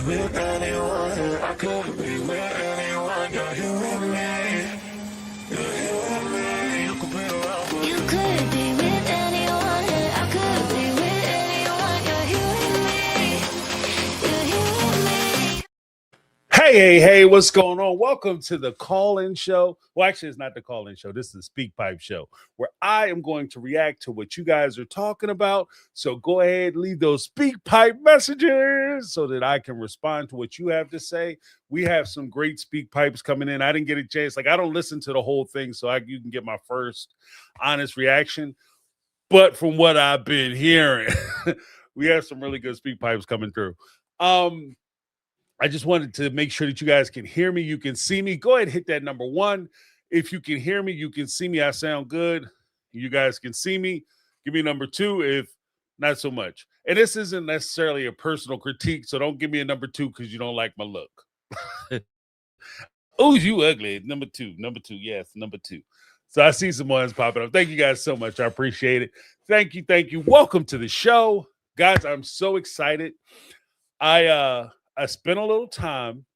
with anyone. I could be with anyone. You're here with me. You're here with me. You could be around for You could be with anyone, and I could be with anyone. You're here with me. You're here with me. Hey, what's going on? Welcome to the call-in show. Well, actually, it's not the call-in show. This is the Speak Pipe show, where I am going to react to what you guys are talking about. So go ahead, leave those Speak Pipe messages so that I can respond to what you have to say. We have some great Speak Pipes coming in. I didn't get a chance. I don't listen to the whole thing, so you can get my first honest reaction. But from what I've been hearing, we have some really good Speak Pipes coming through. I just wanted to make sure that you guys can hear me. You can see me. Go ahead and hit that number 1. If you can hear me, you can see me. I sound good. You guys can see me. Give me number 2 if not so much. And this isn't necessarily a personal critique, so don't give me a number 2 because you don't like my look. Oh, you ugly. Number 2. Yes, number 2. So I see some ones popping up. Thank you guys so much. I appreciate it. Thank you. Welcome to the show. Guys, I'm so excited. I spent a little time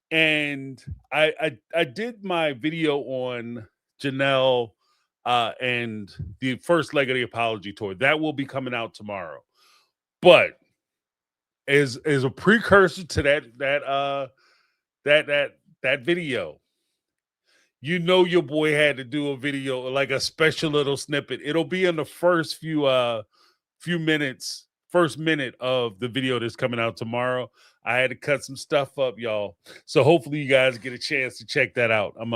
and I did my video on Janelle and the first leg of the apology tour. That will be coming out tomorrow. But as a precursor to that video, you know your boy had to do a video, like a special little snippet. It'll be in the first first minute of the video that's coming out tomorrow. I had to cut some stuff up, y'all. So hopefully you guys get a chance to check that out. I'm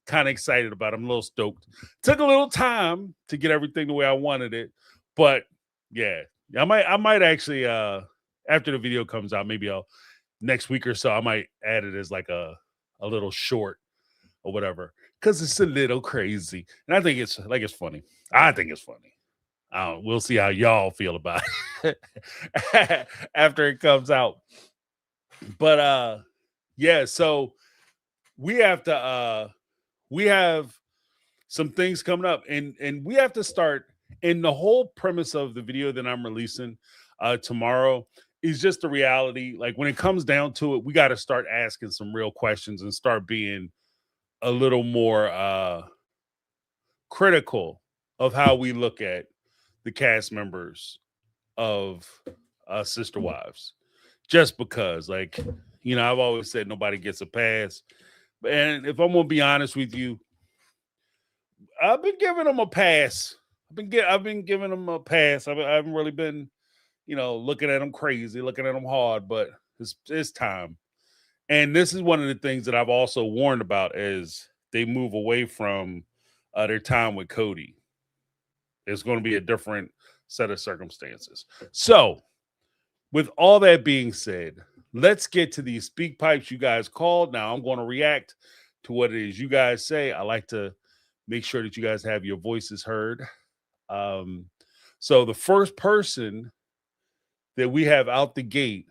kind of excited about it. I'm a little stoked. Took a little time to get everything the way I wanted it. But yeah, I might actually after the video comes out, maybe next week or so, I might add it as like a little short or whatever. Because it's a little crazy. And I think it's funny. I think it's funny. We'll see how y'all feel about it after it comes out. But yeah, so we have some things coming up, and we have to start. And the whole premise of the video that I'm releasing tomorrow is just the reality. Like when it comes down to it, we got to start asking some real questions and start being a little more critical of how we look at the cast members of Sister Wives. Just because, like, you know, I've always said nobody gets a pass. And if I'm gonna be honest with you, I've been giving them a pass. I've been giving them a pass. I haven't really been, looking at them crazy, looking at them hard, but it's time. And this is one of the things that I've also warned about as they move away from their time with Cody. It's going to be a different set of circumstances. So, with all that being said, let's get to these Speak Pipes you guys called. Now, I'm going to react to what it is you guys say. I like to make sure that you guys have your voices heard. So the first person that we have out the gate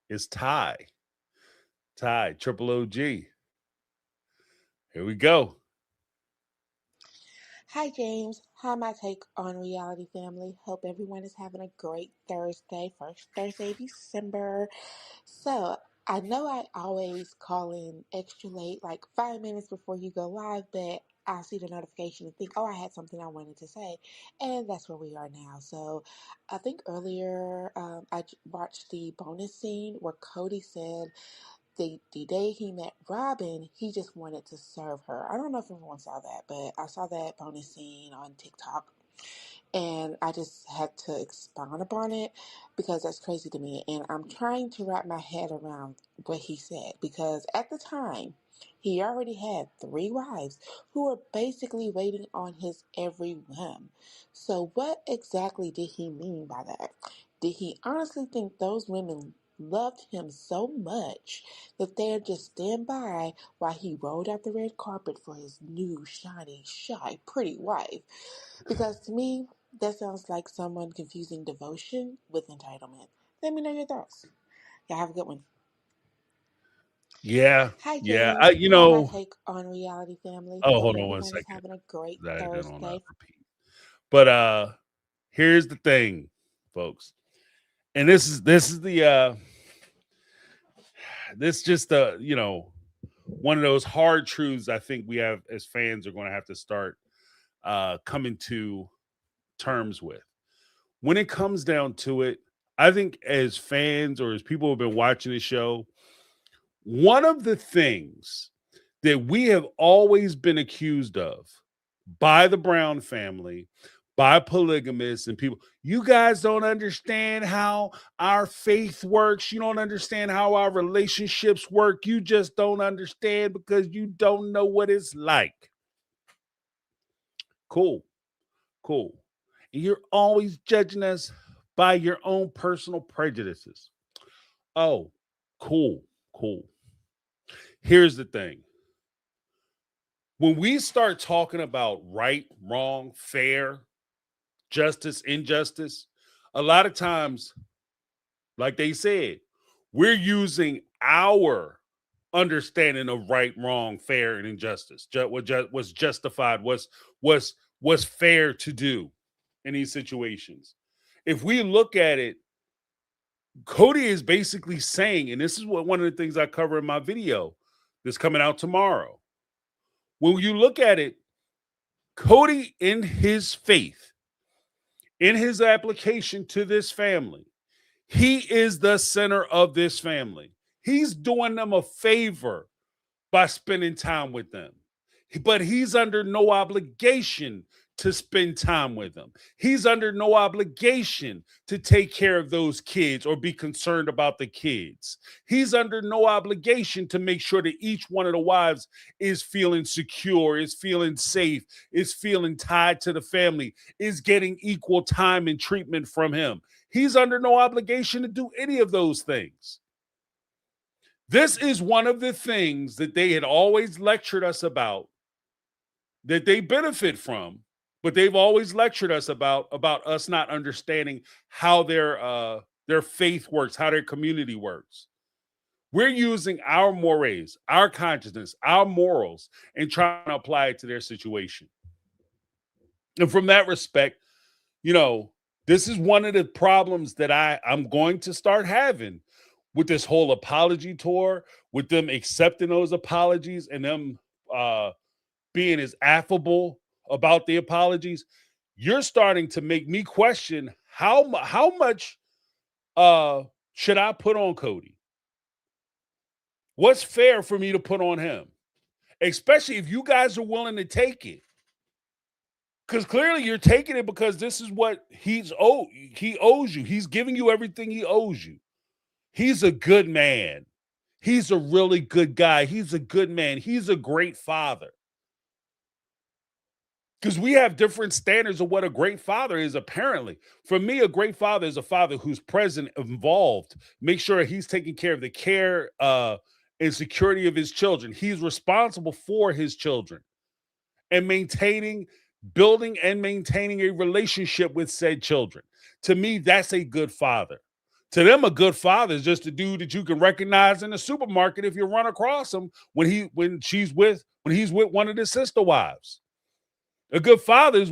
is Ty. Ty, Triple OG. Here we go. Hi, James. Hi, my take on reality family. Hope everyone is having a great Thursday, first Thursday of December. So, I know I always call in extra late, like 5 minutes before you go live, but I see the notification and think, oh, I had something I wanted to say. And that's where we are now. So, I think earlier watched the bonus scene where Cody said, the day he met Robin, he just wanted to serve her. I don't know if everyone saw that, but I saw that bonus scene on TikTok and I just had to expound upon it because that's crazy to me. And I'm trying to wrap my head around what he said because at the time, he already had 3 wives who were basically waiting on his every whim. So, what exactly did he mean by that? Did he honestly think those women loved him so much that they'd just stand by while he rolled out the red carpet for his new, shiny, shy, pretty wife? Because to me, that sounds like someone confusing devotion with entitlement. Let me know your thoughts. Y'all have a good one. Yeah. Hi, Yeah. James. Hi, my take on reality family. Oh, Hope hold on one everyone is second. having a great I had it on Thursday. repeat. But here's the thing, folks. And this is the this just one of those hard truths I think we have as fans are going to have to start coming to terms with. When it comes down to it, I think as fans or as people who have been watching the show, one of the things that we have always been accused of by the Brown family, by polygamists and people, you guys don't understand how our faith works. You don't understand how our relationships work. You just don't understand because you don't know what it's like. Cool. Cool. And you're always judging us by your own personal prejudices. Oh, cool. Cool. Here's the thing. When we start talking about right, wrong, fair, justice, injustice, a lot of times, like they said, we're using our understanding of right, wrong, fair, and injustice. What was justified, was fair to do in these situations. If we look at it, Cody is basically saying, and this is what one of the things I cover in my video that's coming out tomorrow. When you look at it, Cody, in his faith, in his application to this family, he is the center of this family. He's doing them a favor by spending time with them. But he's under no obligation to spend time with them. He's under no obligation to take care of those kids or be concerned about the kids. He's under no obligation to make sure that each one of the wives is feeling secure, is feeling safe, is feeling tied to the family, is getting equal time and treatment from him. He's under no obligation to do any of those things. This is one of the things that they had always lectured us about, that they benefit from, but they've always lectured us about us not understanding how their faith works, how their community works. We're using our mores, our consciousness, our morals, and trying to apply it to their situation. And from that respect, this is one of the problems that I'm going to start having with this whole apology tour, with them accepting those apologies and them being as affable about the apologies. You're starting to make me question how much should I put on Cody? What's fair for me to put on him? Especially if you guys are willing to take it. Because clearly you're taking it because this is what he owes you. He's giving you everything he owes you. He's a good man. He's a really good guy. He's a good man. He's a great father. Because we have different standards of what a great father is, apparently. For me, a great father is a father who's present, involved, make sure he's taking care of the care and security of his children. He's responsible for his children and building and maintaining a relationship with said children. To me, that's a good father. To them, a good father is just a dude that you can recognize in the supermarket if you run across him when he's with one of his sister wives. A good father is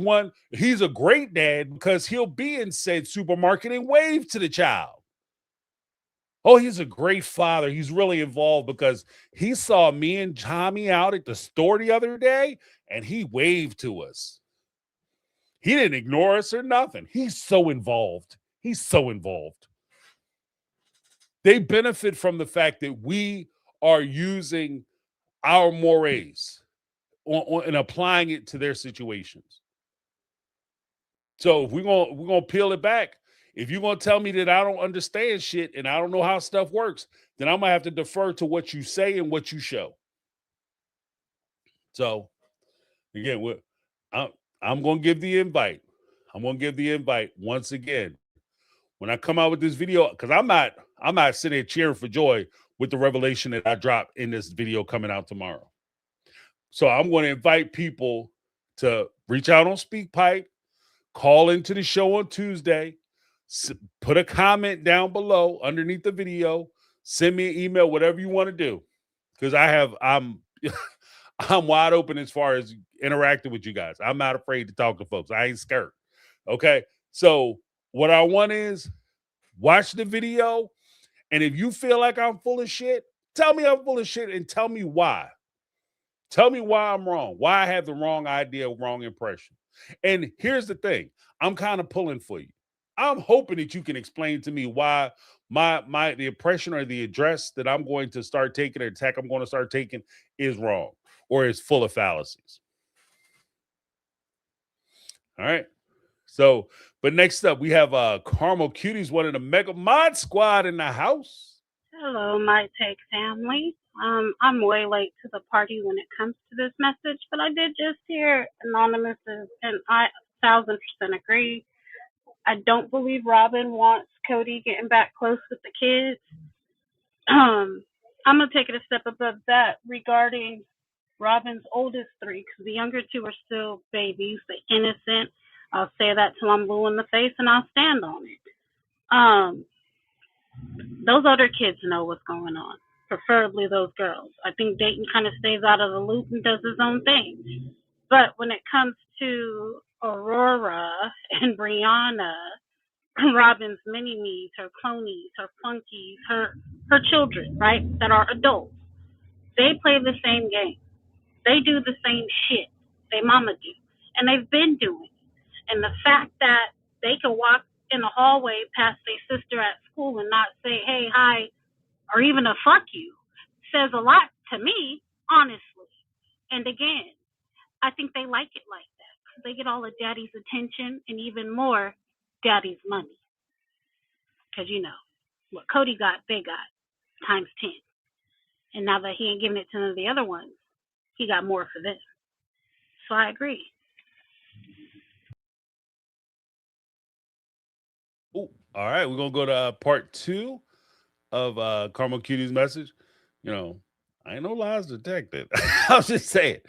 he's a great dad because he'll be in said supermarket and wave to the child. Oh, he's a great father. He's really involved because he saw me and Tommy out at the store the other day and he waved to us. He didn't ignore us or nothing. He's so involved. He's so involved. They benefit from the fact that we are using our mores and applying it to their situations. So if we're gonna peel it back, if you're gonna tell me that I don't understand shit and I don't know how stuff works, then I'm gonna have to defer to what you say and what you show. So again, I'm gonna give the invite. I'm gonna give the invite once again when I come out with this video, because I'm not sitting here cheering for joy with the revelation that I drop in this video coming out tomorrow. So I'm going to invite people to reach out on SpeakPipe, call into the show on Tuesday, put a comment down below underneath the video, send me an email, whatever you want to do, because I'm I'm wide open as far as interacting with you guys. I'm not afraid to talk to folks. I ain't scared. Okay, so what I want is watch the video, and if you feel like I'm full of shit, Tell me I'm full of shit and tell me why. Tell me why I'm wrong, why I have the wrong idea, wrong impression. And here's the thing, I'm kind of pulling for you. I'm hoping that you can explain to me why the impression or the address that I'm going to start taking, or attack I'm going to start taking, is wrong or is full of fallacies. All right. So, but next up we have Caramel Cuties, one of the Mega Mod Squad in the house. Hello, my take family. I'm way late to the party when it comes to this message, but I did just hear Anonymous's, and I 1000% agree. I don't believe Robin wants Cody getting back close with the kids. I'm gonna take it a step above that regarding Robin's oldest three, because the younger two are still babies, they're innocent. I'll say that till I'm blue in the face, and I'll stand on it. Those older kids know what's going on, preferably those girls. I think Dayton kind of stays out of the loop and does his own thing. But when it comes to Aurora and Brianna, Robin's mini-me's, her clonies, her flunkies, her children, right, that are adults, they play the same game. They do the same shit they mama do. And they've been doing it. And the fact that they can walk in the hallway past their sister at school and not say, hey, hi, or even a fuck you, says a lot to me, honestly. And again, I think they like it like that. They get all of daddy's attention and even more daddy's money. Because, you know, what Cody got, they got times 10. And now that he ain't giving it to none of the other ones, he got more for them. So I agree. Ooh, all right, we're gonna go to part 2 of Caramel Cutie's message. You know, I ain't no lies detected. I was just saying.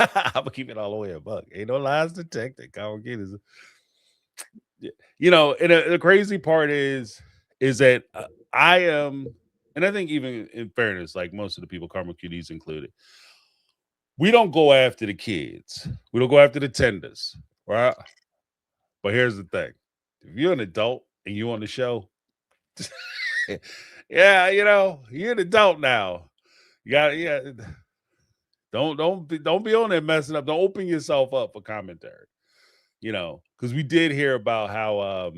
I'm gonna keep it all the way a buck. Ain't no lies detected. Caramel Cutie's. You know, and the crazy part is that I am, and I think even in fairness, like most of the people, Caramel Cutie's included, we don't go after the kids. We don't go after the tenders, right? But here's the thing. If you're an adult and you on the show, yeah, you know, you're an adult now. You got don't be on there messing up. Don't open yourself up for commentary. You know, because we did hear about how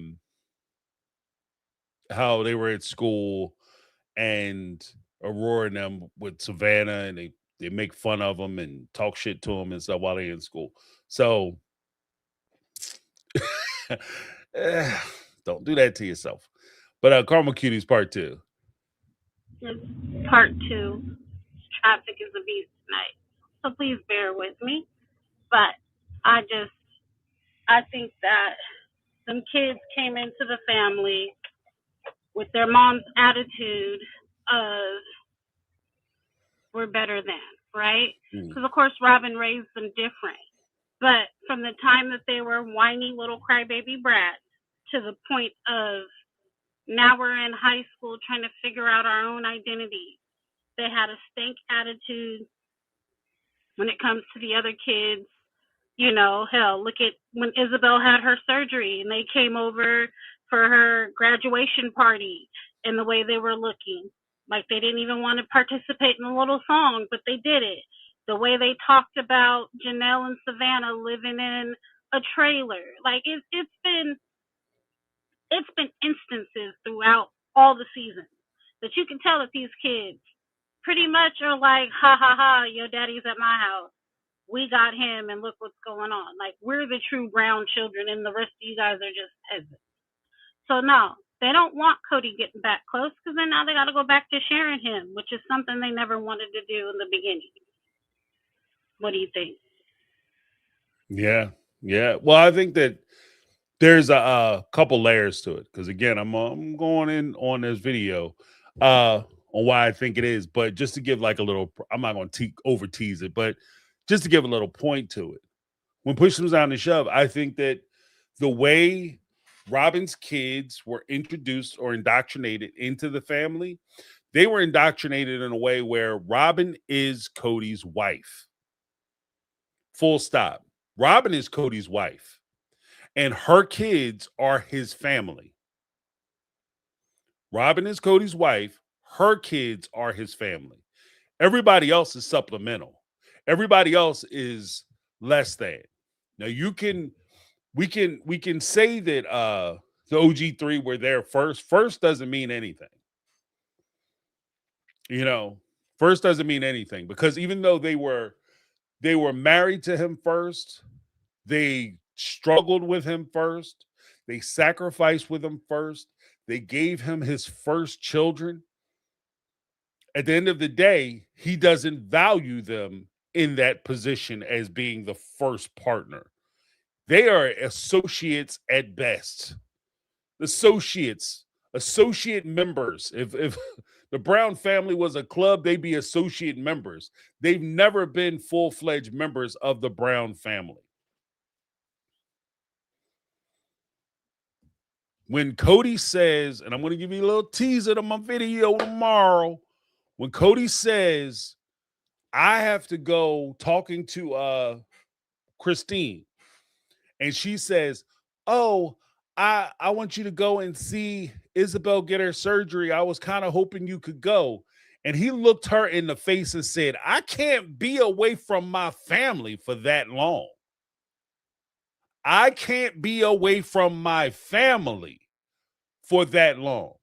they were at school and Aurora and them with Savannah, and they make fun of them and talk shit to them and stuff while they're in school. So don't do that to yourself. But Caramel Cutie's part 2. Part 2. Traffic is a beast tonight. So please bear with me. But I think that some kids came into the family with their mom's attitude of we're better than, right? Because, of course, Robin raised them different. But from the time that they were whiny little crybaby brats to the point of now we're in high school trying to figure out our own identity, they had a stank attitude when it comes to the other kids. You know, hell, look at when Isabel had her surgery and they came over for her graduation party and the way they were looking. Like they didn't even want to participate in the little song, but they did it. The way they talked about Janelle and Savannah living in a trailer. Like it's been instances throughout all the seasons that you can tell that these kids pretty much are like, ha ha ha, your daddy's at my house. We got him and look what's going on. Like we're the true brown children and the rest of you guys are just peasants. So no, they don't want Cody getting back close because then now they got to go back to sharing him, which is something they never wanted to do in the beginning. What do you think? Yeah. Well, I think that there's a couple layers to it because again, I'm going in on this video on why I think it is, but just to give like a little, I'm not going to over tease it, but just to give a little point to it. When push comes down to shove, I think that the way Robin's kids were introduced or indoctrinated into the family, they were indoctrinated in a way where Robin is Cody's wife. Full stop. Robin is Cody's wife, and her kids are his family. Robin is Cody's wife. her kids are his family. Everybody else is supplemental. Everybody else is less than. Now we can say that the OG3 were there first. First doesn't mean anything. You know, first doesn't mean anything, because even though they were married to him first, they struggled with him first, they sacrificed with him first, they gave him his first children. At the end of the day, he doesn't value them in that position as being the first partner. They are associates at best. Associate members. If the Brown family was a club, they'd be associate members. They've never been full-fledged members of the Brown family. When Cody says, and I'm going to give you a little teaser to my video tomorrow, when Cody says, I have to go talking to Christine, and she says, oh, I want you to go and see Isabel get her surgery. I was kind of hoping you could go. And he looked her in the face and said, I can't be away from my family for that long. I can't be away from my family for that long.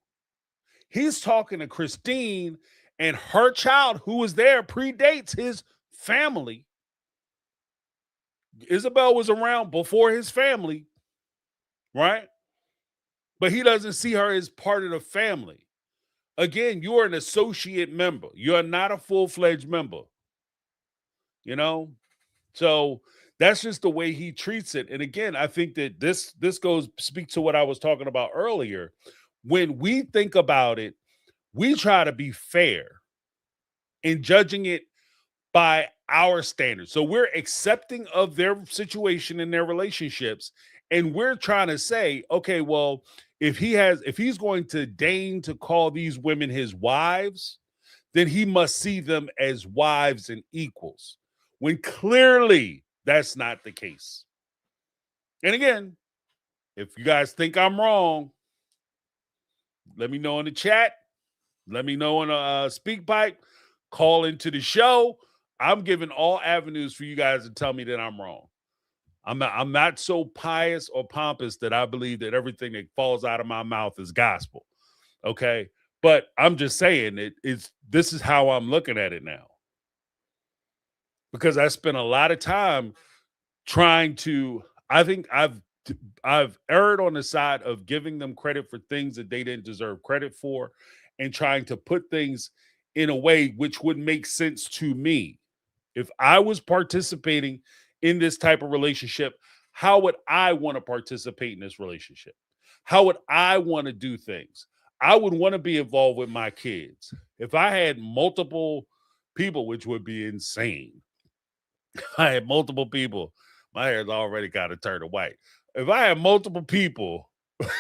He's talking to Christine, and her child, who was there, predates his family. Isabel was around before his family, right? But he doesn't see her as part of the family. Again, you're an associate member. You're not a full-fledged member. You know? So that's just the way he treats it. And again, I think that this speaks to what I was talking about earlier. When we think about it, we try to be fair in judging it by our standards. So we're accepting of their situation and their relationships, and we're trying to say, okay, well, if he's going to deign to call these women his wives, then he must see them as wives and equals, when clearly that's not the case. And again, if you guys think I'm wrong, let me know in the chat. Let me know in a SpeakPipe. Call into the show. I'm giving all avenues for you guys to tell me that I'm wrong. I'm not so pious or pompous that I believe that everything that falls out of my mouth is gospel. Okay? But I'm just saying this is how I'm looking at it now. Because I spent a lot of time trying to, I think I've erred on the side of giving them credit for things that they didn't deserve credit for, and trying to put things in a way which would make sense to me. If I was participating in this type of relationship, how would I want to participate in this relationship? How would I want to do things? I would want to be involved with my kids. If I had multiple people, which would be insane. I had multiple people. My hair's already got to turn to white. If I had multiple people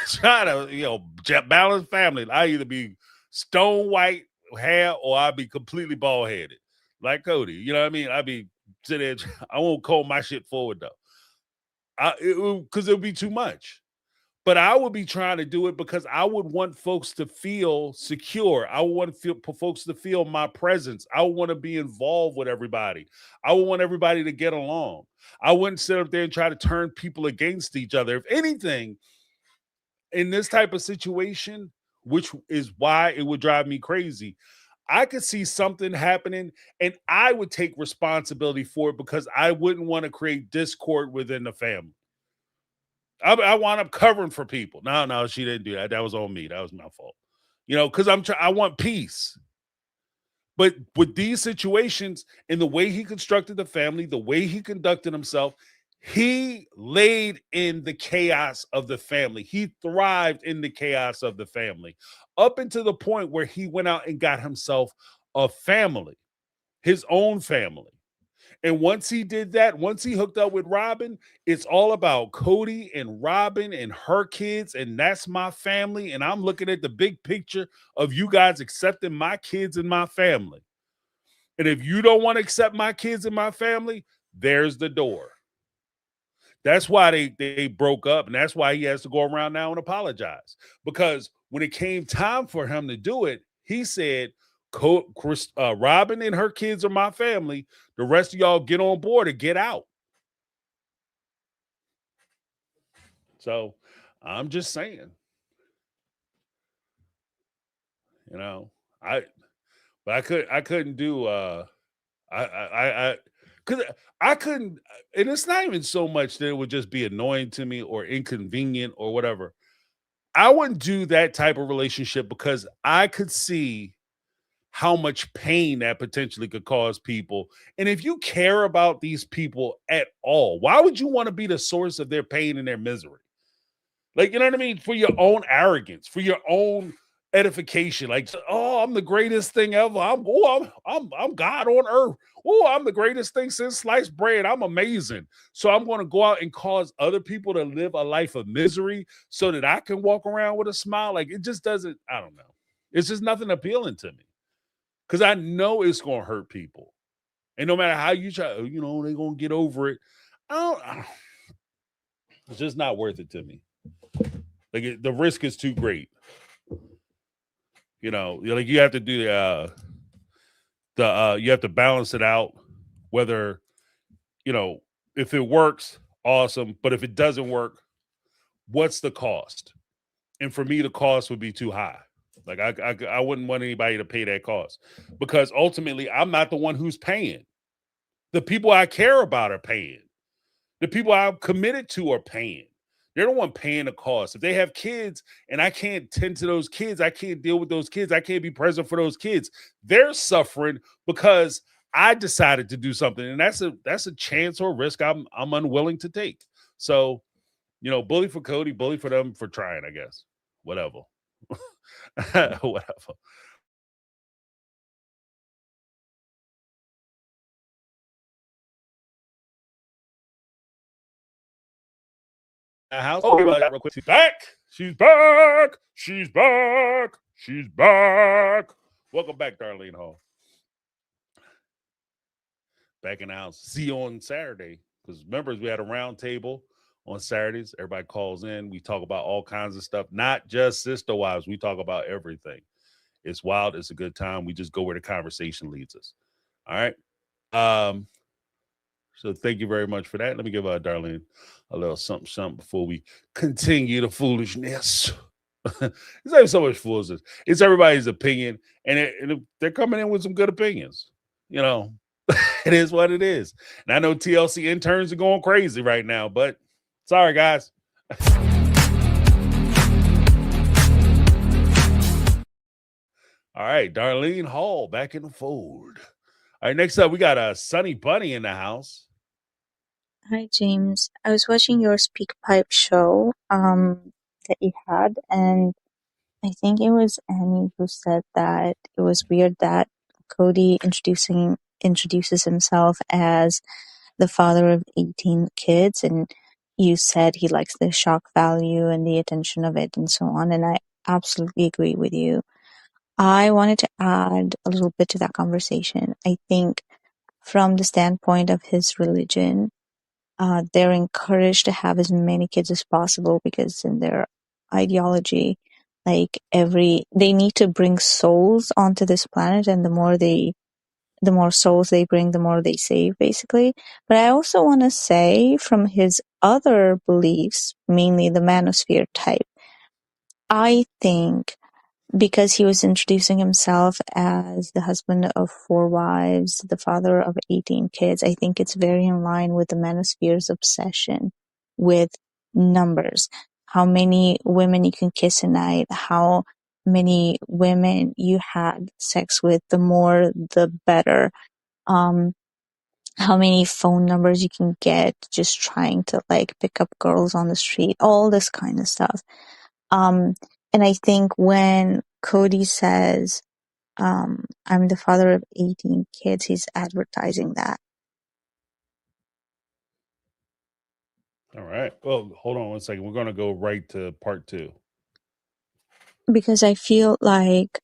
trying to, balance family, I either be stone white hair or I'd be completely bald headed, like Cody. You know what I mean? I'd be sitting there. I won't comb my shit forward though, because it would be too much. But I would be trying to do it because I would want folks to feel secure. I would want folks to feel my presence. I would want to be involved with everybody. I would want everybody to get along. I wouldn't sit up there and try to turn people against each other. If anything, in this type of situation, which is why it would drive me crazy, I could see something happening and I would take responsibility for it, because I wouldn't want to create discord within the family. I wound up covering for people. No, she didn't do that. That was on me. That was my fault. Because I want peace. But with these situations and the way he constructed the family, the way he conducted himself, he laid in the chaos of the family. He thrived in the chaos of the family, up until the point where he went out and got himself a family, his own family. And once he did that, once he hooked up with Robin, it's all about Cody and Robin and her kids, and that's my family. And I'm looking at the big picture of you guys accepting my kids and my family. And if you don't want to accept my kids and my family, there's the door. That's why they broke up, and that's why he has to go around now and apologize. Because when it came time for him to do it, He said, Robin and her kids are my family. The rest of y'all get on board or get out. So I'm just saying, you know, I couldn't do, cause I couldn't, and it's not even so much that it would just be annoying to me or inconvenient or whatever. I wouldn't do that type of relationship because I could see how much pain that potentially could cause people. And if you care about these people at all, why would you want to be the source of their pain and their misery? Like, you know what I mean? For your own arrogance, for your own edification. Like, oh, I'm the greatest thing ever. I'm God on earth. Oh, I'm the greatest thing since sliced bread. I'm amazing. So I'm going to go out and cause other people to live a life of misery so that I can walk around with a smile. Like, it just doesn't, I don't know. It's just nothing appealing to me because I know it's going to hurt people. And no matter how you try, they're going to get over it. It's just not worth it to me. Like the risk is too great. Like you have to do you have to balance it out. Whether if it works, awesome. But if it doesn't work, what's the cost? And for me, the cost would be too high. Like I wouldn't want anybody to pay that cost because ultimately I'm not the one who's paying. The people I care about are paying. The people I'm committed to are paying. They're the one paying the cost. If they have kids and I can't tend to those kids, I can't deal with those kids, I can't be present for those kids. They're suffering because I decided to do something, and that's a chance or risk I'm unwilling to take. So, bully for Cody, bully for them for trying, I guess. Whatever. Whatever. House. Oh, real quick. She's back. She's back. She's back. She's back. Welcome back, Darlene Hall. Back in the house. See you on Saturday. Because remember, we had a round table on Saturdays. Everybody calls in. We talk about all kinds of stuff, not just sister wives. We talk about everything. It's wild. It's a good time. We just go where the conversation leads us. All right. So thank you very much for that. Let me give Darlene a little something before we continue the foolishness. It's not so much foolishness. It's everybody's opinion, and they're coming in with some good opinions. It is what it is. And I know TLC interns are going crazy right now, but sorry, guys. All right, Darlene Hall back in the fold. All right, next up, we got Sunny Bunny in the house. Hi, James. I was watching your SpeakPipe show that you had, and I think it was Annie who said that it was weird that Cody introduces himself as the father of 18 kids, and you said he likes the shock value and the attention of it and so on, and I absolutely agree with you. I wanted to add a little bit to that conversation. I think from the standpoint of his religion, they're encouraged to have as many kids as possible because in their ideology, they need to bring souls onto this planet, and the more souls they bring, the more they save, basically. But I also want to say from his other beliefs, mainly the manosphere type, I think because he was introducing himself as the husband of 4 wives, the father of 18 kids, I think it's very in line with the manosphere's obsession with numbers. How many women you can kiss a night, how many women you had sex with, the more the better. How many phone numbers you can get just trying to pick up girls on the street, all this kind of stuff. And I think when Cody says, I'm the father of 18 kids, he's advertising that. All right. Well, hold on one second. We're going to go right to part 2. Because I feel like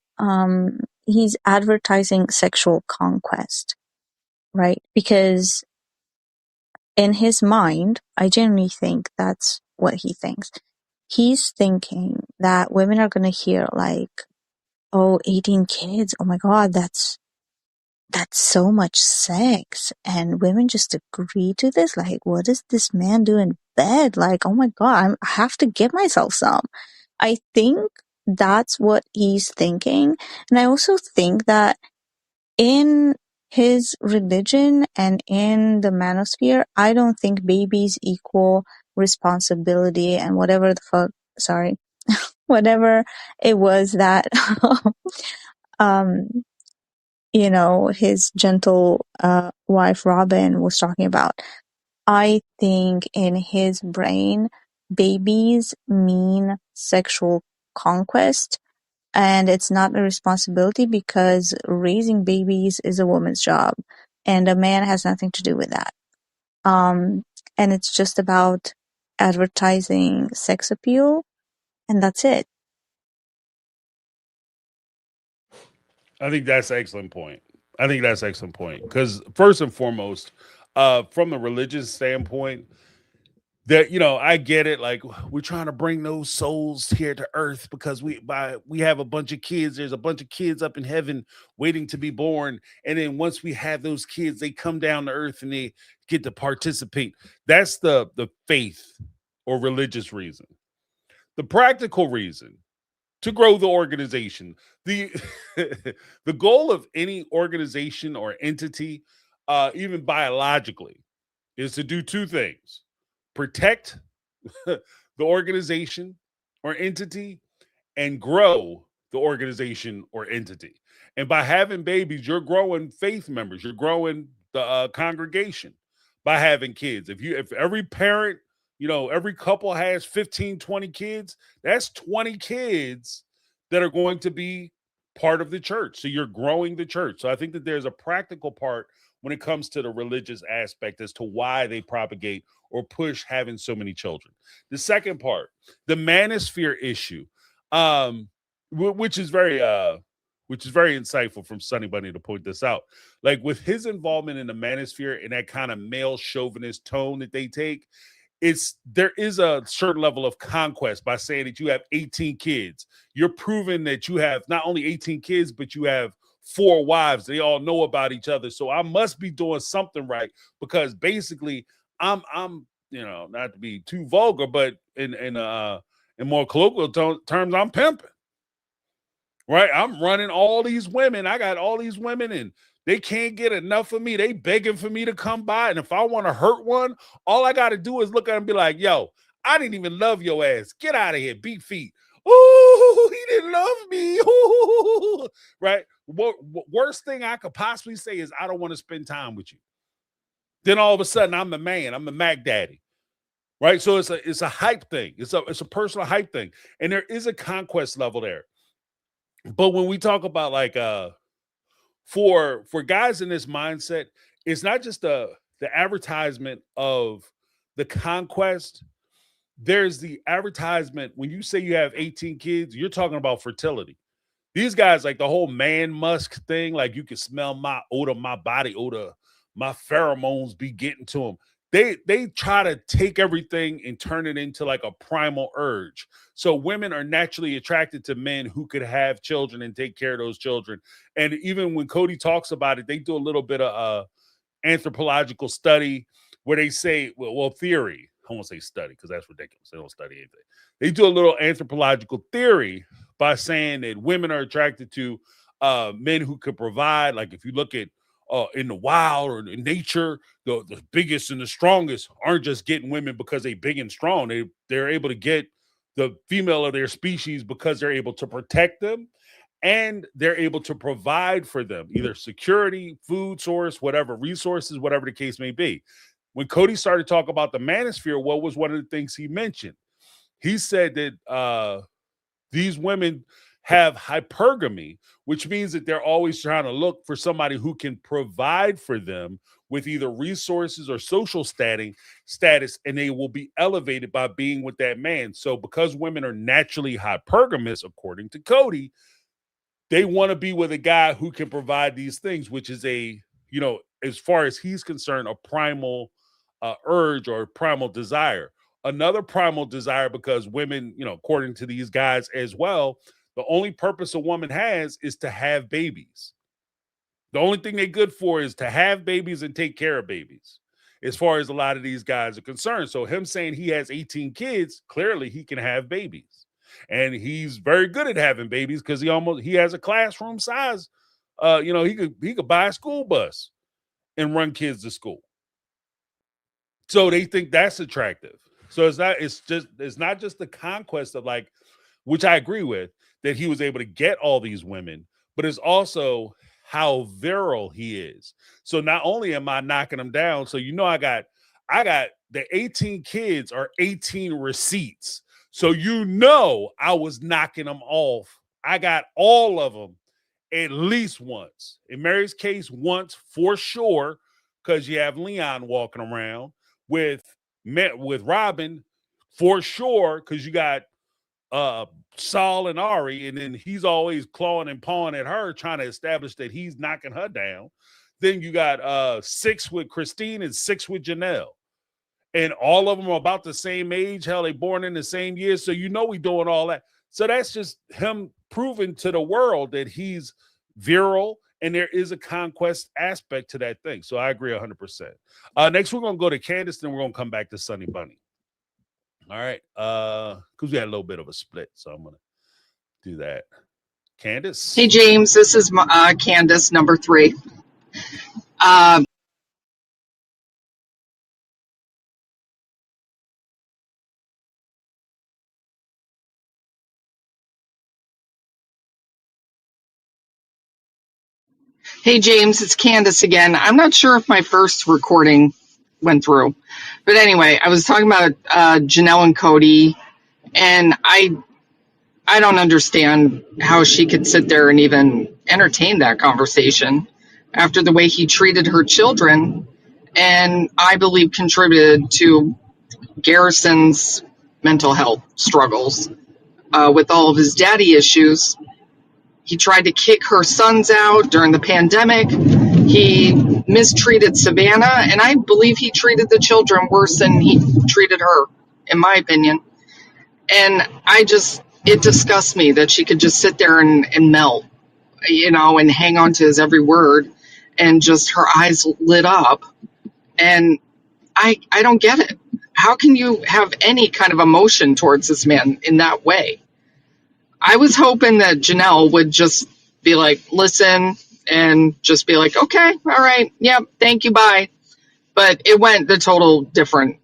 he's advertising sexual conquest, right? Because in his mind, I genuinely think that's what he thinks. He's thinking that women are going to hear oh, 18 kids. Oh my God, that's so much sex. And women just agree to this. Like, what does this man do in bed? Like, oh my God, I have to get myself some. I think that's what he's thinking. And I also think that in his religion and in the manosphere, I don't think babies equal responsibility and whatever the fuck, sorry, whatever it was that, um, his gentle, wife Robin was talking about. I think in his brain, babies mean sexual conquest, and it's not a responsibility because raising babies is a woman's job, and a man has nothing to do with that. And it's just about advertising sex appeal, and that's it. I think that's an excellent point. I think that's an excellent point because first and foremost, from the religious standpoint, that I get it. Like we're trying to bring those souls here to earth because we have a bunch of kids. There's a bunch of kids up in heaven waiting to be born, and then once we have those kids, they come down to earth and they get to participate. That's the faith or religious reason. The practical reason to grow the organization. The the goal of any organization or entity, even biologically, is to do two things: protect the organization or entity and grow the organization or entity. And by having babies, you're growing faith members, you're growing the congregation by having kids. If every parent, every couple has 15, 20 kids, that's 20 kids that are going to be part of the church. So you're growing the church. So I think that there's a practical part when it comes to the religious aspect as to why they propagate or push having so many children. The second part, the manosphere issue, which is very insightful from Sunny Bunny to point this out. Like with his involvement in the manosphere and that kind of male chauvinist tone that they take, there is a certain level of conquest by saying that you have 18 kids. You're proving that you have not only 18 kids, but you have 4 wives. They all know about each other. So I must be doing something right because basically I'm not to be too vulgar, but in more colloquial terms, I'm pimping. Right? I'm running all these women. I got all these women and they can't get enough of me. They begging for me to come by. And if I want to hurt one, all I got to do is look at them and be like, yo, I didn't even love your ass. Get out of here. Beat feet. Ooh, he didn't love me. Ooh. Right? Worst thing I could possibly say is I don't want to spend time with you. Then all of a sudden I'm the man. I'm the Mac Daddy. Right? So it's a hype thing. It's a personal hype thing. And there is a conquest level there. But when we talk about like for guys in this mindset, it's not just the advertisement of the conquest. There's the advertisement when you say you have 18 kids, you're talking about fertility. These guys, like the whole man musk thing, like you can smell my odor, my body odor, my pheromones be getting to them. They try to take everything and turn it into like a primal urge. So women are naturally attracted to men who could have children and take care of those children. And even when Cody talks about it, they do a little bit of anthropological study where they say, well, theory. I won't say study because that's ridiculous. They don't study anything. They do a little anthropological theory by saying that women are attracted to men who could provide. Like if you look at in the wild or in nature, the biggest and the strongest aren't just getting women because they're big and strong. They're able to get the female of their species because they're able to protect them and they're able to provide for them, either security, food source, whatever resources, whatever the case may be. When Cody started talking about the manosphere, what was one of the things he mentioned? He said that these women have hypergamy, which means that they're always trying to look for somebody who can provide for them with either resources or social status, and they will be elevated by being with that man. So because women are naturally hypergamous, according to Cody, they want to be with a guy who can provide these things, which is as far as he's concerned, a primal urge or primal desire. Another primal desire, because women, according to these guys as well, The only purpose a woman has is to have babies. The only thing they're good for is to have babies and take care of babies, as far as a lot of these guys are concerned. So him saying he has 18 kids, clearly he can have babies. And he's very good at having babies because he has a classroom size. He could buy a school bus and run kids to school. So they think that's attractive. So it's not just the conquest of, like, which I agree with, that he was able to get all these women, but it's also how virile he is. So not only am I knocking him down, so I got the 18 kids are 18 receipts. So I was knocking them off. I got all of them at least once. In Mary's case, once for sure, because you have Leon walking around. With Robin, for sure, because you got Saul and Ari, and then he's always clawing and pawing at her, trying to establish that he's knocking her down. Then you got 6 with Christine and 6 with Janelle. And all of them are about the same age. Hell, they born in the same year. So we doing all that. So that's just him proving to the world that he's virile, and there is a conquest aspect to that thing. So I agree 100%. Next, we're going to go to Candace, then we're going to come back to Sunny Bunny. All right. Because we had a little bit of a split, so I'm going to do that. Candace? Hey, James. This is Candace, number 3. Hey, James. It's Candace again. I'm not sure if my first recording went through. But anyway, I was talking about Janelle and Cody, and I don't understand how she could sit there and even entertain that conversation after the way he treated her children, and I believe contributed to Garrison's mental health struggles with all of his daddy issues. He tried to kick her sons out during the pandemic. He mistreated Savannah, and I believe he treated the children worse than he treated her, in my opinion. And it disgusts me that she could just sit there and melt, and hang on to his every word, and just her eyes lit up. And I don't get it. How can you have any kind of emotion towards this man in that way? I was hoping that Janelle would just be like, listen, and just be like, okay, all right, yeah, thank you, bye. But it went the total different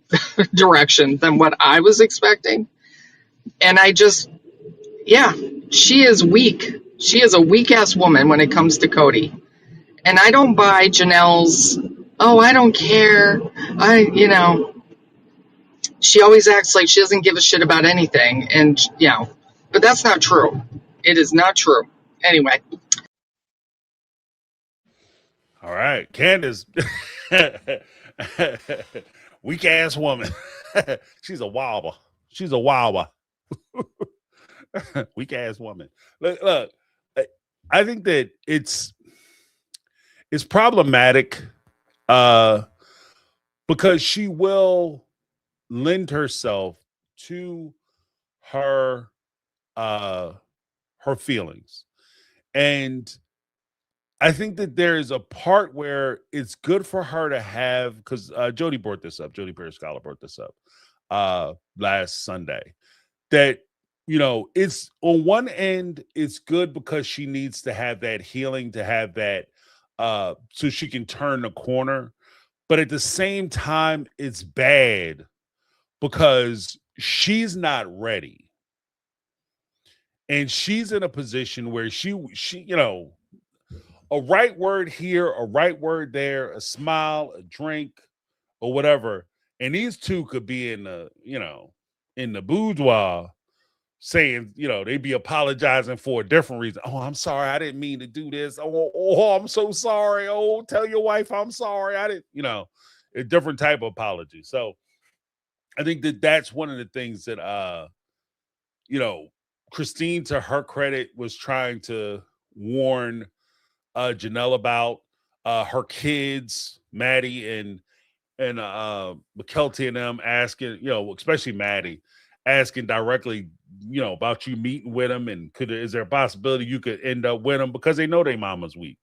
direction than what I was expecting. And she is weak. She is a weak-ass woman when it comes to Cody. And I don't buy Janelle's, oh, I don't care. She always acts like she doesn't give a shit about anything. And, but that's not true. It is not true. Anyway. All right. Candace. Weak ass woman. She's a wobber. She's a wobber. Weak ass woman. Look, I think that it's problematic because she will lend herself to her feelings. And I think that there is a part where it's good for her to have, because Jody brought this up, Jody Periscola brought this up last Sunday, that, it's on one end, it's good because she needs to have that healing, to have that so she can turn the corner. But at the same time, it's bad because she's not ready. And she's in a position where she a right word here, a right word there, a smile, a drink, or whatever. And these two could be in the boudoir saying, they'd be apologizing for a different reason. Oh, I'm sorry. I didn't mean to do this. Oh, I'm so sorry. Oh, tell your wife I'm sorry. I didn't, a different type of apology. So I think that that's one of the things that, Christine, to her credit, was trying to warn Janelle about. Her kids, Maddie and McKelty and them, asking, especially Maddie, asking directly, about you meeting with them, and is there a possibility you could end up with them because they know their mama's weak,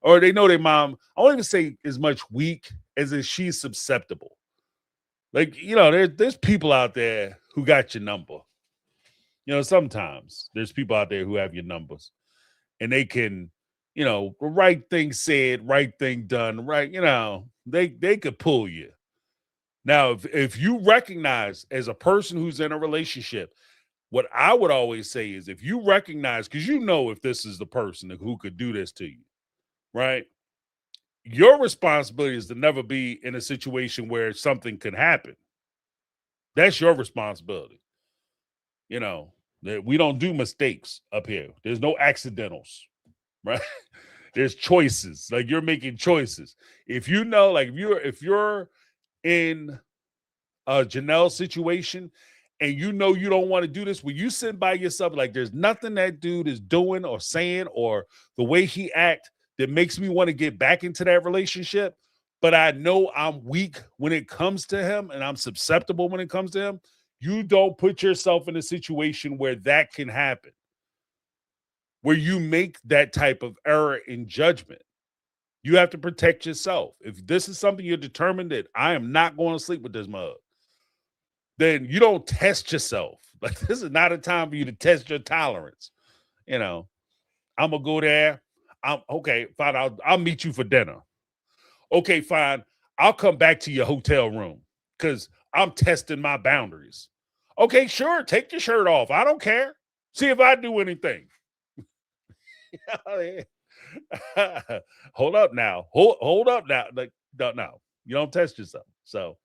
or they know their mom. I won't even say as much weak as if she's susceptible. Like, there's people out there who got your number. Sometimes there's people out there who have your numbers, and they can, right thing said, right thing done, right. They could pull you. Now, if you recognize as a person who's in a relationship, what I would always say is, if you recognize, because if this is the person who could do this to you, right? Your responsibility is to never be in a situation where something could happen. That's your responsibility. That we don't do mistakes up here. There's no accidentals, right? There's choices. Like, you're making choices. If if you're in a Janelle situation and you don't want to do this, when you sit by yourself, like, there's nothing that dude is doing or saying or the way he act that makes me want to get back into that relationship, but I know I'm weak when it comes to him and I'm susceptible when it comes to him, you don't put yourself in a situation where that can happen, where you make that type of error in judgment. You have to protect yourself. If this is something you're determined that I am not going to sleep with this mug, then you don't test yourself. Like, this is not a time for you to test your tolerance. I'm going to go there. Okay, fine. I'll meet you for dinner. Okay, fine. I'll come back to your hotel room because I'm testing my boundaries. Okay, sure. Take your shirt off. I don't care. See if I do anything. Hold up now. Hold up now. Like, no, you don't test yourself. So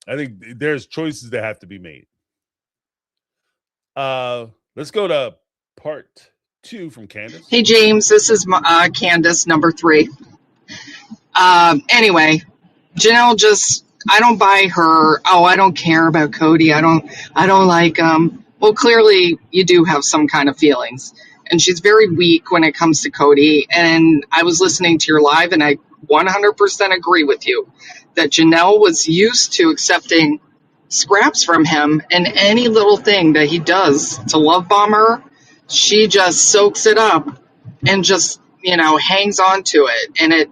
I think there's choices that have to be made. Let's go to part 2 from Candace. Hey, James, this is Candace, number 3. Anyway, Janelle I don't buy her. Oh, I don't care about Cody. I don't like him. Well, clearly you do have some kind of feelings. And she's very weak when it comes to Cody. And I was listening to your live, and I 100% agree with you that Janelle was used to accepting scraps from him, and any little thing that he does to love bomb her, she just soaks it up and just, hangs on to it.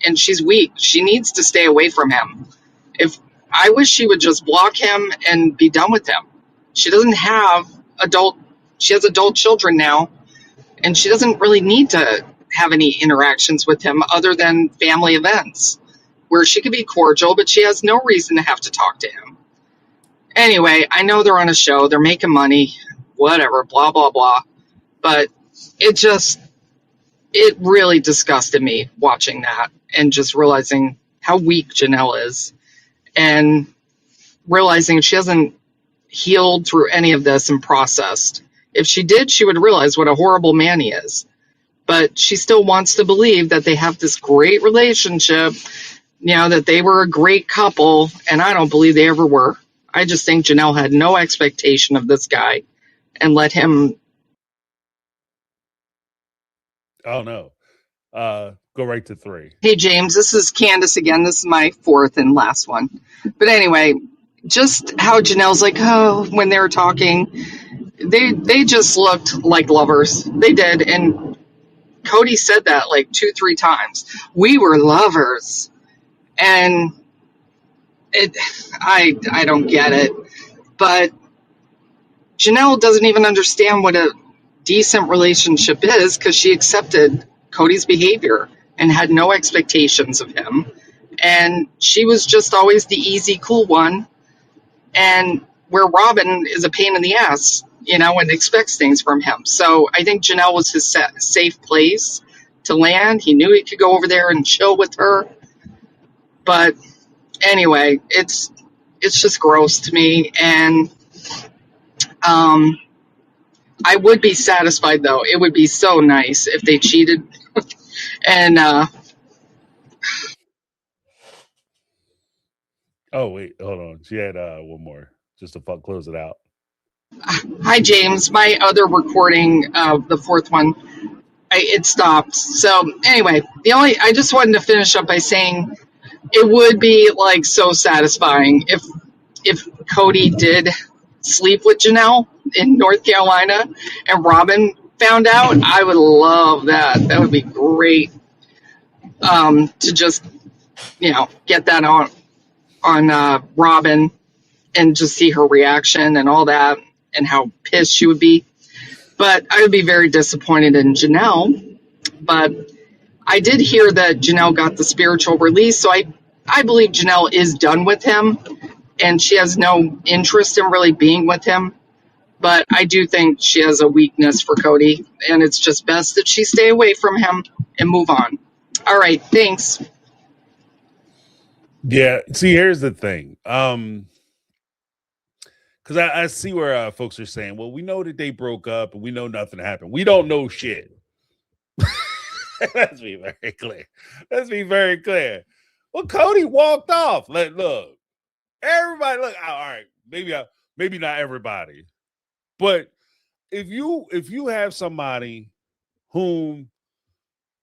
And she's weak. She needs to stay away from him. I wish she would just block him and be done with him. She doesn't have she has adult children now, and she doesn't really need to have any interactions with him other than family events where she could be cordial, but she has no reason to have to talk to him. Anyway, I know they're on a show, they're making money, whatever, blah, blah, blah. But it really disgusted me watching that and just realizing how weak Janelle is and realizing she hasn't healed through any of this and processed. If she did, she would realize what a horrible man he is. But she still wants to believe that they have this great relationship, that they were a great couple, and I don't believe they ever were. I just think Janelle had no expectation of this guy and let him. Oh, no. Go right to 3. Hey, James, this is Candace again. This is my 4th and last one. But anyway, just how Janelle's like, when they were talking, they just looked like lovers. They did. And Cody said that like 2-3 times. We were lovers. And I don't get it. But Janelle doesn't even understand what a decent relationship is because she accepted Cody's behavior and had no expectations of him. And she was just always the easy, cool one. And where Robin is a pain in the ass, and expects things from him. So I think Janelle was his safe place to land. He knew he could go over there and chill with her. But anyway, it's just gross to me. And I would be satisfied, though. It would be so nice if they cheated. And oh, wait, hold on. She had one more just to close it out. Hi, James. My other recording, the 4th one, it stopped. So anyway, I just wanted to finish up by saying it would be like so satisfying if if Cody did sleep with Janelle in North Carolina and Robin found out, I would love that. That would be great. To just, get that on Robin and just see her reaction and all that and how pissed she would be. But I would be very disappointed in Janelle. But I did hear that Janelle got the spiritual release, so I believe Janelle is done with him and she has no interest in really being with him. But I do think she has a weakness for Cody, and it's just best that she stay away from him and move on. All right, thanks. Yeah. See, here's the thing. Because I see where folks are saying, well, we know that they broke up and we know nothing happened. We don't know shit. Let's be very clear. Let's be very clear. Well, Cody walked off. Look, everybody, look. All right, maybe not everybody, but if you have somebody whom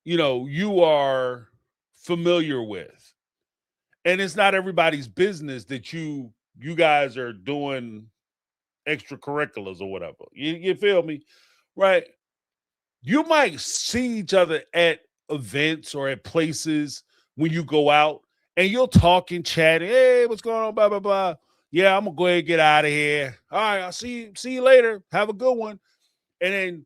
you are familiar with, and it's not everybody's business that you guys are doing extracurriculars or whatever. You feel me? Right? You might see each other at events or at places when you go out and you'll talk and chat. Hey, what's going on? Blah, blah, blah. Yeah, I'm gonna go ahead and get out of here. All right, I'll see you later. Have a good one. And then,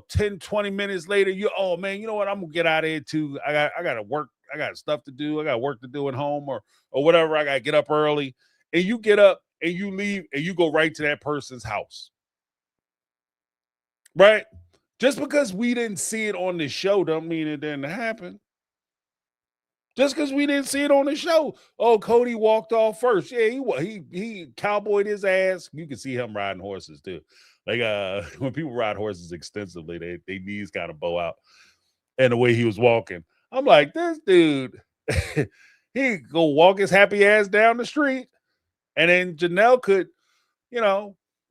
10, 20 minutes later, oh man, you know what? I'm gonna get out of here too. I gotta work, I got stuff to do, I got work to do at home or whatever. I gotta get up early. And you get up and you leave and you go right to that person's house. Right? Just because we didn't see it on the show don't mean it didn't happen. Just because we didn't see it on the show. Oh, Cody walked off first. Yeah, he cowboyed his ass. You can see him riding horses too. Like when people ride horses extensively, their knees kind of bow out. And the way he was walking, I'm like, this dude, he go walk his happy ass down the street. And then Janelle could,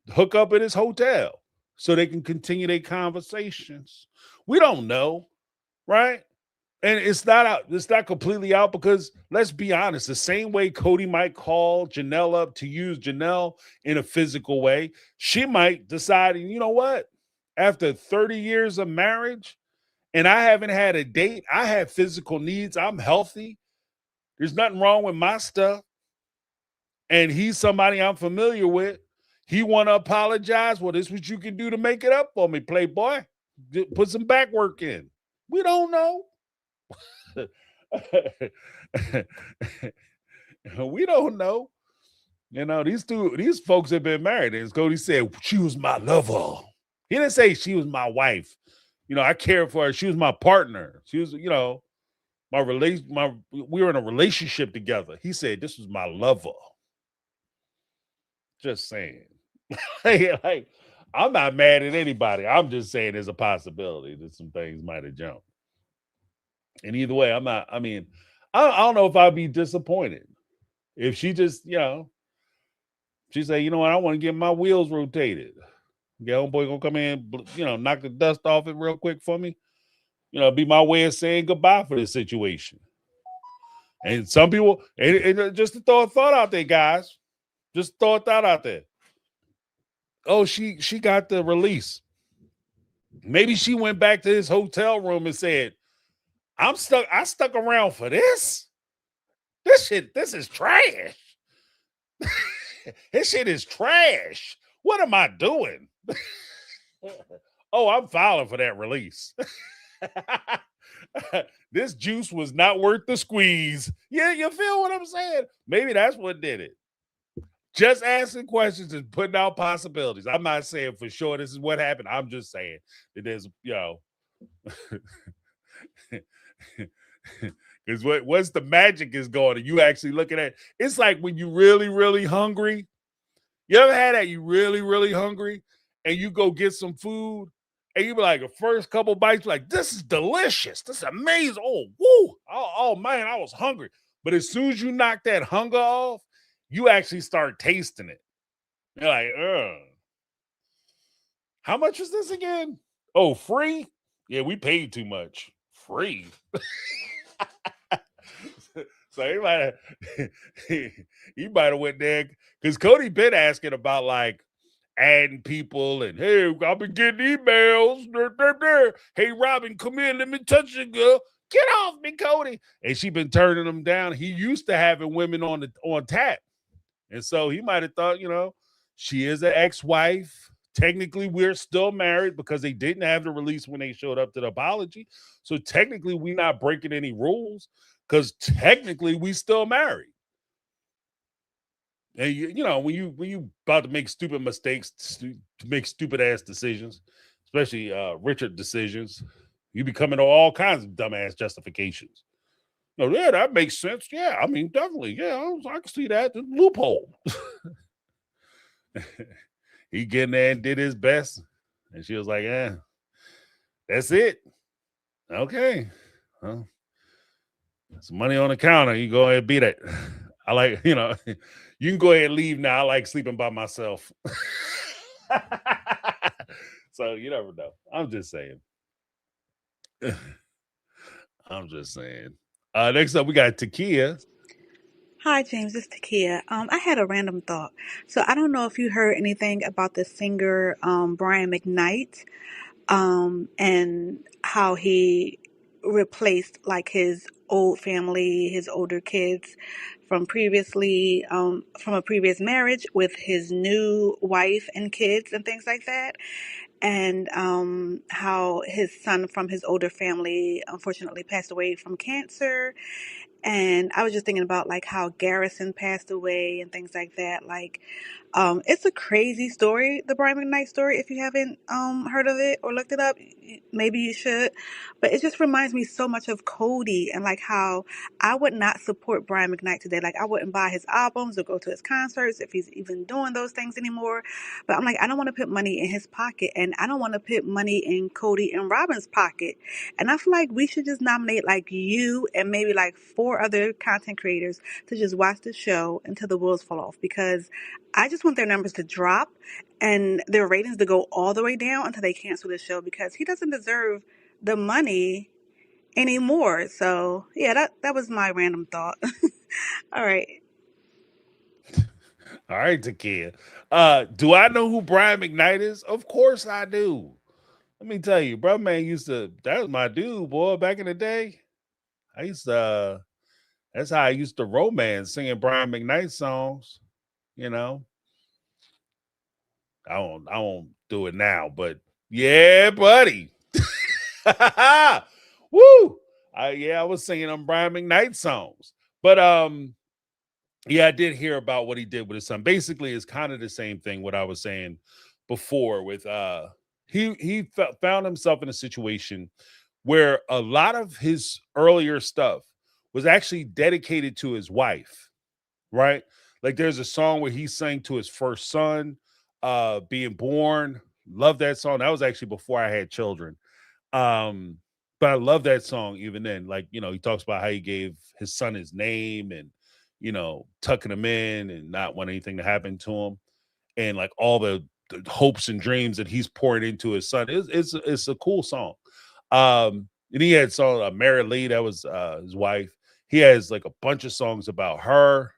hook up at his hotel so they can continue their conversations. We don't know, right? And it's not out, it's not completely out because let's be honest, the same way Cody might call Janelle up to use Janelle in a physical way, she might decide, you know what? After 30 years of marriage and I haven't had a date, I have physical needs, I'm healthy. There's nothing wrong with my stuff. And he's somebody I'm familiar with. He want to apologize. Well, this is what you can do to make it up for me, playboy. Put some back work in. We don't know. We don't know. These folks have been married. As Cody said, she was my lover. He didn't say she was my wife. I cared for her. She was my partner. She was, we were in a relationship together. He said, this was my lover. Just saying. like, I'm not mad at anybody. I'm just saying there's a possibility that some things might have jumped. And either way, I don't know if I'd be disappointed if she just, she say, you know what, I want to get my wheels rotated. Yeah, homeboy gonna come in, knock the dust off it real quick for me. Be my way of saying goodbye for this situation. And some people, and just to throw a thought out there, guys. Just throw a thought out there. Oh, she got the release. Maybe she went back to his hotel room and said, I stuck around for this. This is trash. This shit is trash. What am I doing? Oh, I'm filing for that release. This juice was not worth the squeeze. Yeah, you feel what I'm saying? Maybe that's what did it. Just asking questions and putting out possibilities. I'm not saying for sure this is what happened. I'm just saying that there's, because once the magic is going and you actually looking at it's like when you really, really hungry. You ever had that? You really, really hungry and you go get some food and you be like, the first couple bites, like, this is delicious. This is amazing. Oh, woo. Oh, man, I was hungry. But as soon as you knock that hunger off, you actually start tasting it. You're like, how much is this again? Oh, free? Yeah, we paid too much. Free. So he might have went there because Cody been asking about like adding people and hey, I've been getting emails. Hey, Robin, come here, let me touch you, girl. Get off me, Cody. And she been turning them down. He used to having women on tap. And so he might have thought, she is an ex-wife. Technically, we're still married because they didn't have the release when they showed up to the apology. So technically, we're not breaking any rules because technically we still married. And when you about to make stupid mistakes, to make stupid ass decisions, especially Richard decisions, you be coming to all kinds of dumbass justifications. Yeah, that makes sense. Yeah, I mean, definitely. Yeah, I can see that. The loophole. He getting there and did his best. And she was like, yeah, that's it. Okay. Well, some money on the counter. You go ahead and beat it. I like, you can go ahead and leave now. I like sleeping by myself. So you never know. I'm just saying. I'm just saying. Next up, we got Takia. Hi, James. It's Takia. I had a random thought. So I don't know if you heard anything about the singer Brian McKnight, and how he replaced like his old family, his older kids from previously from a previous marriage with his new wife and kids and things like that. And how his son from his older family unfortunately passed away from cancer. And I was just thinking about like how Garrison passed away and things like that. Like, it's a crazy story, the Brian McKnight story. If you haven't heard of it or looked it up, maybe you should. But it just reminds me so much of Cody and like how I would not support Brian McKnight today. Like I wouldn't buy his albums or go to his concerts if he's even doing those things anymore. But I'm like, I don't want to put money in his pocket, and I don't want to put money in Cody and Robin's pocket. And I feel like we should just nominate like you and maybe like 4 other content creators to just watch the show until the wheels fall off, because I just want their numbers to drop and their ratings to go all the way down until they cancel the show, because he doesn't deserve the money anymore. So yeah, that was my random thought. All right. All right, Takia. Do I know who Brian McKnight is? Of course I do. Let me tell you, brother man that was my dude, boy, back in the day. That's how I used to romance singing Brian McKnight songs, you know. I won't do it now, but yeah, buddy. Woo! I was singing them Brian McKnight songs. But yeah, I did hear about what he did with his son. Basically, it's kind of the same thing what I was saying before with he found himself in a situation where a lot of his earlier stuff was actually dedicated to his wife, right? Like there's a song where he sang to his first son being born. Love that song. That was actually before I had children. But I love that song even then. Like, he talks about how he gave his son his name and, tucking him in and not want anything to happen to him. And like all the hopes and dreams that he's pouring into his son. It's a cool song. And he had song Mary Lee, that was his wife. He has like a bunch of songs about her.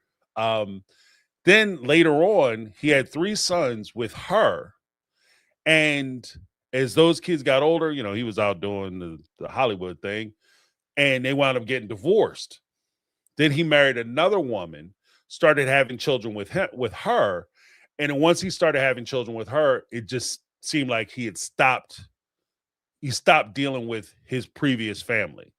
Then later on, he had 3 sons with her. And as those kids got older, he was out doing the Hollywood thing, and they wound up getting divorced. Then he married another woman, started having children with her. And then once he started having children with her, it just seemed like he stopped dealing with his previous family.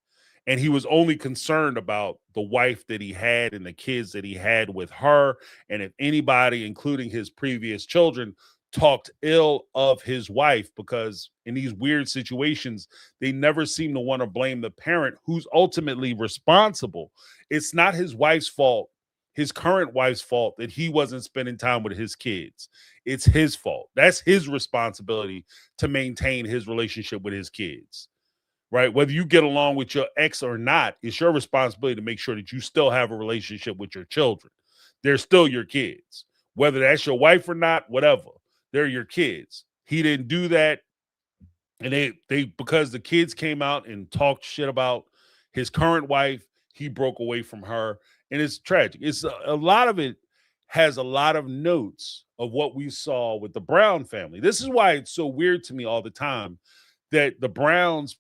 And he was only concerned about the wife that he had and the kids that he had with her. And if anybody, including his previous children, talked ill of his wife, because in these weird situations, they never seem to want to blame the parent who's ultimately responsible. It's not his wife's fault, his current wife's fault, that he wasn't spending time with his kids. It's his fault. That's his responsibility to maintain his relationship with his kids. Right? Whether you get along with your ex or not, it's your responsibility to make sure that you still have a relationship with your children. They're still your kids. Whether that's your wife or not, whatever. They're your kids. He didn't do that. And they because the kids came out and talked shit about his current wife, he broke away from her, and it's tragic. It's a lot of it has a lot of notes of what we saw with the Brown family. This is why it's so weird to me all the time that the Browns,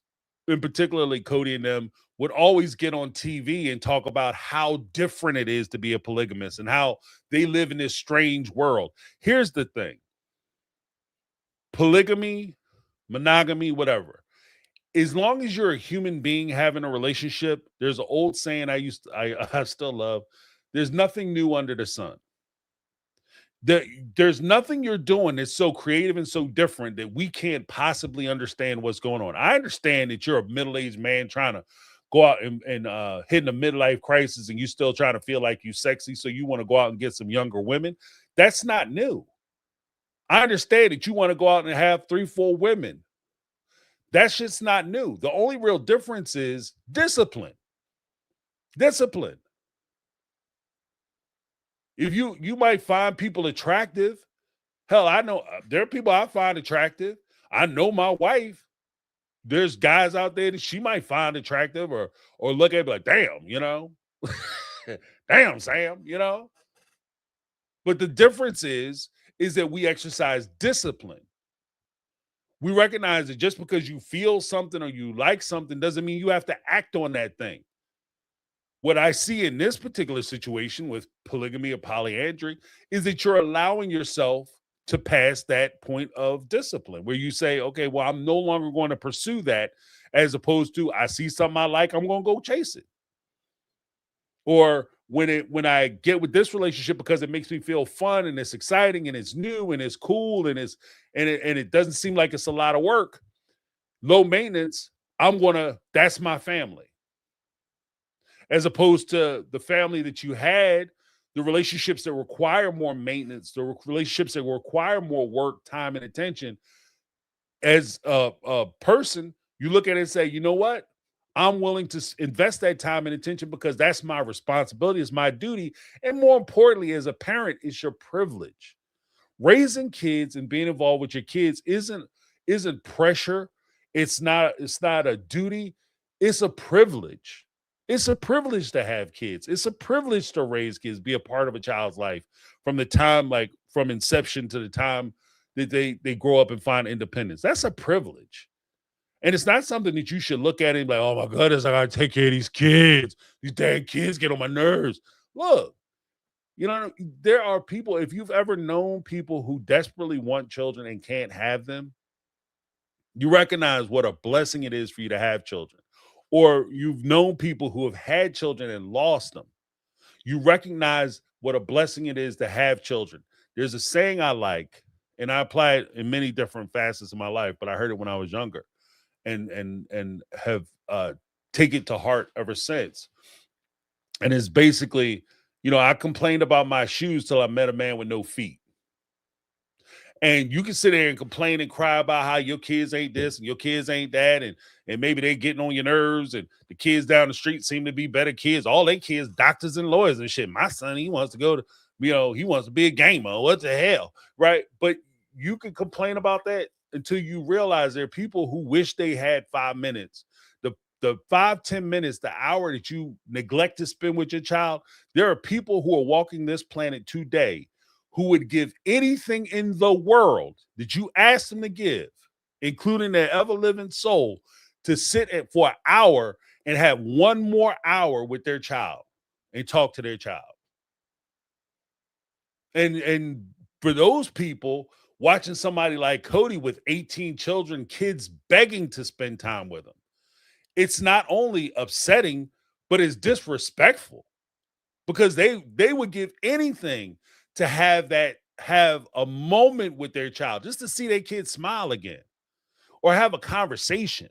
and particularly Cody and them, would always get on TV and talk about how different it is to be a polygamist and how they live in this strange world. Here's the thing: polygamy, monogamy, whatever. As long as you're a human being having a relationship, there's an old saying I still love. There's nothing new under the sun. There's nothing you're doing that's so creative and so different that we can't possibly understand what's going on. I understand that you're a middle-aged man trying to go out and hitting a midlife crisis, and you still trying to feel like you sexy, so you want to go out and get some younger women. That's not new. I understand that you want to go out and have 3-4 women. That's just not new. The only real difference is discipline. Discipline. If you might find people attractive. Hell, I know there are people I find attractive. I know my wife. There's guys out there that she might find attractive or look at like, damn, damn, Sam, But the difference is that we exercise discipline. We recognize that just because you feel something or you like something doesn't mean you have to act on that thing. What I see in this particular situation with polygamy or polyandry is that you're allowing yourself to pass that point of discipline where you say, okay, well, I'm no longer going to pursue that, as opposed to I see something I like, I'm going to go chase it. Or when I get with this relationship because it makes me feel fun and it's exciting and it's new and it's cool and it doesn't seem like it's a lot of work, low maintenance, that's my family. As opposed to the family that you had, the relationships that require more maintenance, the relationships that require more work, time, and attention. As a person, you look at it and say, you know what? I'm willing to invest that time and attention because that's my responsibility, it's my duty. And more importantly, as a parent, it's your privilege. Raising kids and being involved with your kids isn't pressure. It's not a duty. It's a privilege. It's a privilege to have kids. It's a privilege to raise kids, be a part of a child's life from the time, like from inception to the time that they grow up and find independence. That's a privilege. And it's not something that you should look at and be like, oh my goodness, I gotta take care of these kids. These dang kids get on my nerves. Look, there are people, if you've ever known people who desperately want children and can't have them, you recognize what a blessing it is for you to have children. Or you've known people who have had children and lost them. You recognize what a blessing it is to have children. There's a saying I like, and I apply it in many different facets of my life, but I heard it when I was younger and have taken it to heart ever since. And it's basically, I complained about my shoes till I met a man with no feet. And you can sit there and complain and cry about how your kids ain't this and your kids ain't that, and maybe they getting on your nerves, and the kids down the street seem to be better kids. All they kids, doctors and lawyers and shit. My son, he wants to go to, he wants to be a gamer. What the hell, right? But you can complain about that until you realize there are people who wish they had 5 minutes. The 5-10 minutes, the hour that you neglect to spend with your child. There are people who are walking this planet today who would give anything in the world that you ask them to give, including their ever-living soul, to sit for an hour and have one more hour with their child and talk to their child. And for those people, watching somebody like Cody with 18 children, kids begging to spend time with him, it's not only upsetting, but it's disrespectful, because they would give anything to have a moment with their child, just to see their kid smile again, or have a conversation,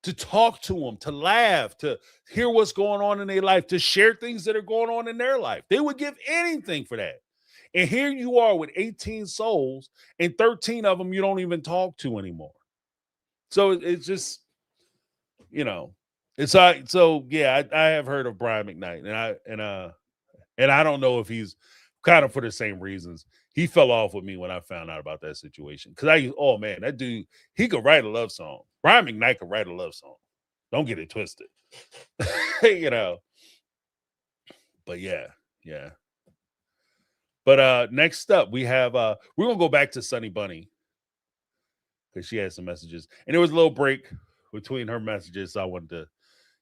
to talk to them, to laugh, to hear what's going on in their life, to share things that are going on in their life. They would give anything for that. And here you are with 18 souls, and 13 of them you don't even talk to anymore. So it's just, it's like, so yeah, I have heard of Brian McKnight, and I don't know if he's kind of for the same reasons. He fell off with me when I found out about that situation. Because that dude, he could write a love song. Brian McKnight could write a love song. Don't get it twisted. You know. But yeah. But next up we have we're gonna go back to Sunny Bunny because she had some messages. And there was a little break between her messages, so I wanted to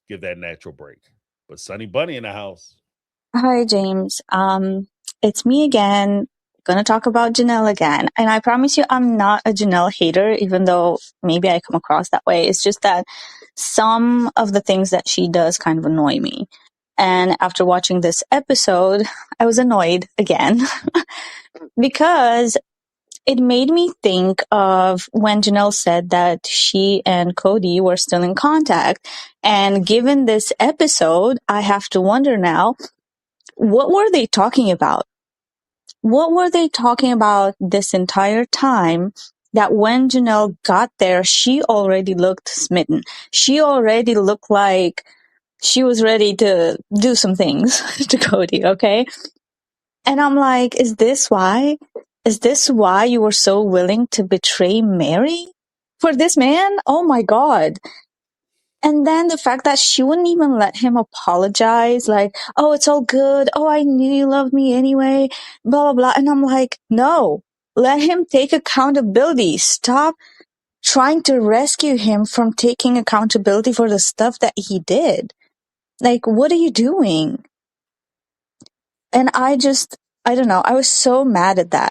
give that natural break. But Sunny Bunny in the house. Hi, James. It's me again. Gonna talk about Janelle again. And I promise you, I'm not a Janelle hater, even though maybe I come across that way. It's just that some of the things that she does kind of annoy me. And after watching this episode, I was annoyed again because it made me think of when Janelle said that she and Cody were still in contact. And given this episode, I have to wonder now, what were they talking about? What were they talking about this entire time that when Janelle got there, she already looked smitten? She already looked like she was ready to do some things to Cody, okay? And I'm like, is this why? Is this why you were so willing to betray Mary for this man? Oh my God. And then the fact that she wouldn't even let him apologize, like, oh, it's all good. Oh, I knew you loved me anyway, blah, blah, blah. And I'm like, no, let him take accountability. Stop trying to rescue him from taking accountability for the stuff that he did. Like, what are you doing? And I don't know. I was so mad at that.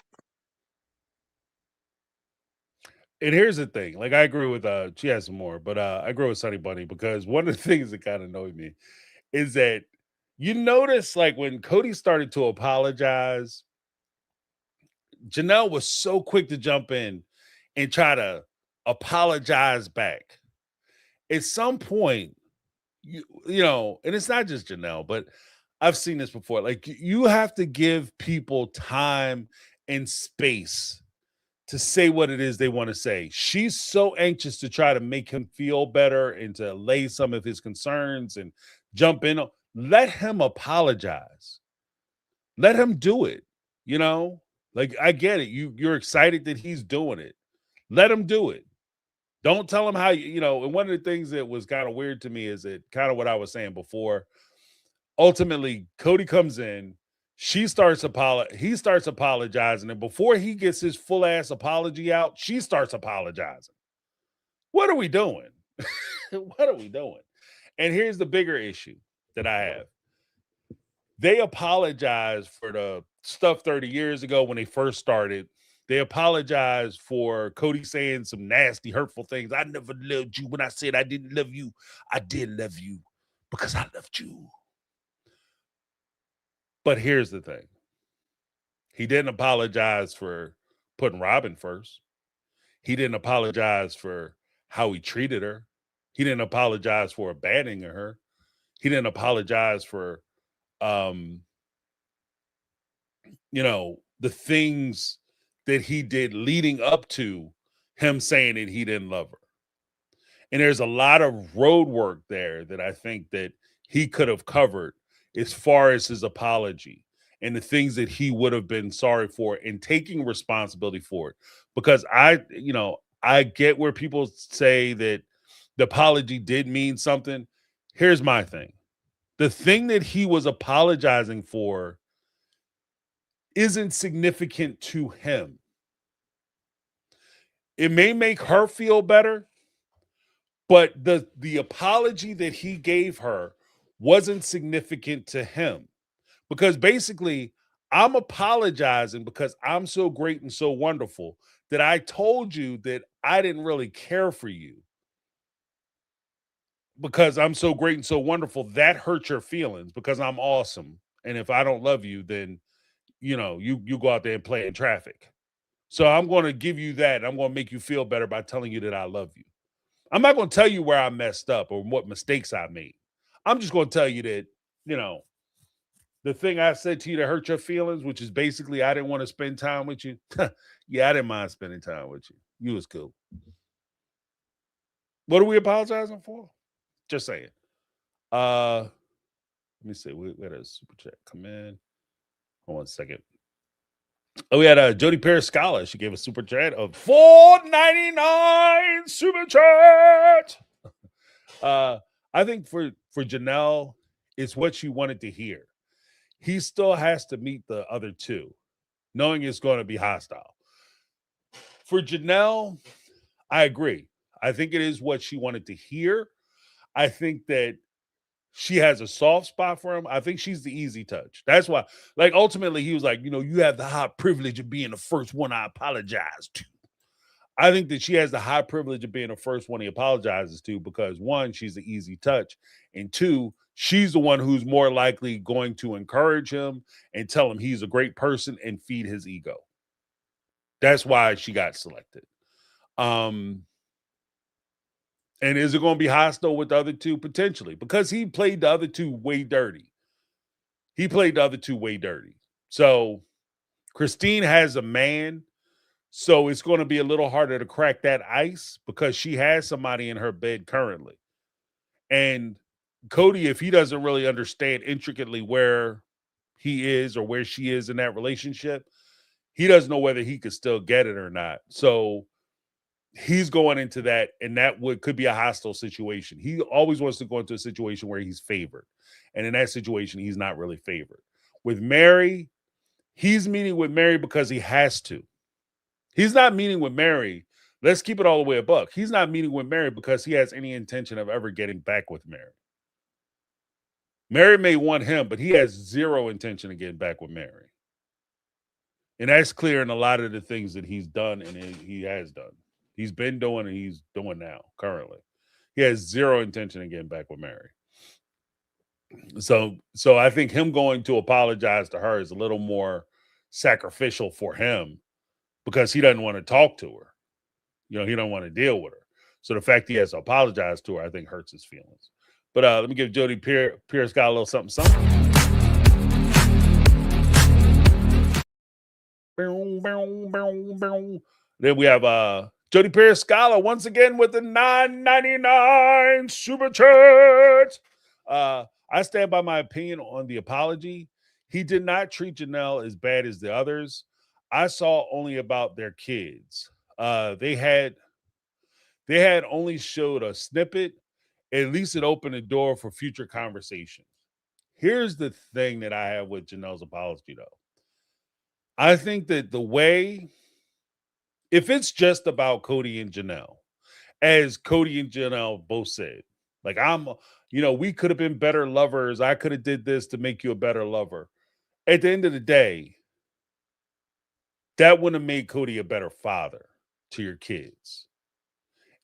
And here's the thing, like I agree with she has some more, but I agree with Sunny Bunny because one of the things that kind of annoyed me is that you notice like when Cody started to apologize, Janelle was so quick to jump in and try to apologize back. At some point, you know, and it's not just Janelle, but I've seen this before. Like you have to give people time and space to say what it is they want to say. She's so anxious to try to make him feel better and to allay some of his concerns and jump in. Let him apologize. Let him do it. You know, like I get it. You're excited that he's doing it. Let him do it. Don't tell him how you know. And one of the things that was kind of weird to me is that kind of what I was saying before. Ultimately, Cody comes in. He starts apologizing, and before he gets his full ass apology out, she starts apologizing. What are we doing? What are we doing? And here's the bigger issue that I have. They apologize for the stuff 30 years ago when they first started. They apologize for Cody saying some nasty, hurtful things. I never loved you when I said I didn't love you. I did love you because I loved you. But here's the thing. He didn't apologize for putting Robin first. He didn't apologize for how he treated her. He didn't apologize for abandoning her. He didn't apologize for you know, the things that he did leading up to him saying that he didn't love her. And there's a lot of road work there that I think that he could have covered as far as his apology and the things that he would have been sorry for and taking responsibility for it. Because I get where people say that the apology did mean something. Here's my thing. The thing that he was apologizing for isn't significant to him. It may make her feel better, but the apology that he gave her wasn't significant to him. Because basically, I'm apologizing because I'm so great and so wonderful that I told you that I didn't really care for you. Because I'm so great and so wonderful, that hurt your feelings because I'm awesome. And if I don't love you, then you go out there and play in traffic. So I'm going to give you that. I'm going to make you feel better by telling you that I love you. I'm not going to tell you where I messed up or what mistakes I made. I'm just going to tell you that, the thing I said to you that hurt your feelings, which is basically I didn't want to spend time with you. Yeah, I didn't mind spending time with you. You was cool. What are we apologizing for? Just saying. Let me see. We had a super chat come in. Hold on a second. Oh, we had Jody Paris Scholar. She gave a super chat of $4.99 super chat. I think for Janelle, it's what she wanted to hear. He still has to meet the other two, knowing it's going to be hostile. For Janelle, I agree. I think it is what she wanted to hear. I think that she has a soft spot for him. I think she's the easy touch. That's why, like, ultimately, he was like, you have the high privilege of being the first one I apologize to. I think that she has the high privilege of being the first one he apologizes to because one, she's the easy touch, and two, she's the one who's more likely going to encourage him and tell him he's a great person and feed his ego. That's why she got selected. And is it going to be hostile with the other two? Potentially, because he played the other two way dirty. So Christine has a man. So it's going to be a little harder to crack that ice because she has somebody in her bed currently. And Cody, if he doesn't really understand intricately where he is or where she is in that relationship, he doesn't know whether he could still get it or not. So he's going into that, and that could be a hostile situation. He always wants to go into a situation where he's favored. And in that situation, he's not really favored. With Mary, he's meeting with Mary because he has to. He's not meeting with Mary. Let's keep it all the way a buck. He's not meeting with Mary because he has any intention of ever getting back with Mary. Mary may want him, but he has zero intention of getting back with Mary. And that's clear in a lot of the things that he's done and he has done. He's been doing and he's doing now, currently. He has zero intention of getting back with Mary. So I think him going to apologize to her is a little more sacrificial for him because he doesn't want to talk to her. He don't want to deal with her. So the fact he has to apologize to her, I think, hurts his feelings. But let me give Jody Pierce got a little something. Then we have Jody Pierce Scholar once again with the $9.99 super chat. I stand by my opinion on the apology. He did not treat Janelle as bad as the others. I saw only about their kids. They had only showed a snippet. At least it opened the door for future conversations. Here's the thing that I have with Janelle's apology, though. I think that if it's just about Cody and Janelle, as Cody and Janelle both said, like, we could have been better lovers. I could have did this to make you a better lover. At the end of the day, that wouldn't have made Cody a better father to your kids.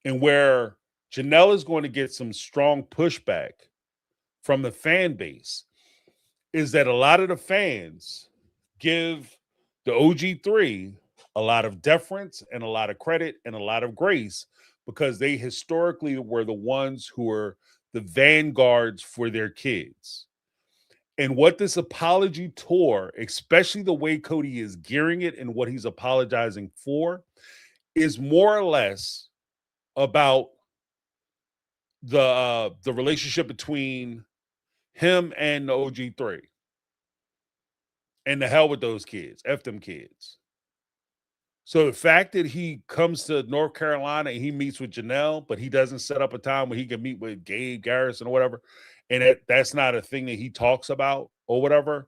And where Janelle is going to get some strong pushback from the fan base is that a lot of the fans give the OG3 a lot of deference and a lot of credit and a lot of grace because they historically were the ones who were the vanguards for their kids. And what this apology tour, especially the way Cody is gearing it and what he's apologizing for, is more or less about the relationship between him and the OG3. And the hell with those kids. F them kids. So the fact that he comes to North Carolina and he meets with Janelle, but he doesn't set up a time where he can meet with Gabe Garrison or whatever, and that's not a thing that he talks about or whatever.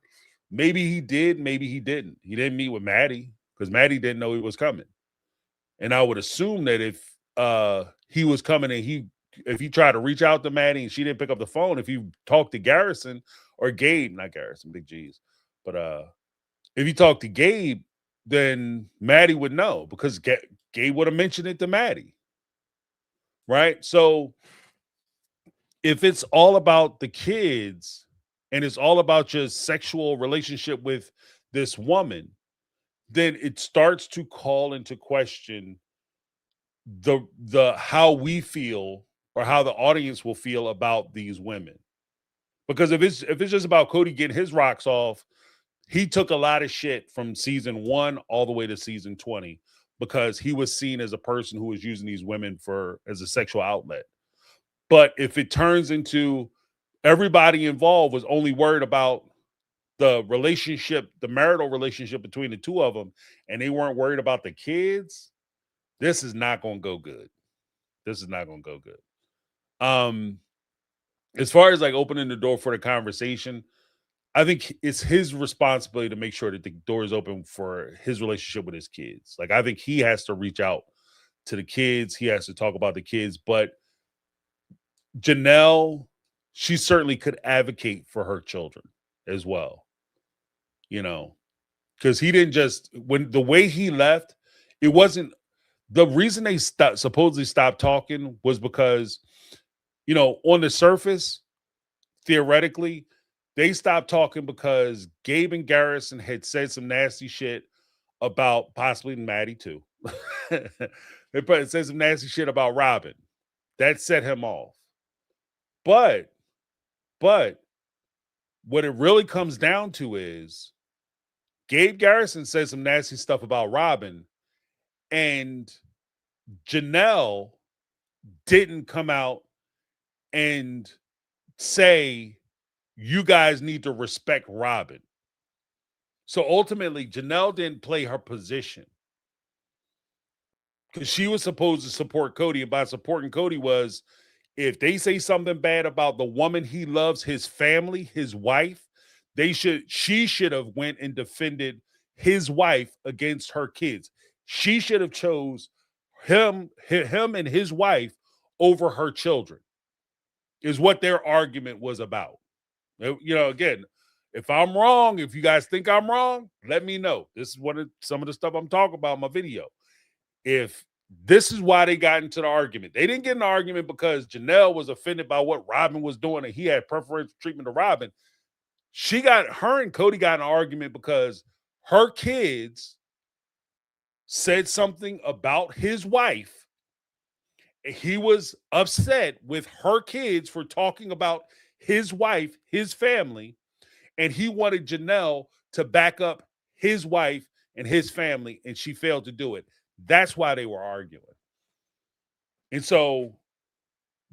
Maybe he did, maybe he didn't. He didn't meet with Maddie because Maddie didn't know he was coming. And I would assume that if he was coming and if he tried to reach out to Maddie and she didn't pick up the phone, if he talked to Garrison or Gabe, not Garrison, big G's, but if he talked to Gabe, then Maddie would know because Gabe would have mentioned it to Maddie. Right? So if it's all about the kids and it's all about your sexual relationship with this woman, then it starts to call into question the how we feel or how the audience will feel about these women. Because if it's just about Cody getting his rocks off, he took a lot of shit from season 1 all the way to season 20 because he was seen as a person who was using these women as a sexual outlet. But if it turns into everybody involved was only worried about the relationship, the marital relationship between the two of them, and they weren't worried about the kids, this is not going to go good. as far as like opening the door for the conversation, I think it's his responsibility to make sure that the door is open for his relationship with his kids. Like, I think he has to reach out to the kids. He has to talk about the kids. But Janelle, she certainly could advocate for her children as well, you know, because he didn't just, when the way he left, it wasn't the reason they supposedly stopped talking was because, you know, on the surface, theoretically, they stopped talking because Gabe and Garrison had said some nasty shit about possibly Maddie too. They probably said some nasty shit about Robin. That set him off. But what it really comes down to is Gabe Garrison said some nasty stuff about Robin, and Janelle didn't come out and say, you guys need to respect Robin. So ultimately, Janelle didn't play her position because she was supposed to support Cody. And by supporting Cody was, if they say something bad about the woman he loves, his family, his wife, she should have went and defended his wife against her kids. She should have chose him and his wife over her children, is what their argument was about. You know, again, if I'm wrong, if you guys think I'm wrong, let me know. This is some of the stuff I'm talking about in my video. If this is why they got into the argument, they didn't get in the argument because Janelle was offended by what Robin was doing and he had preferential treatment of Robin. Her and Cody got in an argument because her kids said something about his wife. He was upset with her kids for talking about his wife, his family, and he wanted Janelle to back up his wife and his family, and she failed to do it. That's why they were arguing. And so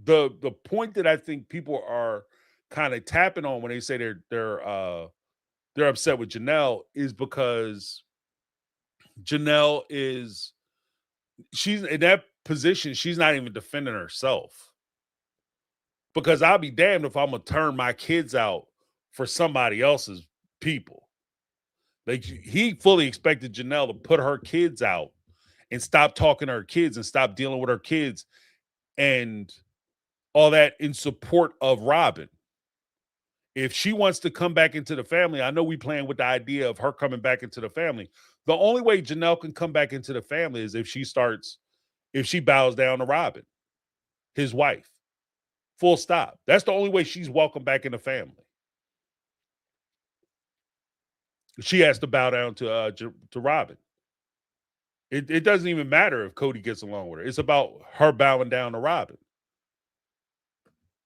the point that I think people are kind of tapping on when they say they're upset with Janelle is because Janelle she's in that position, she's not even defending herself. Because I'll be damned if I'm gonna turn my kids out for somebody else's people. Like, he fully expected Janelle to put her kids out and stop talking to her kids and stop dealing with her kids and all that in support of Robin. If she wants to come back into the family, I know we playing with the idea of her coming back into the family. The only way Janelle can come back into the family is if she bows down to Robin, his wife. Full stop. That's the only way she's welcome back in the family. She has to bow down to Robin. It doesn't even matter if Cody gets along with her. It's about her bowing down to Robin.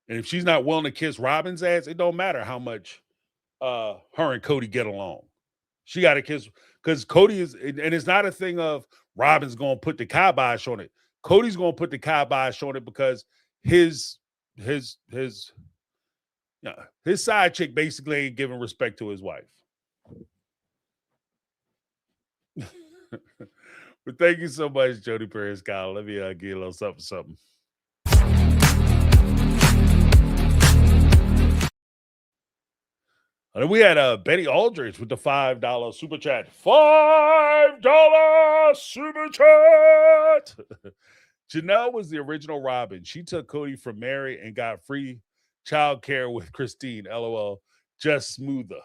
And if she's not willing to kiss Robin's ass, it don't matter how much her and Cody get along. She got to kiss, because Cody is, and it's not a thing of Robin's going to put the kibosh on it. Cody's going to put the kibosh on it because his side chick basically ain't giving respect to his wife. But thank you so much, Jody Perez Kyle. Let me give you a little something. And we had Betty Aldridge with the $5 super chat. $5 super chat. Janelle was the original Robin. She took Cody from Mary and got free child care with Christine. LOL. Just smoother.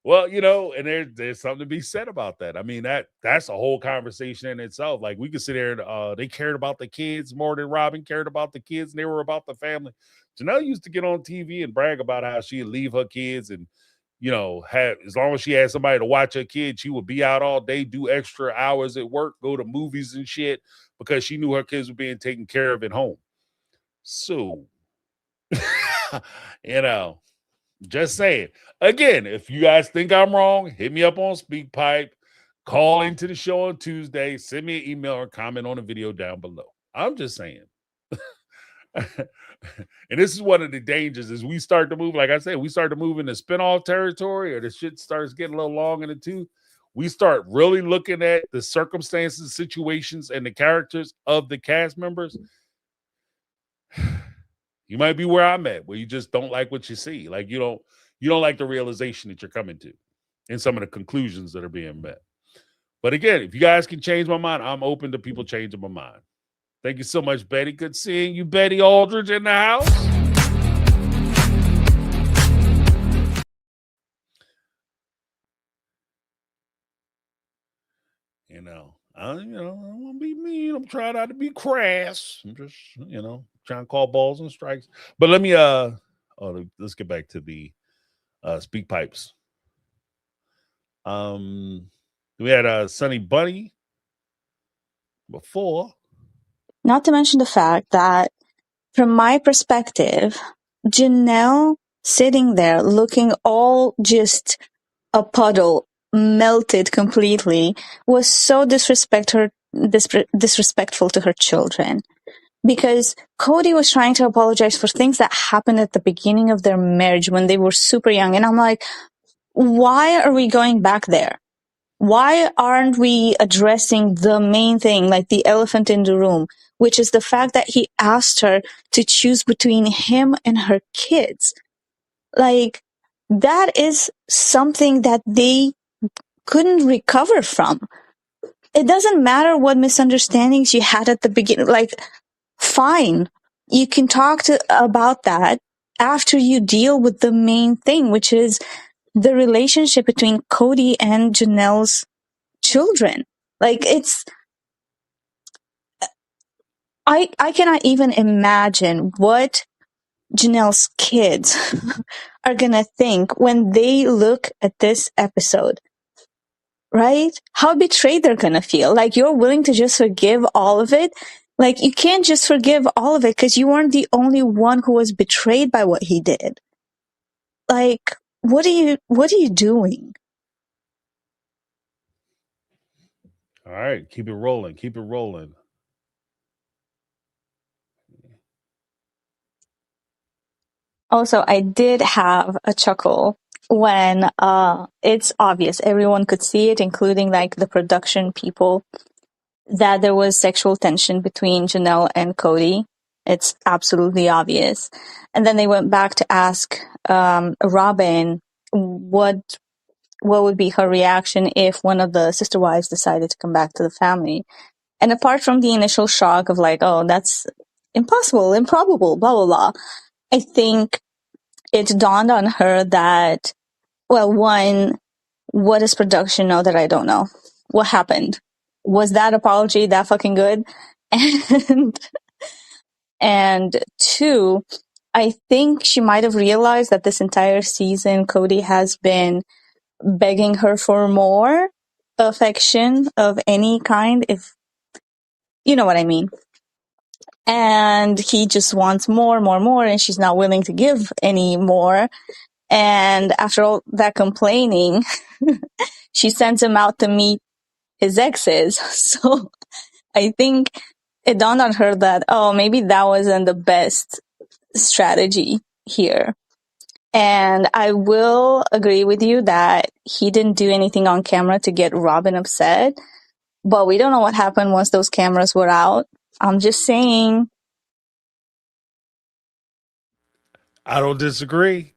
Well, you know, and there's something to be said about that. I mean, that's a whole conversation in itself. Like, we could sit there and they cared about the kids more than Robin cared about the kids, and they were about the family. Janelle used to get on TV and brag about how she'd leave her kids and, you know, as long as she had somebody to watch her kids, she would be out all day, do extra hours at work, go to movies and shit, because she knew her kids were being taken care of at home. So, you know, just saying. Again, if you guys think I'm wrong, hit me up on SpeakPipe, call into the show on Tuesday, send me an email or comment on the video down below. I'm just saying. And this is one of the dangers is we start to move, like I said, we start to move into spinoff territory, or the shit starts getting a little long in the tooth. We start really looking at the circumstances, situations, and the characters of the cast members. You might be where I'm at, where you just don't like what you see. Like you don't like the realization that you're coming to and some of the conclusions that are being met. But again, if you guys can change my mind, I'm open to people changing my mind. Thank you so much, Betty. Good seeing you, Betty Aldridge, in the house. I don't want to be mean. I'm trying not to be crass. I'm just, trying to call balls and strikes. But let me let's get back to the speak pipes. We had Sunny Bunny before. Not to mention the fact that, from my perspective, Janelle sitting there looking all just a puddle, melted completely, was so disrespectful to her children. Because Cody was trying to apologize for things that happened at the beginning of their marriage when they were super young. And I'm like, why are we going back there? Why aren't we addressing the main thing, like the elephant in the room, which is the fact that he asked her to choose between him and her kids? Like, that is something that they couldn't recover from. It doesn't matter what misunderstandings you had at the beginning. Like, fine, you can talk about that after you deal with the main thing, which is the relationship between Cody and Janelle's children. Like, I cannot even imagine what Janelle's kids are gonna think when they look at this episode, right? How betrayed they're gonna feel. Like, you're willing to just forgive all of it. Like, you can't just forgive all of it because you weren't the only one who was betrayed by what he did. Like, what are you doing? All right, keep it rolling. Keep it rolling. Also, I did have a chuckle when it's obvious, everyone could see it, including like the production people, that there was sexual tension between Janelle and Cody. It's absolutely obvious. And then they went back to ask Robin what would be her reaction if one of the sister wives decided to come back to the family. And apart from the initial shock of like, oh, that's impossible, improbable, blah, blah, blah, I think it dawned on her that, well, one, what does production know that I don't know? What happened? Was that apology that fucking good? And two, I think she might have realized that this entire season, Cody has been begging her for more affection of any kind, if you know what I mean. And he just wants more, and she's not willing to give any more. And after all that complaining, she sends him out to meet his exes. So I think it dawned on her that, oh, maybe that wasn't the best strategy here. And I will agree with you that he didn't do anything on camera to get Robin upset, but we don't know what happened once those cameras were out. I'm just saying. I don't disagree.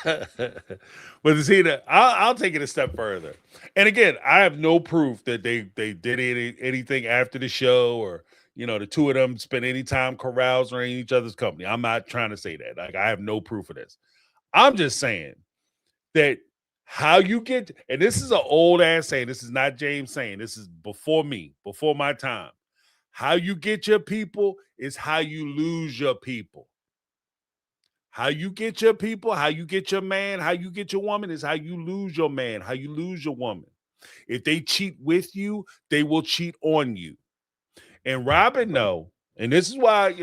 But see that I'll take it a step further. And again, I have no proof that they did anything after the show, or the two of them spent any time carousing or in each other's company. I'm not trying to say that. Like, I have no proof of this. I'm just saying that how you get, and this is an old ass saying, this is not James saying, this is before me, before my time. How you get your people is how you lose your people. How you get your people, how you get your man, how you get your woman is how you lose your man, how you lose your woman. If they cheat with you, they will cheat on you. And Robin, no. And this is why,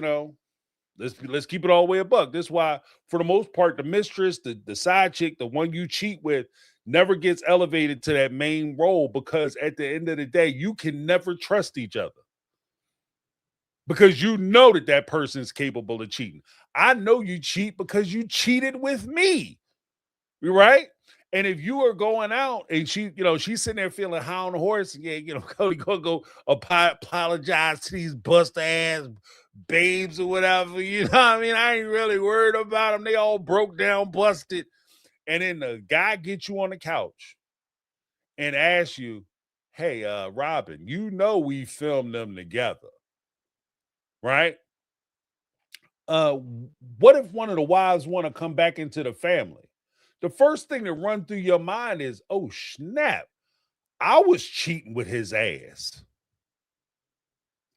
let's keep it all the way a buck. This is why, for the most part, the mistress, the side chick, the one you cheat with, never gets elevated to that main role, because at the end of the day, you can never trust each other. Because you know that person is capable of cheating. I know you cheat because you cheated with me, right? And if you are going out and she's sitting there feeling high on the horse, yeah, Cody gonna go apologize to these bust ass babes or whatever. You know what I mean? I ain't really worried about them. They all broke down, busted. And then the guy gets you on the couch and asks you, hey, Robin, you know we filmed them together, right? What if one of the wives want to come back into the family? The first thing that run through your mind is, oh snap, I was cheating with his ass.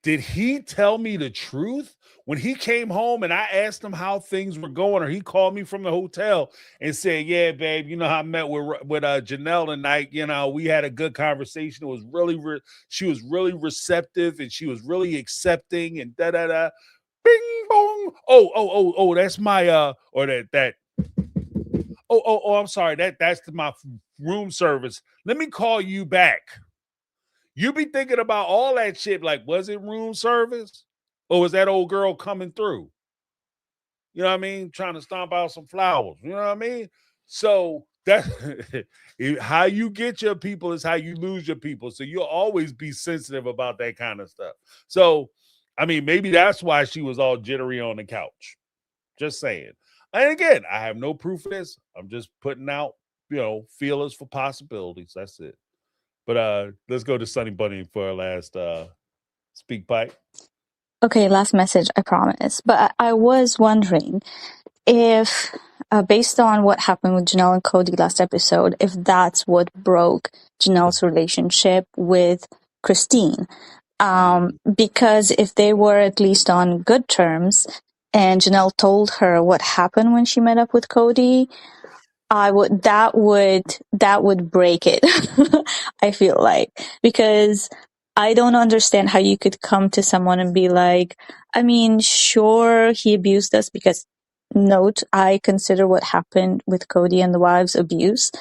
Did he tell me the truth? When he came home and I asked him how things were going, or he called me from the hotel and said, yeah, babe, you know, I met with Janelle tonight. You know, we had a good conversation. It was really, she was really receptive and she was really accepting and da-da-da. Bing bong. Oh, that's my or that I'm sorry. That's my room service. Let me call you back. You be thinking about all that shit. Like, was it room service? Or was that old girl coming through? You know what I mean? Trying to stomp out some flowers. You know what I mean? So that how you get your people is how you lose your people. So you'll always be sensitive about that kind of stuff. So, I mean, maybe that's why she was all jittery on the couch. Just saying. And again, I have no proof of this. I'm just putting out, feelers for possibilities. That's it. But let's go to Sunny Bunny for our last speak pipe. Okay, last message, I promise. But I was wondering if, based on what happened with Janelle and Cody last episode, if that's what broke Janelle's relationship with Christine. Because if they were at least on good terms and Janelle told her what happened when she met up with Cody, that would break it. I feel like, because I don't understand how you could come to someone and be like, I mean, sure, he abused us, because note, I consider what happened with Cody and the wives abuse.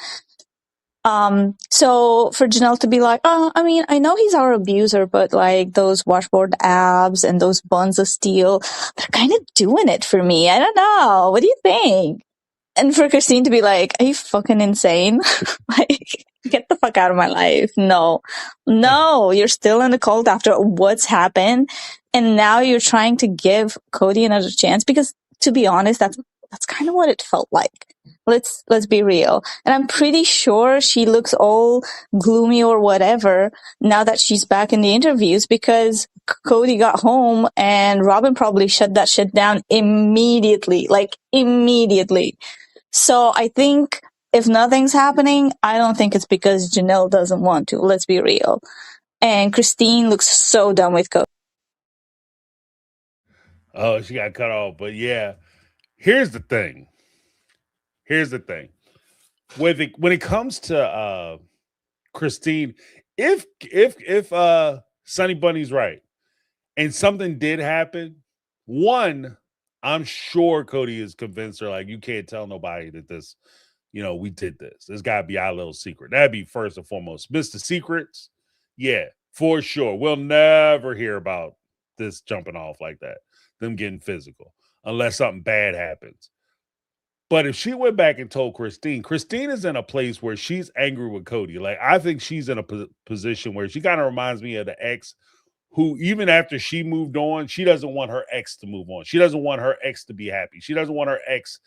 So for Janelle to be like, oh, I mean, I know he's our abuser, but like those washboard abs and those buns of steel, they're kind of doing it for me. I don't know. What do you think? And for Christine to be like, are you fucking insane? Like, get the fuck out of my life. No, you're still in the cult after what's happened. And now you're trying to give Cody another chance, because to be honest, that's kind of what it felt like. Let's be real. And I'm pretty sure she looks all gloomy or whatever now that she's back in the interviews, because Cody got home and Robin probably shut that shit down immediately. So I think if nothing's happening, I don't think it's because Janelle doesn't want to. Let's be real. And Christine looks so done with Cody. Oh, she got cut off. But yeah, here's the thing. When it comes to Christine, if Sunny Bunny's right and something did happen, one, I'm sure Cody is convinced her, like, you can't tell nobody that this, we did this. This gotta be our little secret. That'd be first and foremost. Mr. Secrets, yeah, for sure. We'll never hear about this jumping off like that, them getting physical, unless something bad happens. But if she went back and told Christine is in a place where she's angry with Cody. Like, I think she's in a position where she kind of reminds me of the ex who, even after she moved on, she doesn't want her ex to move on. She doesn't want her ex to be happy. She doesn't want her ex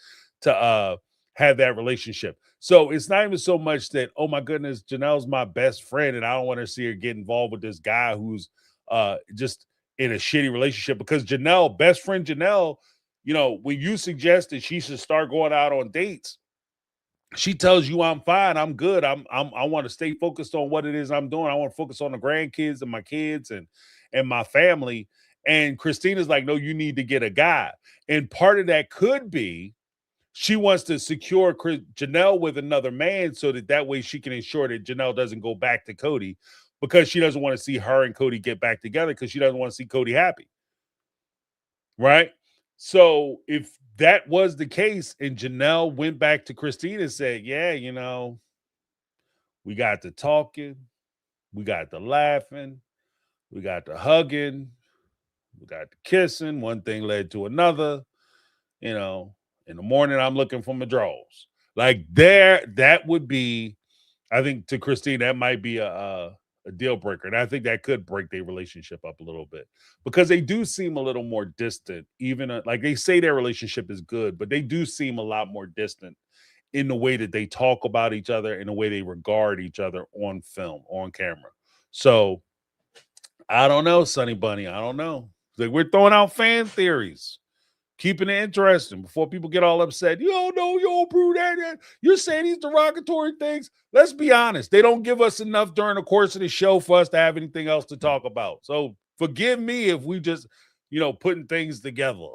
to have that relationship. So it's not even so much that, oh my goodness, Janelle's my best friend and I don't want to see her get involved with this guy who's just in a shitty relationship, because best friend Janelle, when you suggest that she should start going out on dates, she tells you, I'm fine, I'm good. I want to stay focused on what it is I'm doing. I want to focus on the grandkids and my kids and my family. And Christina's like, no, you need to get a guy. And part of that could be she wants to secure Janelle with another man so that way she can ensure that Janelle doesn't go back to Cody, because she doesn't want to see her and Cody get back together, because she doesn't want to see Cody happy. Right? So if that was the case and Janelle went back to Christine and said, yeah, we got the talking, we got the laughing, we got the hugging, we got the kissing, one thing led to another, in the morning I'm looking for my drawers. Like, that would be, I think, to Christine, that might be a a deal breaker. And I think that could break their relationship up a little bit because they do seem a little more distant, even like they say their relationship is good, but they do seem a lot more distant in the way that they talk about each other and the way they regard each other on film, on camera. So I don't know, Sonny Bunny. I don't know. Like we're throwing out fan theories, keeping it interesting before people get all upset. You don't know, you don't prove that. You're saying these derogatory things. Let's be honest. They don't give us enough during the course of the show for us to have anything else to talk about. So forgive me if we just, putting things together.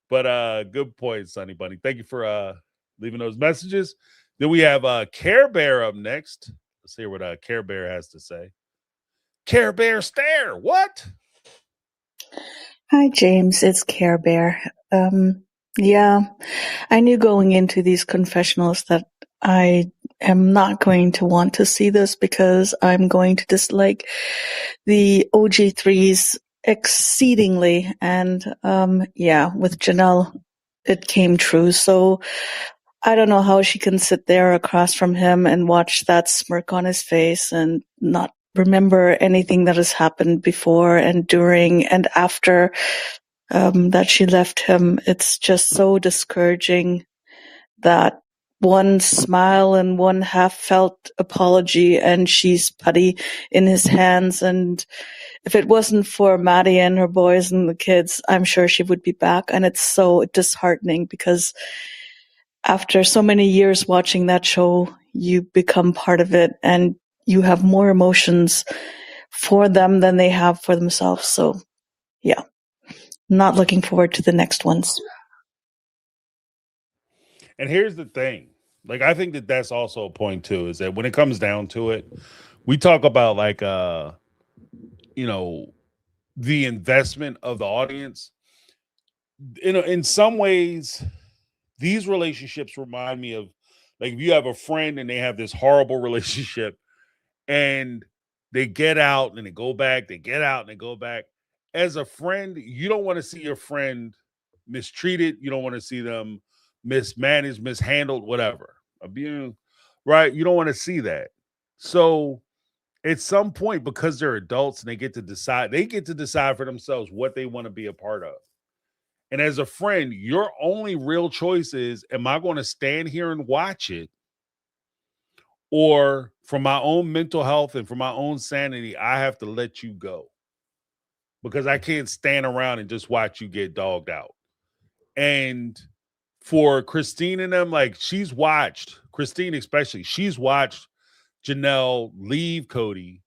But good point, Sonny Bunny. Thank you for leaving those messages. Then we have Care Bear up next. Let's hear what Care Bear has to say. Care Bear stare. What? Hi, James. It's Care Bear. Yeah, I knew going into these confessionals that I am not going to want to see this because I'm going to dislike the OG3s exceedingly. And yeah, with Janelle, it came true. So I don't know how she can sit there across from him and watch that smirk on his face and not remember anything that has happened before and during and after that she left him. It's just so discouraging that one smile and one half felt apology and she's putty in his hands. And if it wasn't for Maddie and her boys and the kids, I'm sure she would be back. And it's so disheartening because after so many years watching that show, you become part of it and you have more emotions for them than they have for themselves. So yeah, not looking forward to the next ones. And here's the thing. Like, I think that that's also a point too, is that when it comes down to it, we talk about like, the investment of the audience. In some ways, these relationships remind me of like if you have a friend and they have this horrible relationship and they get out and they go back, they get out and they go back. As a friend, you don't want to see your friend mistreated. You don't want to see them mismanaged, mishandled, whatever, abused, right? You don't want to see that. So at some point, because they're adults and they get to decide for themselves what they want to be a part of. And as a friend, your only real choice is, am I going to stand here and watch it? Or for my own mental health and for my own sanity, I have to let you go because I can't stand around and just watch you get dogged out. And for Christine and them, like Christine especially, she's watched Janelle leave Cody,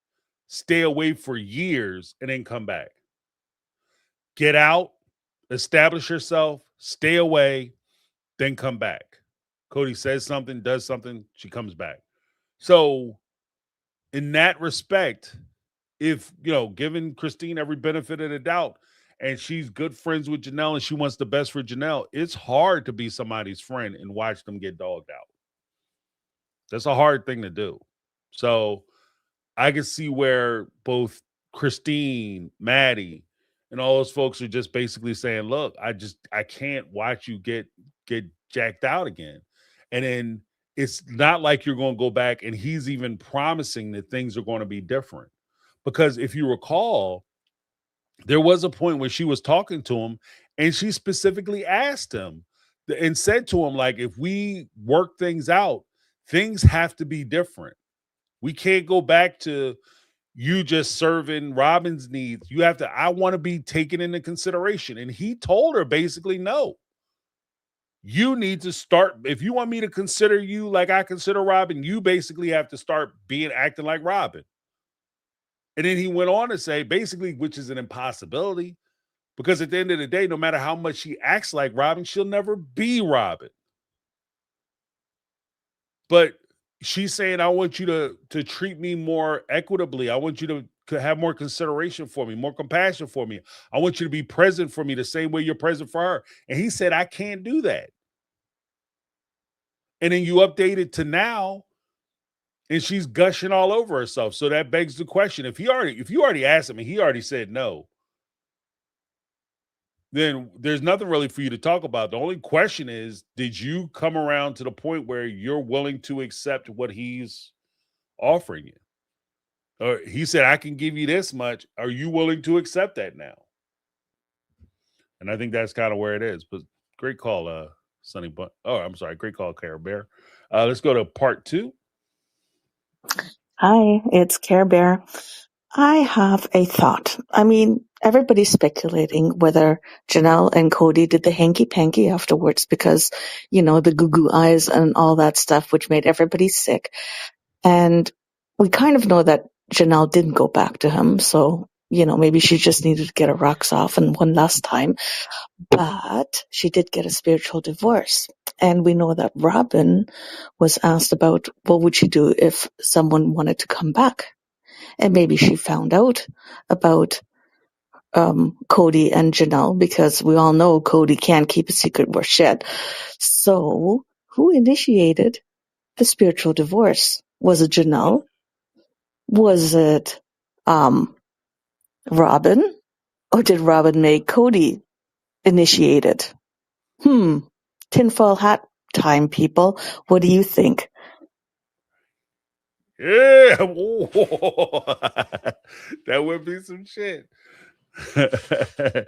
stay away for years, and then come back. Get out, establish yourself, stay away, then come back. Cody says something, does something, she comes back. So in that respect, if, giving Christine every benefit of the doubt and she's good friends with Janelle and she wants the best for Janelle, it's hard to be somebody's friend and watch them get dogged out. That's a hard thing to do. So I can see where both Christine, Maddie, and all those folks are just basically saying, look, I can't watch you get jacked out again. And then it's not like you're going to go back and he's even promising that things are going to be different. Because if you recall, there was a point where she was talking to him and she specifically asked him and said to him, like, if we work things out, things have to be different. We can't go back to you just serving Robin's needs. I want to be taken into consideration. And he told her basically, no, you need to start. If you want me to consider you like I consider Robin, you basically have to start acting like Robin. And then he went on to say, basically, which is an impossibility, because at the end of the day, no matter how much she acts like Robin, she'll never be Robin. But she's saying, I want you to treat me more equitably. I want you to have more consideration for me, more compassion for me. I want you to be present for me the same way you're present for her. And he said, I can't do that. And then you update it to now, and she's gushing all over herself. So that begs the question: if you already asked him and he already said no, then there's nothing really for you to talk about. The only question is, did you come around to the point where you're willing to accept what he's offering you. Or he said, I can give you this much. Are you willing to accept that now? And I think that's kind of where it is. But great call, Sonny. I'm sorry. Great call, Care Bear. Let's go to part 2. Hi, it's Care Bear. I have a thought. I mean, everybody's speculating whether Janelle and Cody did the hanky-panky afterwards because, the goo-goo eyes and all that stuff, which made everybody sick. And we kind of know that Janelle didn't go back to him, so, maybe she just needed to get her rocks off and one last time. But she did get a spiritual divorce. And we know that Robin was asked about what would she do if someone wanted to come back. And maybe she found out about Cody and Janelle because we all know Cody can't keep a secret worth shit. So who initiated the spiritual divorce? Was it Janelle? Was it Robin? Or did Robin make Cody initiate it? Tinfoil hat time, people. What do you think? Yeah. That would be some shit. Because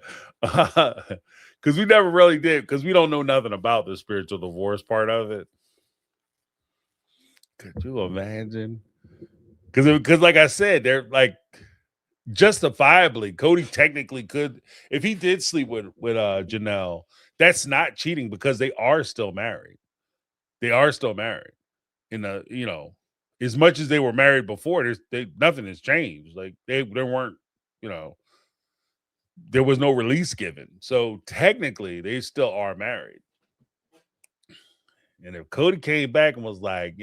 we never really did, because we don't know nothing about the spiritual divorce part of it. Could you imagine? Because like I said, they're like justifiably, Cody technically could, if he did sleep with Janelle, that's not cheating because they are still married. They are still married. As much as they were married before, nothing has changed. Like there weren't, there was no release given. So technically they still are married. And if Cody came back and was like,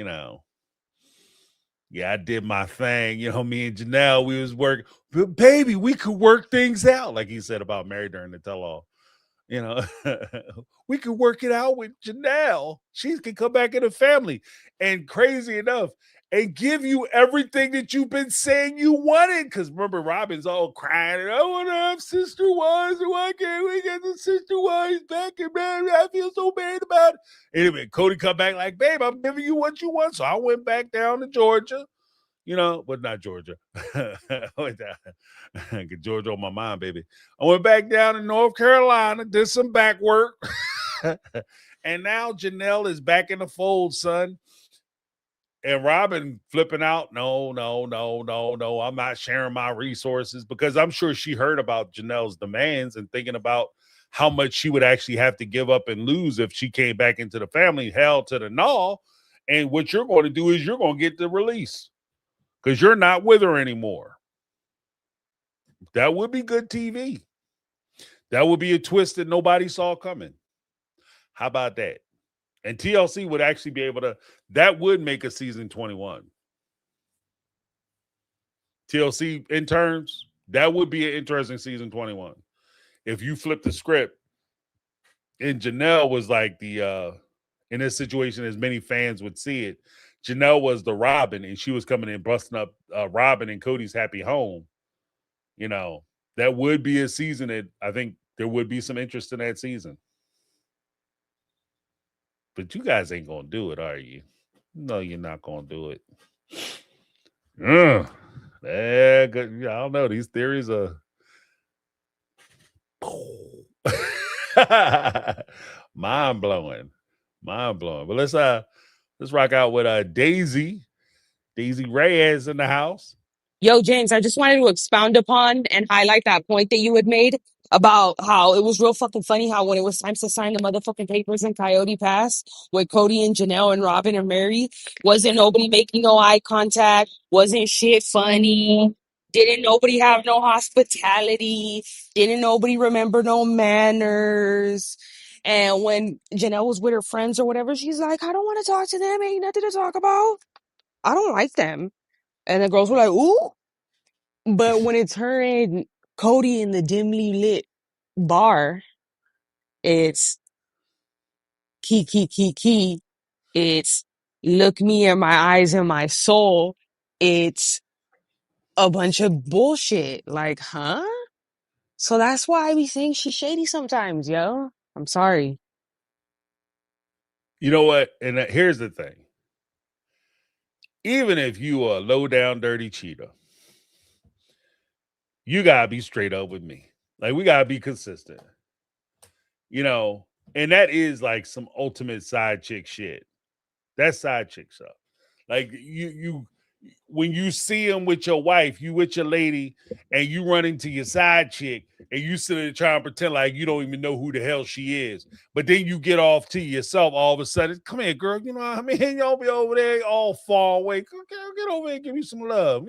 yeah, I did my thing. Me and Janelle, we was working. But baby, we could work things out. Like he said about Married During the Tell-All. We could work it out with Janelle. She can come back in the family. And crazy enough, and give you everything that you've been saying you wanted. Because remember, Robin's all crying, and I want to have sister wives, and why can't we get the sister wives back? And man, I feel so bad about it. Anyway, Cody come back like, babe, I'm giving you what you want. So I went back down to Georgia, but not Georgia. Get Georgia on my mind, baby. I went back down to North Carolina, did some back work. And now Janelle is back in the fold, son. And Robin flipping out, no, I'm not sharing my resources, because I'm sure she heard about Janelle's demands and thinking about how much she would actually have to give up and lose if she came back into the family, hell to the no. And what you're going to do is you're going to get the release because you're not with her anymore. That would be good TV. That would be a twist that nobody saw coming. How about that? And TLC would actually be able to, that would make a season 21. TLC interns, that would be an interesting season 21. If you flip the script and Janelle was like in this situation, as many fans would see it, Janelle was the Robin and she was coming in busting up Robin and Cody's happy home. That would be a season that I think there would be some interest in that season. But you guys ain't going to do it, are you? No, you're not going to do it. I don't know. These theories are mind blowing. But let's rock out with Daisy Reyes in the house. Yo, James, I just wanted to expound upon and highlight that point that you had made about how it was real fucking funny how when it was time to sign the motherfucking papers in Coyote Pass with Cody and Janelle and Robin and Mary, wasn't nobody making no eye contact, wasn't shit funny, didn't nobody have no hospitality, didn't nobody remember no manners. And when Janelle was with her friends or whatever, she's like, I don't want to talk to them, ain't nothing to talk about. I don't like them. And the girls were like, ooh. But when it's her and Cody in the dimly lit bar, it's key. It's look me in my eyes and my soul. It's a bunch of bullshit. Like, huh? So that's why we think she's shady sometimes, yo. I'm sorry. You know what? And here's the thing. even if you are a low down dirty cheater, you gotta be straight up with me. Like we gotta be consistent, you know. And that is like some ultimate side chick shit. That's side chick stuff. Like you when you see him with your wife, you with your lady, and you run into your side chick, and you sit there trying to pretend like you don't even know who the hell she is. But then you get off to yourself all of a sudden. Come here, girl. You know what I mean? Y'all be over there all far away. Get over here and give me some love.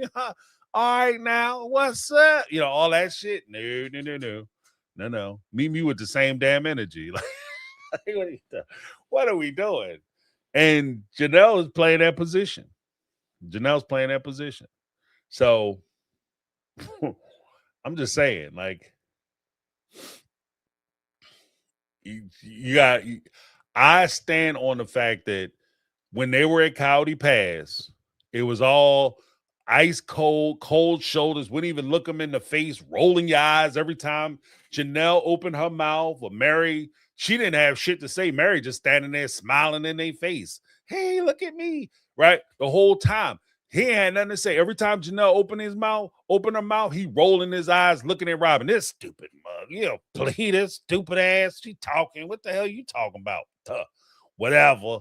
All right, now, what's up? You know, all that shit. No. Meet me with the same damn energy. Like, what are we doing? And Janelle is playing that position. Janelle's playing that position. So I'm just saying, like, I stand on the fact that when they were at Coyote Pass, it was all ice cold shoulders, wouldn't even look them in the face, rolling your eyes every time Janelle opened her mouth, or Mary. She didn't have shit to say. Mary just standing there smiling in their face. Hey, look at me. Right? The whole time. He had nothing to say. Every time Janelle opened her mouth, he rolling his eyes, looking at Robin. This stupid mug. Please, this stupid ass. She talking. What the hell you talking about? Whatever.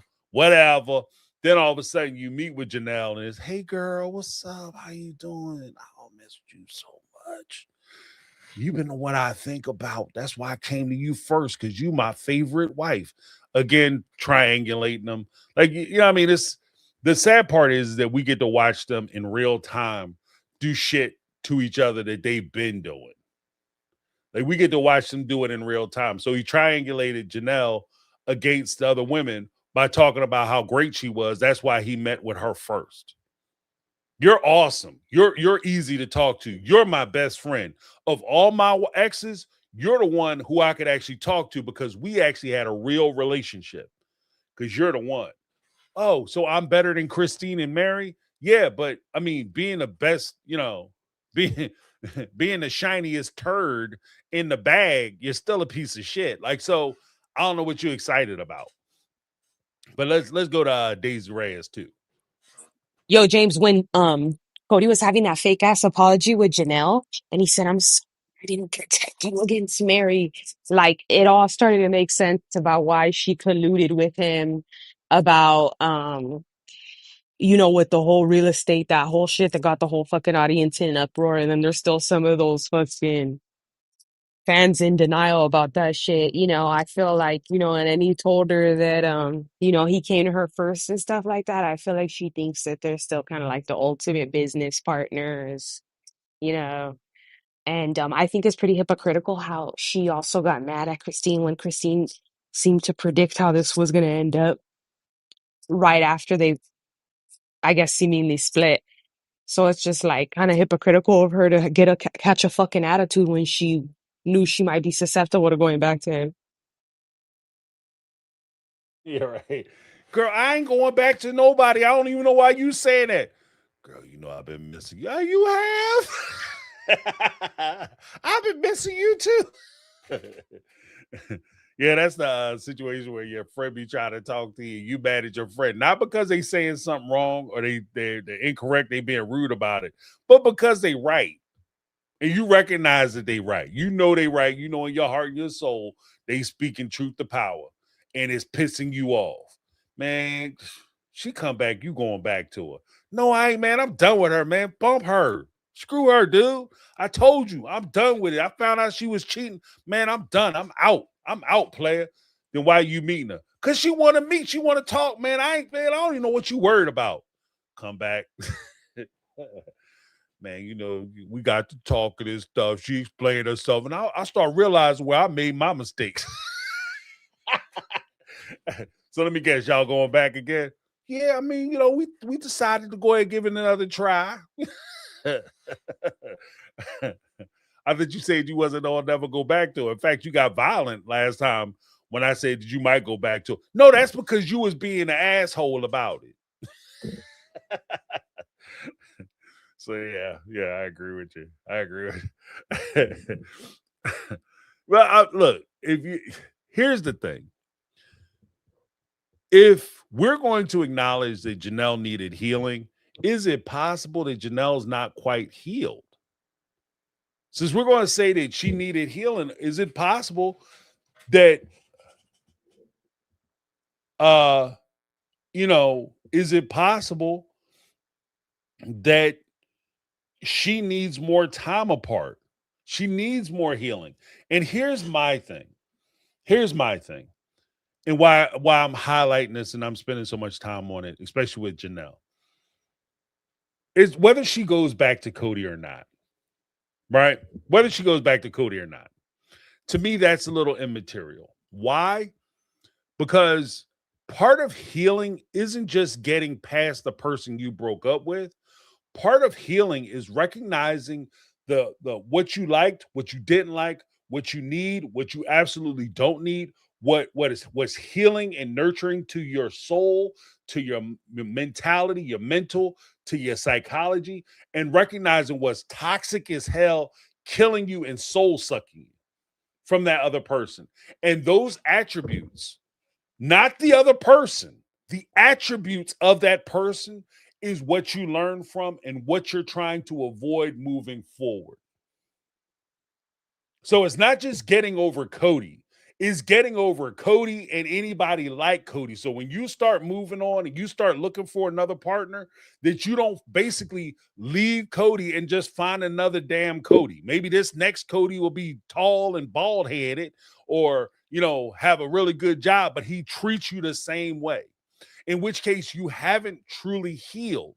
Then all of a sudden you meet with Janelle and it's, hey girl, what's up? How you doing? I missed you so much. You've been the one I think about. That's why I came to you first, because you my favorite wife. Again, triangulating them. Like, you know what I mean? The sad part is that we get to watch them in real time do shit to each other that they've been doing. Like, we get to watch them do it in real time. So he triangulated Janelle against the other women by talking about how great she was. That's why he met with her first. You're awesome. You're easy to talk to. You're my best friend. Of all my exes, you're the one who I could actually talk to because we actually had a real relationship. Because you're the one. Oh, so I'm better than Christine and Mary? Yeah, but I mean, being the best, being being the shiniest turd in the bag, you're still a piece of shit. Like, so I don't know what you're excited about. But let's go to Daisy Reyes too. Yo, James, when Cody was having that fake ass apology with Janelle, and he said, "I'm sorry, I didn't protect you against Mary," like it all started to make sense about why she colluded with him about with the whole real estate, that whole shit that got the whole fucking audience in an uproar, and then there's still some of those fucking fans in denial about that shit. I feel like, and then he told her that he came to her first and stuff like that. I feel like she thinks that they're still kind of like the ultimate business partners, you know. And I think it's pretty hypocritical how she also got mad at Christine when Christine seemed to predict how this was going to end up right after they, I guess, seemingly split. So it's just like kind of hypocritical of her to catch a fucking attitude when she knew she might be susceptible to going back to him. Yeah, right. Girl, I ain't going back to nobody. I don't even know why you saying that. Girl, I've been missing you. You have? I've been missing you too. Yeah, that's the situation where your friend be trying to talk to you. You mad at your friend, not because they saying something wrong or they're incorrect, they being rude about it, but because they right. And you recognize that they right. You know they right. You know in your heart and your soul, they speaking truth to power. And it's pissing you off. Man, she come back, you going back to her. No, I ain't, man. I'm done with her, man. Bump her. Screw her, dude. I told you, I'm done with it. I found out she was cheating. Man, I'm done. I'm out. I'm out, player. Then why you meeting her? Because she want to meet. She want to talk, man. I don't even know what you worried about. Come back. Man, we got to talk of this stuff. She explained herself, and I start realizing where I made my mistakes. So let me guess, y'all going back again? Yeah, I mean, we decided to go ahead and give it another try. I thought you said you wasn't all never go back to it. In fact, you got violent last time when I said that you might go back to it. No, that's because you was being an asshole about it. So yeah, I agree with you. Well, look, here's the thing. If we're going to acknowledge that Janelle needed healing, is it possible that Janelle's not quite healed? Since we're going to say that she needed healing, is it possible that is it possible that she needs more time apart? She needs more healing. And here's my thing. And why I'm highlighting this and I'm spending so much time on it, especially with Janelle, is whether she goes back to Cody or not. Right? Whether she goes back to Cody or not. To me, that's a little immaterial. Why? Because part of healing isn't just getting past the person you broke up with. Part of healing is recognizing the what you liked, what you didn't like, what you need, what you absolutely don't need, what's healing and nurturing to your soul, to your mentality, your mental, to your psychology, and recognizing what's toxic as hell, killing you and soul sucking you from that other person. And those attributes, not the other person, the attributes of that person is what you learn from and what you're trying to avoid moving forward. So it's not just getting over Cody, it's getting over Cody and anybody like Cody. So when you start moving on and you start looking for another partner, that you don't basically leave Cody and just find another damn Cody. Maybe this next Cody will be tall and bald headed or, have a really good job, but he treats you the same way, in which case you haven't truly healed.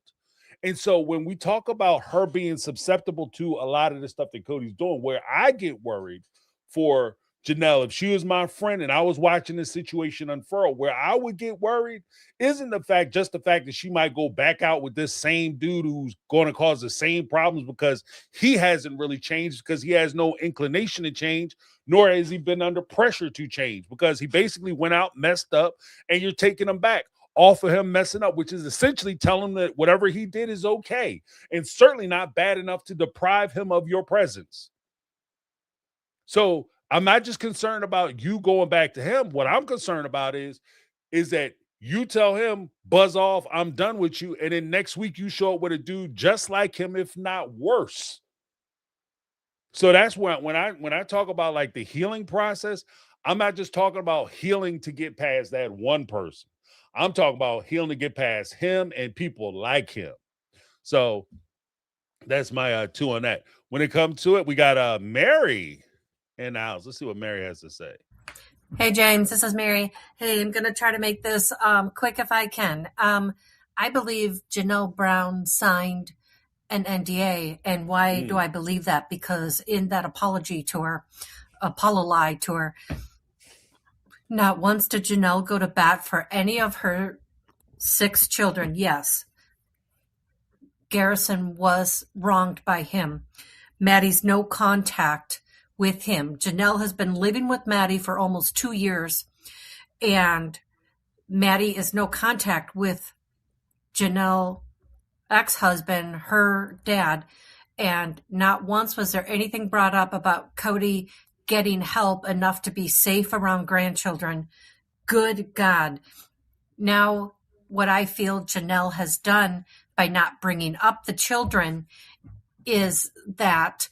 And so when we talk about her being susceptible to a lot of the stuff that Cody's doing, where I get worried for Janelle, if she was my friend and I was watching this situation unfurl, where I would get worried isn't just the fact that she might go back out with this same dude who's going to cause the same problems because he hasn't really changed, because he has no inclination to change, nor has he been under pressure to change, because he basically went out, messed up, and you're taking him back off of him messing up, which is essentially telling him that whatever he did is okay and certainly not bad enough to deprive him of your presence. So I'm not just concerned about you going back to him. What I'm concerned about is that you tell him, buzz off, I'm done with you. And then next week you show up with a dude just like him, if not worse. So that's when I talk about like the healing process, I'm not just talking about healing to get past that one person. I'm talking about healing to get past him and people like him. So that's my 2 on that. When it comes to it, we got Mary in the house. Let's see what Mary has to say. Hey, James, this is Mary. Hey, I'm going to try to make this quick if I can. I believe Janelle Brown signed an NDA. And why do I believe that? Because in that apology tour, Apollo lied to her. Not once did Janelle go to bat for any of her 6 children. Yes, Garrison was wronged by him. Maddie's no contact with him. Janelle has been living with Maddie for almost 2 years, and Maddie is no contact with Janelle, ex-husband, her dad, and not once was there anything brought up about Cody getting help enough to be safe around grandchildren. Good God. Now, what I feel Janelle has done by not bringing up the children is that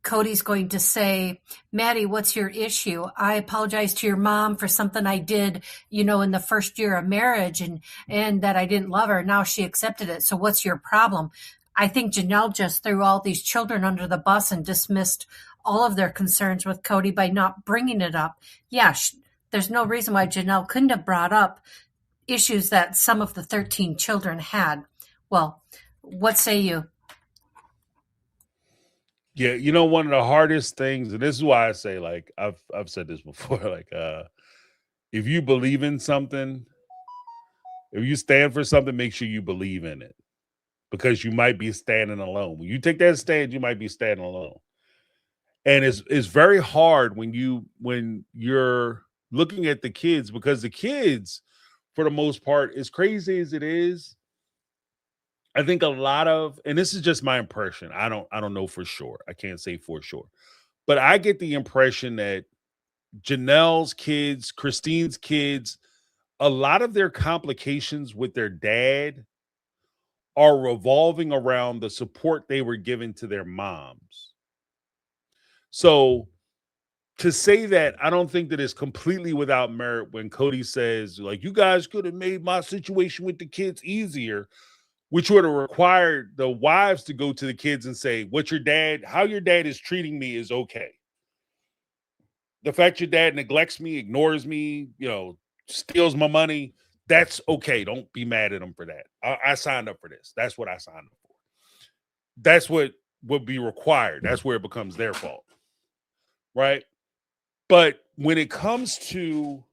Cody's going to say, Maddie, what's your issue? I apologize to your mom for something I did, in the first year of marriage and that I didn't love her. Now she accepted it. So what's your problem? I think Janelle just threw all these children under the bus and dismissed all of their concerns with Cody by not bringing it up. Yeah, there's no reason why Janelle couldn't have brought up issues that some of the 13 children had. Well, what say you? Yeah, one of the hardest things, and this is why I say, like, I've said this before, like, if you believe in something, if you stand for something, make sure you believe in it, because you might be standing alone. When you take that stand, you might be standing alone. And it's very hard when you're looking at the kids, because the kids, for the most part, as crazy as it is, I think a lot of, and this is just my impression, I don't know for sure, I can't say for sure, but I get the impression that Janelle's kids, Christine's kids, a lot of their complications with their dad are revolving around the support they were given to their moms. So to say that, I don't think that it's completely without merit when Cody says, like, you guys could have made my situation with the kids easier, which would have required the wives to go to the kids and say, how your dad is treating me is okay. The fact your dad neglects me, ignores me, steals my money, that's okay. Don't be mad at him for that. I signed up for this. That's what I signed up for. That's what would be required. That's where it becomes their fault. Right? But when it comes to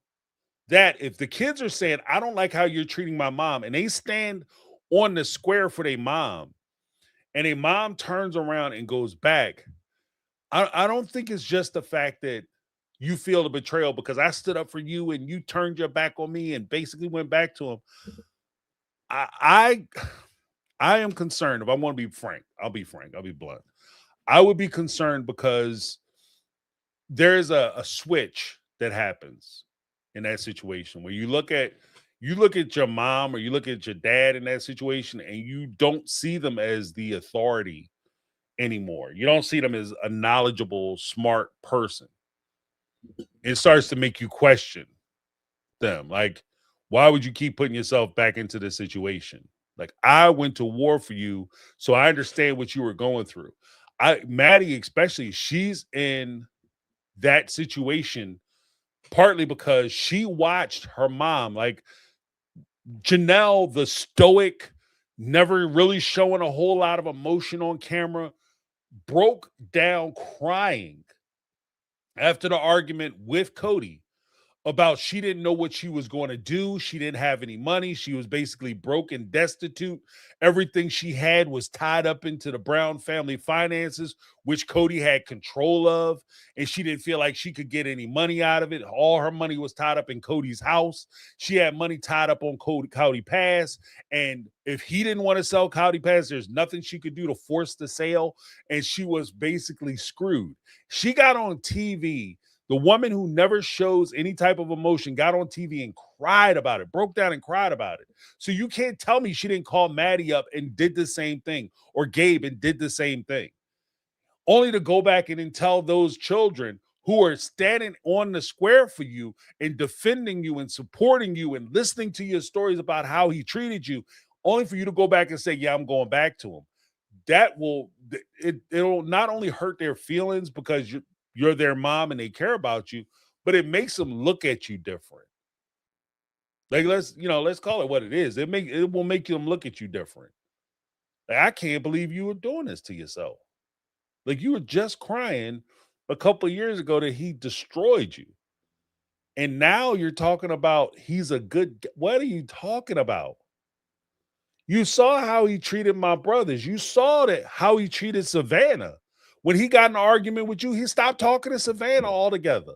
that, if the kids are saying, I don't like how you're treating my mom, and they stand on the square for their mom, and a mom turns around and goes back, I don't think it's just the fact that you feel the betrayal because I stood up for you and you turned your back on me and basically went back to him. I am concerned. If I want to be frank, I'll be blunt. I would be concerned because there's a switch that happens in that situation where you look at your mom or you look at your dad in that situation and you don't see them as the authority anymore. You don't see them as a knowledgeable, smart person. It starts to make you question them. Like, why would you keep putting yourself back into this situation? Like, I went to war for you, so I understand what you were going through. Maddie, especially, she's in that situation partly because she watched her mom, like Janelle, the stoic, never really showing a whole lot of emotion on camera, broke down crying after the argument with Cody about she didn't know what she was going to do. She didn't have any money. She was basically broke and destitute. Everything she had was tied up into the Brown family finances, which Cody had control of. And she didn't feel like she could get any money out of it. All her money was tied up in Cody's house. She had money tied up on Cowdy Pass. And if he didn't want to sell Cowdy Pass, there's nothing she could do to force the sale. And she was basically screwed. She got on TV. The woman who never shows any type of emotion got on TV and cried about it, broke down and cried about it. So you can't tell me she didn't call Maddie up and did the same thing, or Gabe and did the same thing. Only to go back and then tell those children who are standing on the square for you and defending you and supporting you and listening to your stories about how he treated you, only for you to go back and say, yeah, I'm going back to him. It'll not only hurt their feelings because you're their mom and they care about you, but it makes them look at you different. Like, let's call it what it is. It will make them look at you different. Like, I can't believe you were doing this to yourself. Like, you were just crying a couple of years ago that he destroyed you. And now you're talking about he's a good, what are you talking about? You saw how he treated my brothers. You saw how he treated Savannah. When he got in an argument with you, he stopped talking to Savannah altogether.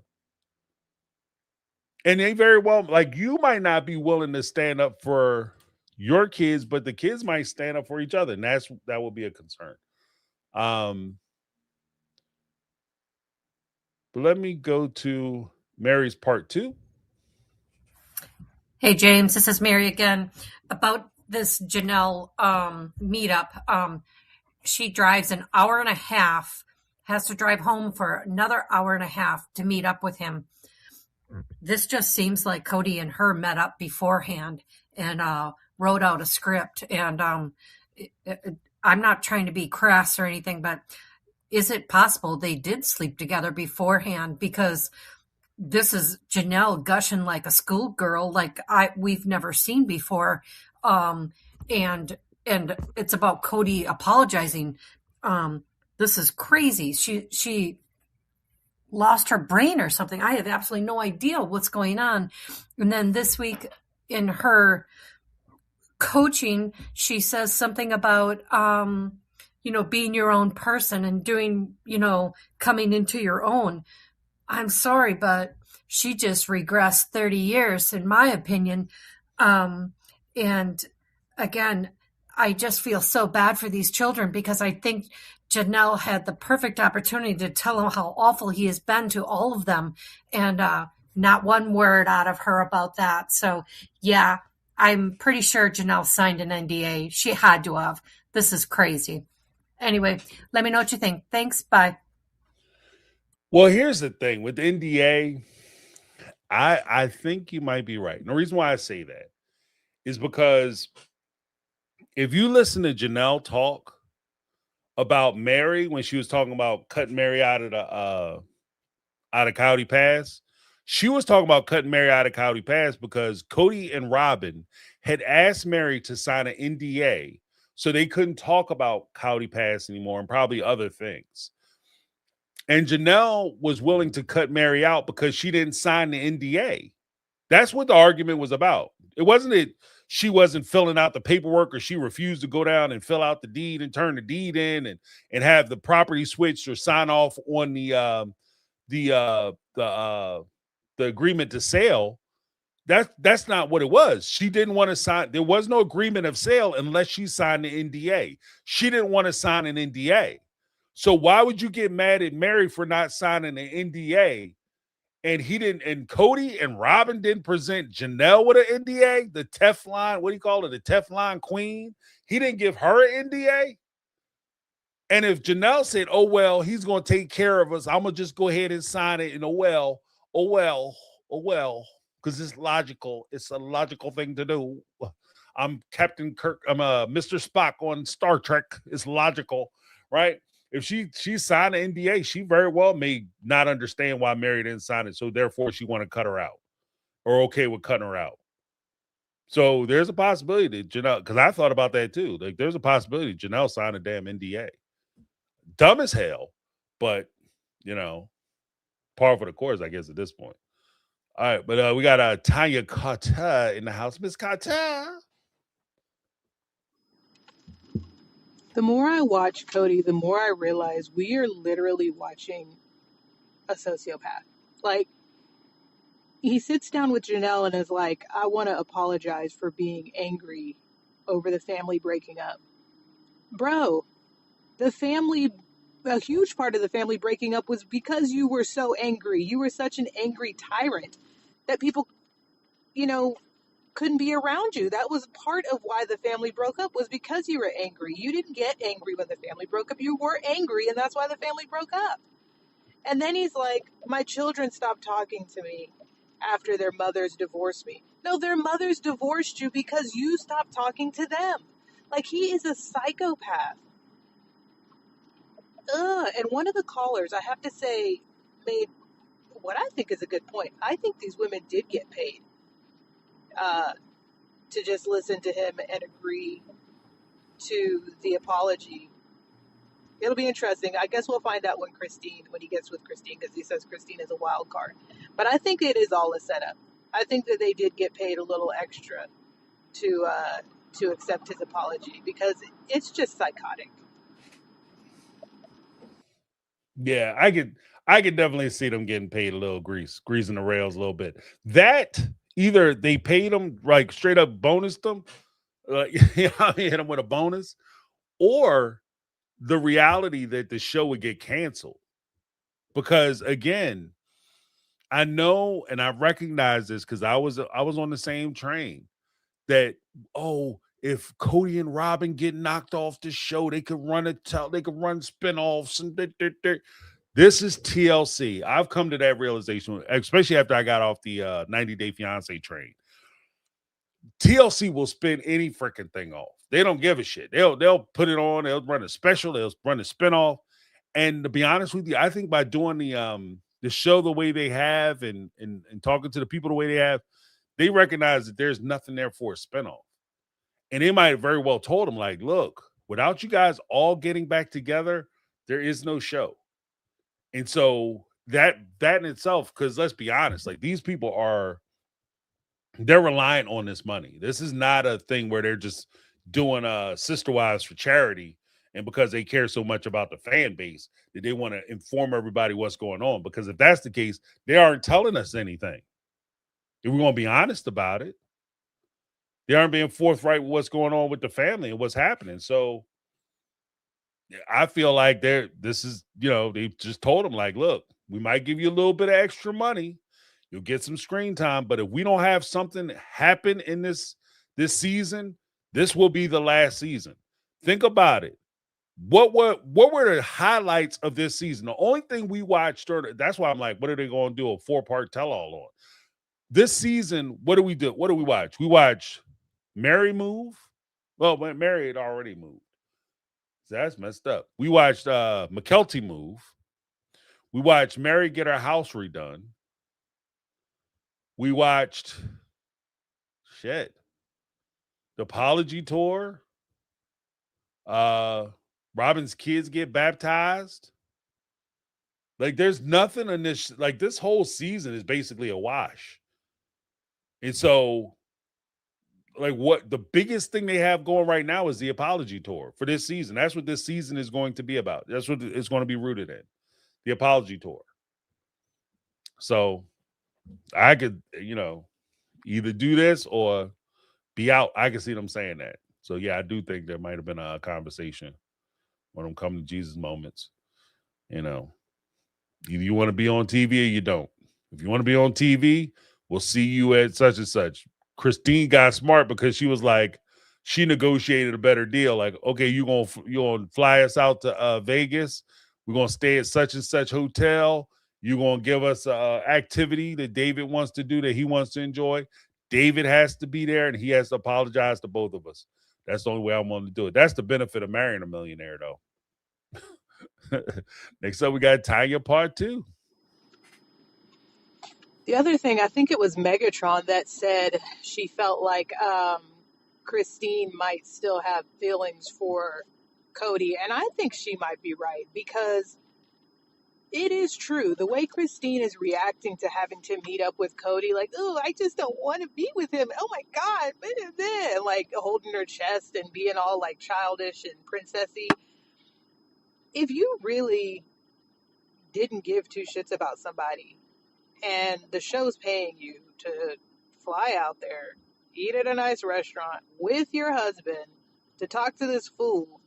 And they very well, like, you might not be willing to stand up for your kids, but the kids might stand up for each other. And that would be a concern. But let me go to Mary's part 2. Hey, James, this is Mary again. About this Janelle meetup. She drives an hour and a half, has to drive home for another hour and a half to meet up with him. This just seems like Cody and her met up beforehand and wrote out a script. And I'm not trying to be crass or anything, but is it possible they did sleep together beforehand? Because this is Janelle gushing like a schoolgirl, like we've never seen before. And it's about Cody apologizing. This is crazy. She lost her brain or something. I have absolutely no idea what's going on. And then this week in her coaching, she says something about, being your own person and doing, coming into your own. I'm sorry, but she just regressed 30 years, in my opinion. And again, I just feel so bad for these children because I think Janelle had the perfect opportunity to tell him how awful he has been to all of them. And not one word out of her about that. So, yeah, I'm pretty sure Janelle signed an NDA. She had to have. This is crazy. Anyway, let me know what you think. Thanks. Bye. Well, here's the thing with NDA. I think you might be right. And the reason why I say that is because if you listen to Janelle talk about Mary when she was talking about cutting Mary out of Coyote Pass, she was talking about cutting Mary out of Coyote Pass because Cody and Robin had asked Mary to sign an NDA so they couldn't talk about Coyote Pass anymore and probably other things. And Janelle was willing to cut Mary out because she didn't sign the NDA. That's what the argument was about. It wasn't that she wasn't filling out the paperwork or she refused to go down and fill out the deed and turn the deed in and have the property switched or sign off on the agreement to sale. That's not what it was. She didn't want to sign. There was no agreement of sale unless she signed the NDA. She didn't want to sign an NDA. So why would you get mad at Mary for not signing an NDA? And he didn't, and Cody and Robin didn't present Janelle with an NDA, the Teflon, what do you call it? The Teflon queen. He didn't give her an NDA. And if Janelle said, oh, well, he's going to take care of us, I'm going to just go ahead and sign it. And oh, well, because it's logical. It's a logical thing to do. I'm Captain Kirk. I'm Mr. Spock on Star Trek. It's logical, right? If she signed an NDA, she very well may not understand why Mary didn't sign it. So therefore, she want to cut her out or okay with cutting her out. So there's a possibility that Janelle, because I thought about that too. Like there's a possibility Janelle signed a damn NDA. Dumb as hell, but par for the course, I guess, at this point. All right, but we got Tanya Carter in the house. Miss Carter. The more I watch Cody, the more I realize we are literally watching a sociopath. Like, he sits down with Janelle and is like, I want to apologize for being angry over the family breaking up. Bro, a huge part of the family breaking up was because you were so angry. You were such an angry tyrant that people, couldn't be around you. That was part of why the family broke up, was because you were angry. You didn't get angry when the family broke up. You were angry, and that's why the family broke up. And then he's like, my children stopped talking to me after their mothers divorced me. No, their mothers divorced you because you stopped talking to them. Like, he is a psychopath. And one of the callers, I have to say, made what I think is a good point. I think these women did get paid to just listen to him and agree to the apology. It'll be interesting. I guess we'll find out when he gets with Christine, because he says Christine is a wild card. But I think it is all a setup. I think that they did get paid a little extra to accept his apology, because it's just psychotic. Yeah, I could definitely see them getting paid a little greasing the rails a little bit. That either they paid them like straight up bonus them, like hit them with a bonus, or the reality that the show would get canceled. Because again, I know and I recognize this because I was on the same train that, if Cody and Robin get knocked off the show, they could run spinoffs and this is TLC. I've come to that realization, especially after I got off the 90 Day Fiance train. TLC will spin any freaking thing off. They don't give a shit. They'll put it on. They'll run a special. They'll run a spinoff. And to be honest with you, I think by doing the show the way they have and talking to the people the way they have, they recognize that there's nothing there for a spinoff. And they might have very well told them, like, look, without you guys all getting back together, there is no show. And so that in itself, because let's be honest, like these people they're reliant on this money. This is not a thing where they're just doing Sister Wives for charity and because they care so much about the fan base that they want to inform everybody what's going on. Because if that's the case, they aren't telling us anything. If we're going to be honest about it, they aren't being forthright with what's going on with the family and what's happening. So I feel like they just told them, like, look, we might give you a little bit of extra money. You'll get some screen time. But if we don't have something happen in this this season, this will be the last season. Think about it. What were the highlights of this season? The only thing we watched, that's why I'm like, what are they going to do a 4-part tell-all on? This season, what do we do? What do we watch? We watch Mary move. Well, Mary had already moved. So that's messed up. We watched McKelty move. We watched Mary get her house redone. We watched the apology tour. Robin's kids get baptized. Like, there's nothing in this. Like, this whole season is basically a wash. And so, like, what the biggest thing they have going right now is the apology tour for this season. That's what this season is going to be about. That's what it's going to be rooted in, the apology tour. So I could, either do this or be out. I can see them saying that. So yeah, I do think there might have been a conversation when I'm coming to Jesus moments. Either you want to be on TV or you don't. If you want to be on TV, we'll see you at such and such. Christine got smart because she was like, she negotiated a better deal. Like, okay, you gonna fly us out to Vegas. We're gonna stay at such and such hotel. You're gonna give us an activity that David wants to do, that he wants to enjoy. David has to be there, and he has to apologize to both of us. That's the only way I'm willing to do it. That's the benefit of marrying a millionaire, though. Next up, we got Tanya Part 2. The other thing, I think it was Megatron that said she felt like Christine might still have feelings for Cody. And I think she might be right, because it is true. The way Christine is reacting to having to meet up with Cody, like, oh, I just don't want to be with him. Oh my God. And like holding her chest and being all like childish and princessy. If you really didn't give two shits about somebody, and the show's paying you to fly out there, eat at a nice restaurant with your husband, to talk to this fool,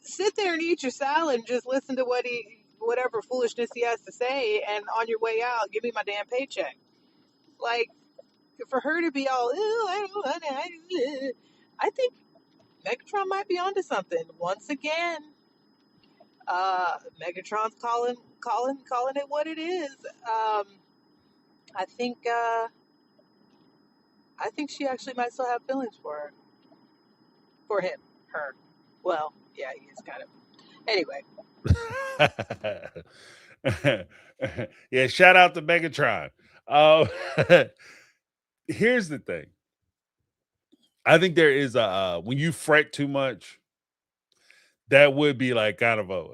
sit there and eat your salad and just listen to whatever foolishness he has to say, and on your way out, give me my damn paycheck. Like, for her to be all, I think Megatron might be onto something. Once again, Megatron's calling it what it is. I think she actually might still have feelings for him, her. Well, yeah, he is kind of. Anyway, Yeah, shout out to Megatron. Here's the thing. I think there is when you fret too much, that would be like kind of a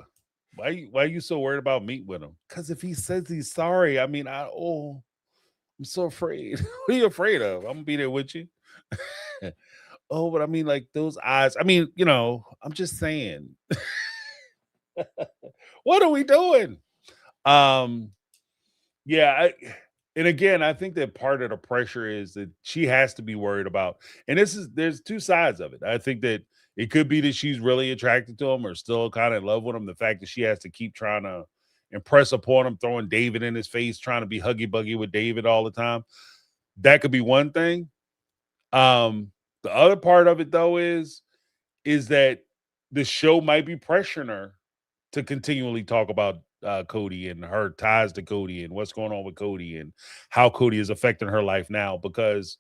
why are you so worried about meeting with him? Because if he says he's sorry, I mean, I'm so afraid. What are you afraid of? I'm gonna be there with you. Oh, but I mean, like those eyes. I mean, I'm just saying. What are we doing? Yeah, and again, I think that part of the pressure is that she has to be worried about, and there's two sides of it. I think that it could be that she's really attracted to him or still kind of in love with him. The fact that she has to keep trying to impress upon him, throwing David in his face, trying to be huggy buggy with David all the time. That could be one thing. The other part of it, though, is that the show might be pressuring her to continually talk about Cody and her ties to Cody and what's going on with Cody and how Cody is affecting her life now, because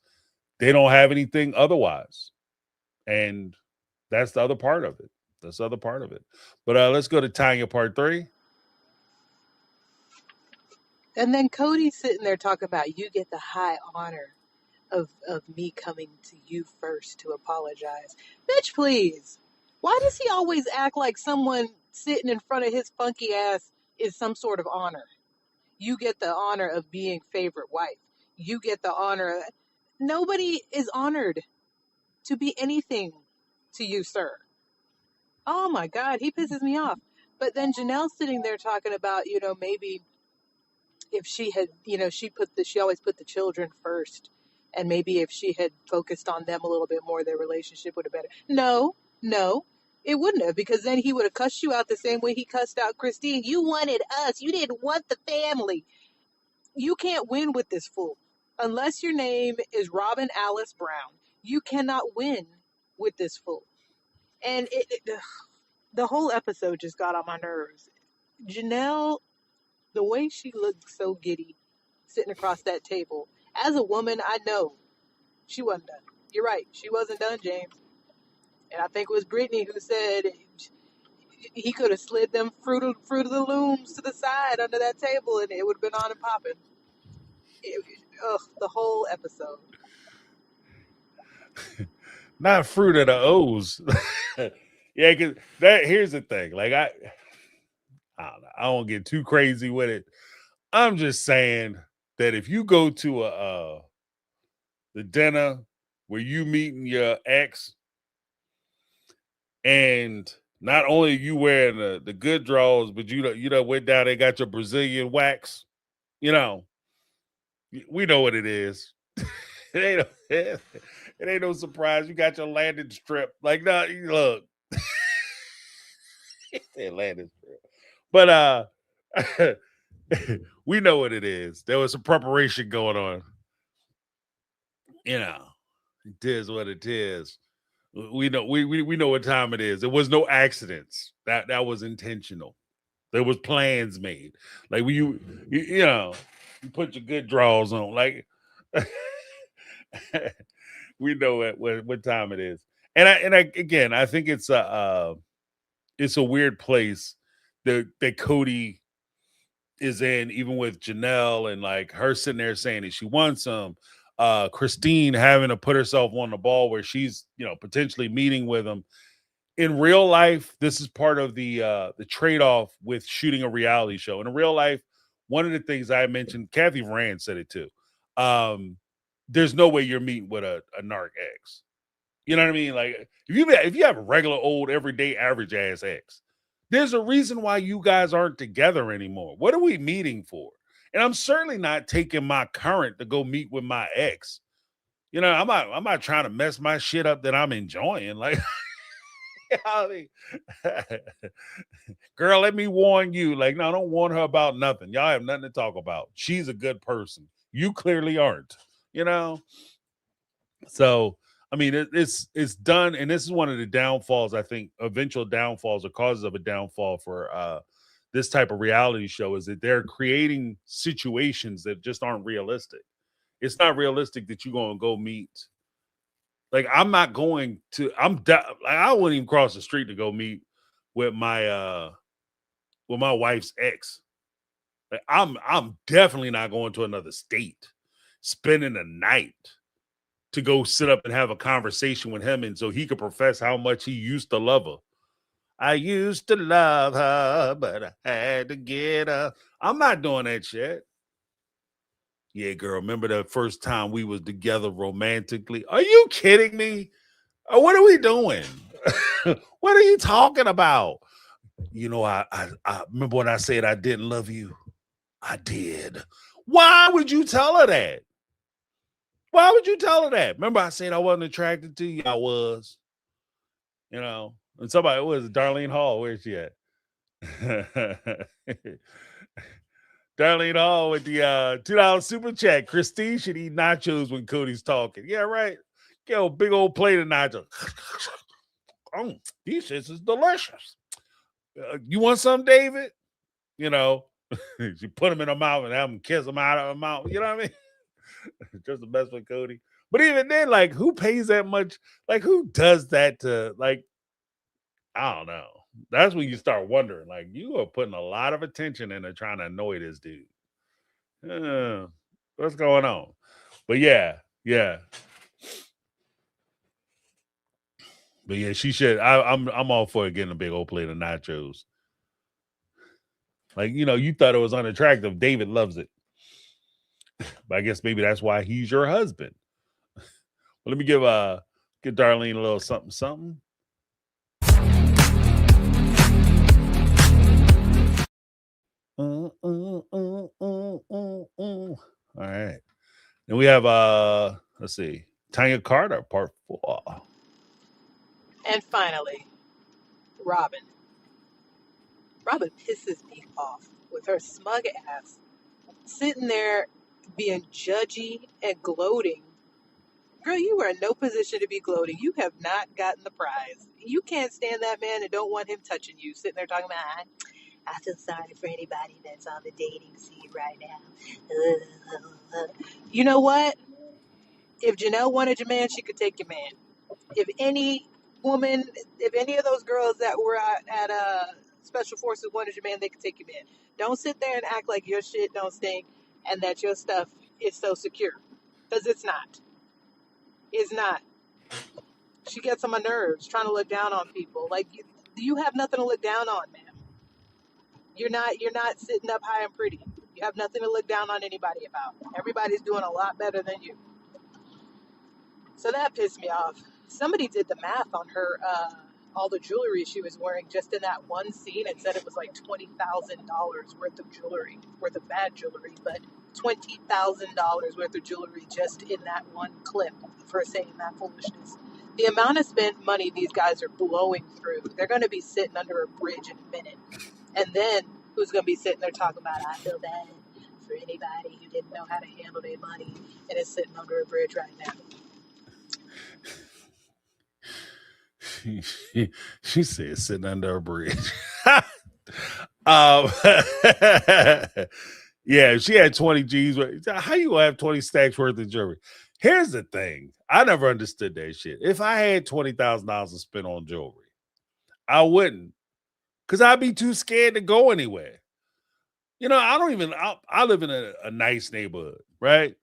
they don't have anything otherwise. And that's the other part of it. But let's go to Tanya Part 3. and then Cody's sitting there talking about, you get the high honor of me coming to you first to apologize. Bitch, please. Why does he always act like someone sitting in front of his funky ass is some sort of honor? You get the honor of being favorite wife. You get the honor. Nobody is honored to be anything to you, sir. Oh my God, he pisses me off. But then Janelle's sitting there talking about, maybe if she had, she always put the children first. And maybe if she had focused on them a little bit more, their relationship would have been better. No, it wouldn't have, because then he would have cussed you out the same way he cussed out Christine. You wanted us. You didn't want the family. You can't win with this fool. Unless your name is Robin Alice Brown, You cannot win with this fool. And the whole episode just got on my nerves. Janelle, the way she looked so giddy sitting across that table. As a woman, I know she wasn't done. You're right. She wasn't done, James. And I think it was Brittany who said he could have slid them fruit of the looms to the side under that table and it would have been on and popping. The whole episode. Not fruit of the O's. Yeah, because here's the thing. Like I don't know. I don't get too crazy with it. I'm just saying that if you go to the dinner where you meeting your ex, and not only you wearing the good draws, but you done went down and got your Brazilian wax, you know, we know what it is. It ain't no surprise. You got your landing strip. Like, no, look. Landing strip. But we know what it is. There was some preparation going on. You know, it is what it is. We know we know what time it is. There was no accidents. That was intentional. There was plans made. Like when you know, you put your good draws on. Like we know what time it is. And I again, I think it's a weird place that Cody is in, even with Janelle and like her sitting there saying that she wants him. Christine having to put herself on the ball where she's, you know, potentially meeting with him. In real life, this is part of the trade-off with shooting a reality show. In real life, one of the things I mentioned, Kathy Rand said it too. There's no way you're meeting with a narc ex. You know what I mean? Like if you have a regular old everyday average ass ex, there's a reason why you guys aren't together anymore. What are we meeting for? And I'm certainly not taking my current to go meet with my ex. You know, I'm not trying to mess my shit up that I'm enjoying. Like, I mean, girl, let me warn you. Like, no, don't warn her about nothing. Y'all have nothing to talk about. She's a good person. You clearly aren't. You know. So, I mean, it's done, and this is one of the downfalls. I think eventual downfalls or causes of a downfall for this type of reality show is that they're creating situations that just aren't realistic. It's not realistic that you're going to go meet. Like I'm not going to. Like, I wouldn't even cross the street to go meet with my wife's ex. Like I'm definitely not going to another state, spending a night to go sit up and have a conversation with him, and so he could profess how much he used to love her. I used to love her, but I had to get her. I'm not doing that shit. Yeah, girl, remember the first time we was together romantically? Are you kidding me? What are we doing? What are you talking about? You know, I remember when I said I didn't love you. I did. Why would you tell her that? Why would you tell her that? Remember I said I wasn't attracted to you? I was. You know, and somebody was Darlene Hall. Where's she at? Darlene Hall with the $2 super chat. Christine should eat nachos when Cody's talking. Yeah, right. Get a big old plate of nachos. These shits is delicious. You want some, David? You know, she put them in her mouth and have them kiss them out of her mouth. You know what I mean? Just the best for Cody. But even then, like, who pays that much? Like, who does that to, like, I don't know. That's when you start wondering, like, you are putting a lot of attention into trying to annoy this dude. What's going on? But yeah. But yeah, she should. I'm all for getting a big old plate of nachos. Like, you know, you thought it was unattractive. David loves it. But I guess maybe that's why he's your husband. Well, let me give Darlene a little something. All right. Then we have let's see, Tanya Carter, part 4. And finally, Robin. Robin pisses me off with her smug ass sitting there being judgy and gloating Girl, you are in no position to be gloating. You have not gotten the prize. You can't stand that man and don't want him touching you, sitting there talking about, I feel sorry for anybody that's on the dating scene right now. You know what? If Janelle wanted your man, she could take your man. If any woman, if any of those girls that were at Special Forces wanted your man, they could take your man. Don't sit there and act like your shit don't stink and that your stuff is so secure. Because it's not. It's not. She gets on my nerves trying to look down on people. Like you have nothing to look down on, man. You're not sitting up high and pretty. You have nothing to look down on anybody about. Everybody's doing a lot better than you. So that pissed me off. Somebody did the math on her, all the jewelry she was wearing just in that one scene and said it was like $20,000 worth of jewelry, worth of bad jewelry, but $20,000 worth of jewelry just in that one clip of her saying that foolishness. The amount of spent money these guys are blowing through, they're going to be sitting under a bridge in a minute. And then who's going to be sitting there talking about, I feel bad for anybody who didn't know how to handle their money and is sitting under a bridge right now. She said sitting under a bridge. um, yeah, she had 20 G's. How you gonna have 20 stacks worth of jewelry? Here's the thing. I never understood that shit. If I had $20,000 to spend on jewelry, I wouldn't. Because I'd be too scared to go anywhere. You know, I live in a nice neighborhood, right?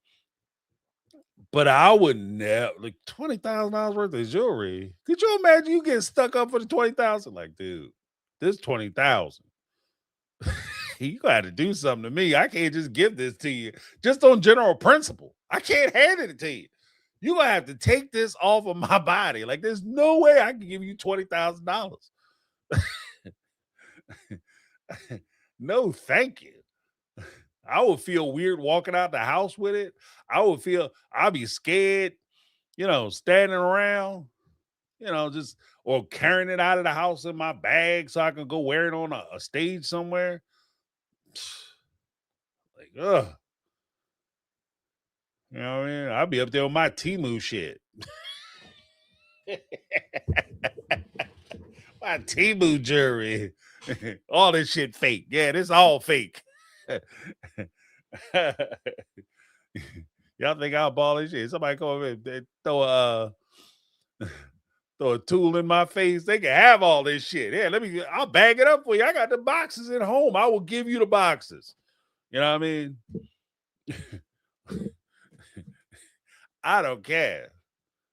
But I would never, like, $20,000 worth of jewelry. Could you imagine you getting stuck up for the 20,000? Like, dude, this 20,000. You got to do something to me. I can't just give this to you just on general principle. I can't hand it to you. You're going to have to take this off of my body. Like, there's no way I can give you $20,000. No, thank you. I would feel weird walking out the house with it. I'd be scared, standing around, just, or carrying it out of the house in my bag so I can go wear it on a stage somewhere. Like, ugh. You know what I mean? I'll be up there with my Temu shit. My Temu jewelry. All this shit fake. Yeah, this all fake. Y'all think I'll ball this shit? Somebody come over and throw a tool in my face. They can have all this shit. Yeah, I'll bag it up for you. I got the boxes at home. I will give you the boxes. You know what I mean? I don't care.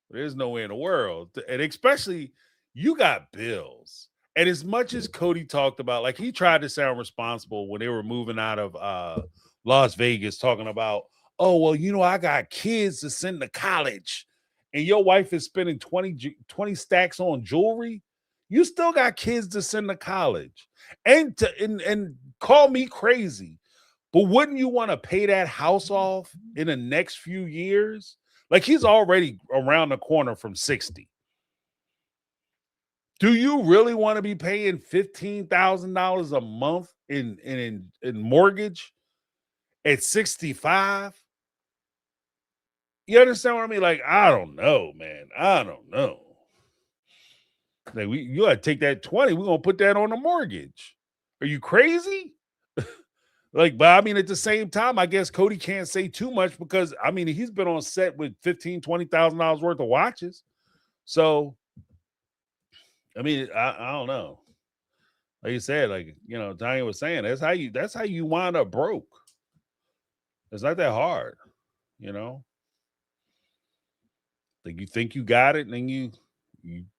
There's no way in the world. And especially, you got bills. And as much as Cody talked about, like, he tried to sound responsible when they were moving out of Las Vegas, talking about, oh, well, I got kids to send to college. And your wife is spending 20 stacks on jewelry. You still got kids to send to college. And call me crazy. But wouldn't you want to pay that house off in the next few years? Like, he's already around the corner from 60. Do you really want to be paying $15,000 a month in mortgage at 65? You understand what I mean? Like, I don't know, man. I don't know. Like, you gotta take that 20. We're gonna put that on a mortgage. Are you crazy? Like, but I mean, at the same time, I guess Cody can't say too much because I mean he's been on set with $15,000-$20,000 worth of watches. So I mean, I don't know. Like you said, like, Tanya was saying, that's how you wind up broke. It's not that hard, Like, you think you got it, and then you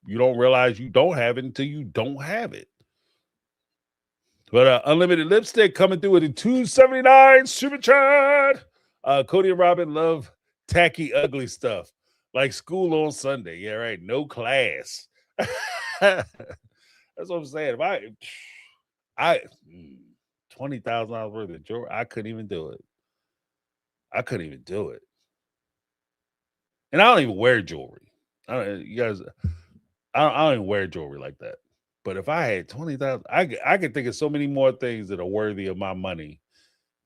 don't realize you don't have it until you don't have it. But Unlimited Lipstick coming through with a $2.79 super chat. Cody and Robin love tacky, ugly stuff like school on Sunday. Yeah, right. No class. That's what I'm saying. If I $20,000 worth of jewelry, I couldn't even do it. And I don't even wear jewelry. I don't even wear jewelry like that. But if I had 20,000, I could think of so many more things that are worthy of my money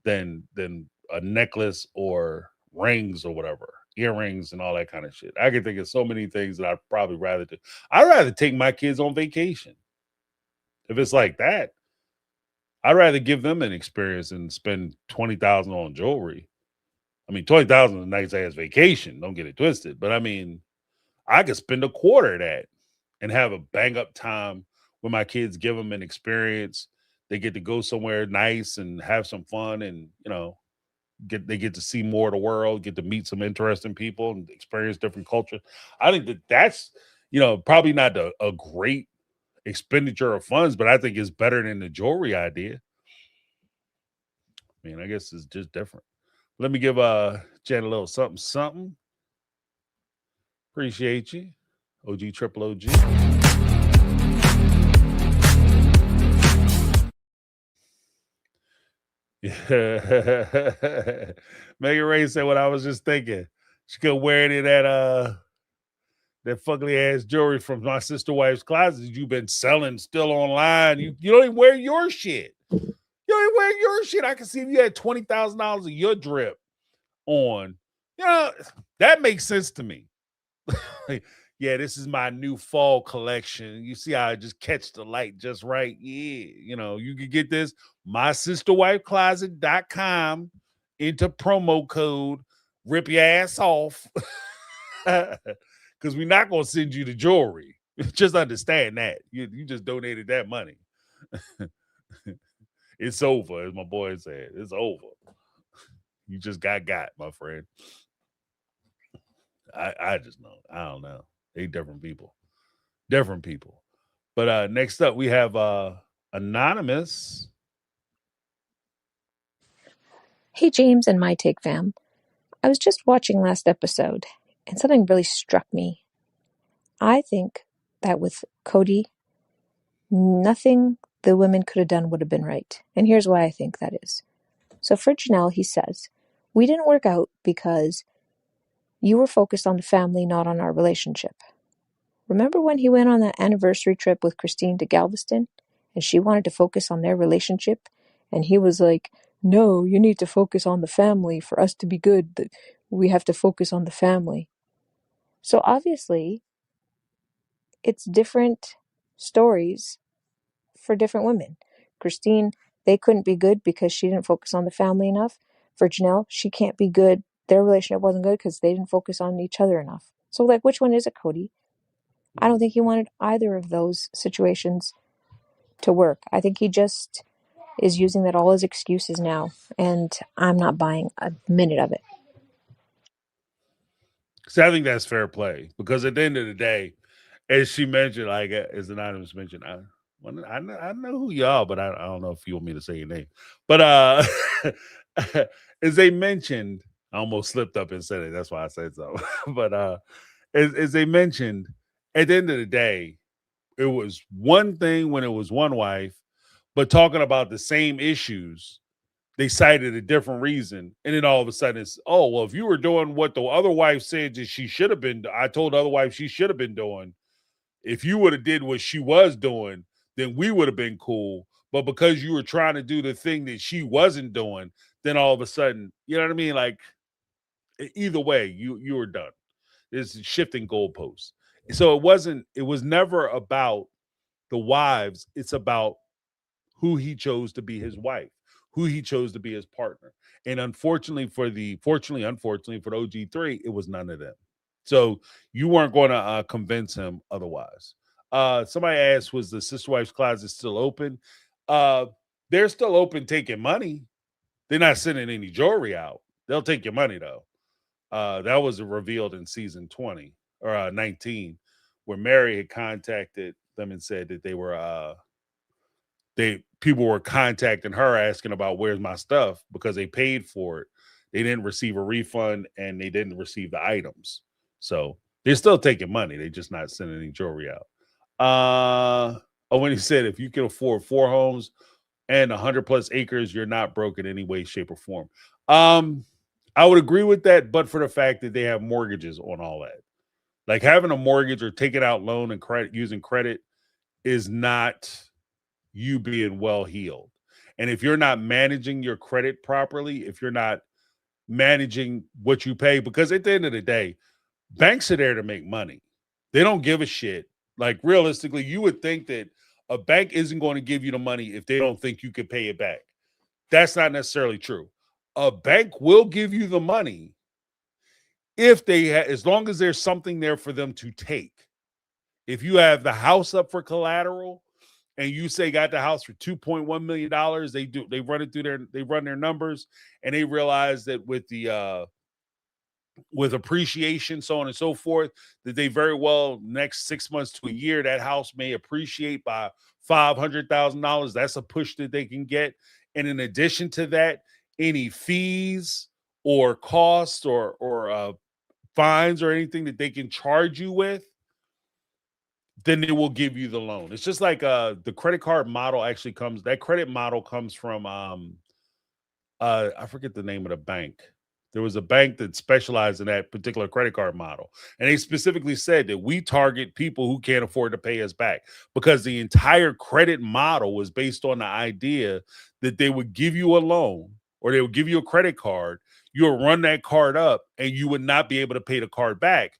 than a necklace or rings or whatever. earrings and all that kind of shit. I can think of so many things that I'd probably rather do. I'd rather take my kids on vacation. If it's like that, I'd rather give them an experience and spend $20,000 on jewelry. I mean, 20,000 is a nice ass vacation. Don't get it twisted. But I mean, I could spend a quarter of that and have a bang up time with my kids, give them an experience. They get to go somewhere nice and have some fun, and they get to see more of the world, get to meet some interesting people and experience different cultures. I think that's probably not a great expenditure of funds, but I think it's better than the jewelry idea. I mean, I guess it's just different. Let me give Jen a little something. Appreciate you. OG triple OG. Yeah. Megan Ray said what I was just thinking. She could wear any of that fugly ass jewelry from my sister wife's closet you've been selling still online. You don't even wear your shit. You don't even wear your shit. I can see if you had $20,000 of your drip on. That makes sense to me. Yeah, this is my new fall collection. You see how I just catch the light just right? Yeah, you can get this mysisterwifecloset.com into promo code rip your ass off. Because we're not going to send you the jewelry. Just understand that. You just donated that money. It's over, as my boy said. It's over. You just got, my friend. I just know. I don't know. They different people. But next up, we have Anonymous. Hey, James and My Take fam. I was just watching last episode, and something really struck me. I think that with Cody, nothing the women could have done would have been right. And here's why I think that is. So for Janelle, he says, we didn't work out because you were focused on the family, not on our relationship. Remember when he went on that anniversary trip with Christine to Galveston, and she wanted to focus on their relationship, and he was like, no, you need to focus on the family. For us to be good, we have to focus on the family. So obviously, it's different stories for different women. Christine, they couldn't be good because she didn't focus on the family enough. For Janelle, she can't be good. Their relationship wasn't good because they didn't focus on each other enough. So, which one is it, Cody? I don't think he wanted either of those situations to work. I think he just is using that all as excuses now, and I'm not buying a minute of it. So I think that's fair play, because at the end of the day, as she mentioned, like as Anonymous mentioned, I know who y'all, but I don't know if you want me to say your name. But as they mentioned, I almost slipped up and said it. That's why I said so. But as they mentioned, at the end of the day, it was one thing when it was one wife, but talking about the same issues, they cited a different reason. And then all of a sudden it's, oh, well, if you were doing what the other wife said that she should have been, I told the other wife she should have been doing. If you would have did what she was doing, then we would have been cool. But because you were trying to do the thing that she wasn't doing, then all of a sudden, you know what I mean? Like, either way, you were done. It's shifting goalposts. So it was never about the wives. It's about who he chose to be his wife, who he chose to be his partner. And unfortunately for the OG3, it was none of them. So you weren't going to convince him otherwise. Somebody asked, was the sister wife's closet still open? They're still open taking money. They're not sending any jewelry out. They'll take your money, though. That was revealed in season 20 or 19, where Mary had contacted them and said that people were contacting her asking about where's my stuff because they paid for it. They didn't receive a refund and they didn't receive the items. So they're still taking money. They're just not sending any jewelry out. When he said, if you can afford 4 homes and 100 plus acres, you're not broke in any way, shape, or form. I would agree with that, but for the fact that they have mortgages on all that. Like, having a mortgage or taking out loan and credit, using credit, is not you being well heeled. And if you're not managing your credit properly, if you're not managing what you pay, because at the end of the day, banks are there to make money. They don't give a shit. Like, realistically, you would think that a bank isn't going to give you the money if they don't think you can pay it back. That's not necessarily true. A bank will give you the money if as long as there's something there for them to take. If you have the house up for collateral and you say got the house for $2.1 million, they run their numbers, and they realize that with appreciation, so on and so forth, that they very well next 6 months to a year, that house may appreciate by $500,000. That's a push that they can get. And in addition to that, any fees or costs or fines or anything that they can charge you with, then they will give you the loan. It's just like the credit card model that credit model comes from I forget the name of the bank. There was a bank that specialized in that particular credit card model. And they specifically said that we target people who can't afford to pay us back, because the entire credit model was based on the idea that they would give you a loan or they would give you a credit card. You'll run that card up and you would not be able to pay the card back.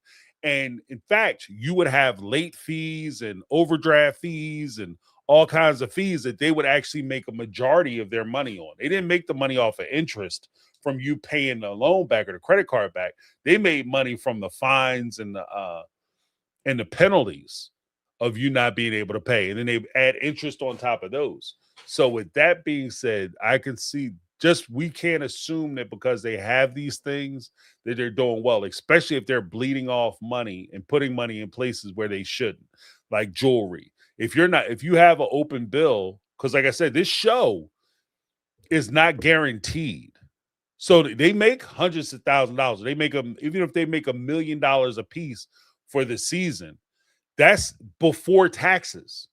And in fact, you would have late fees and overdraft fees and all kinds of fees that they would actually make a majority of their money on. They didn't make the money off of interest from you paying the loan back or the credit card back. They made money from the fines and the penalties of you not being able to pay. And then they add interest on top of those. So with that being said, I can see we can't assume that because they have these things that they're doing well, especially if they're bleeding off money and putting money in places where they shouldn't, like jewelry. If you have an open bill, because like I said, this show is not guaranteed. So they make hundreds of thousands of dollars. They make them, even if they make $1 million a piece for the season, that's before taxes.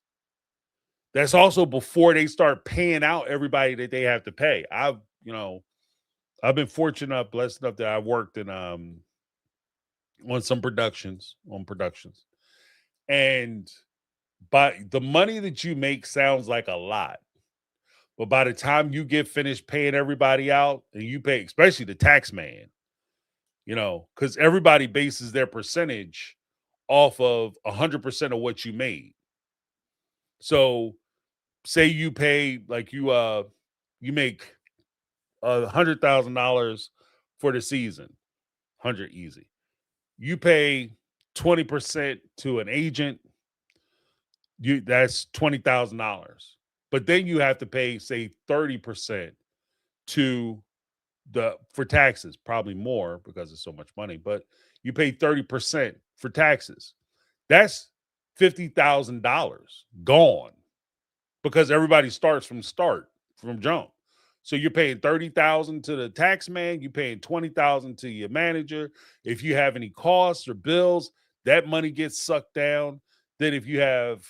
That's also before they start paying out everybody that they have to pay. I've been fortunate enough, blessed enough that I've worked in on some productions, and by the money that you make sounds like a lot, but by the time you get finished paying everybody out, and you pay, especially the tax man, because everybody bases their percentage off of 100% of what you made. So say you pay, like you make $100,000 for the season, 100 easy. You pay 20% to an agent, that's $20,000. But then you have to pay, say, 30% for taxes, probably more because it's so much money, but you pay 30% for taxes. That's $50,000 gone, because everybody starts from jump. So you're paying $30,000 to the tax man, you're paying $20,000 to your manager. If you have any costs or bills, that money gets sucked down. Then if you have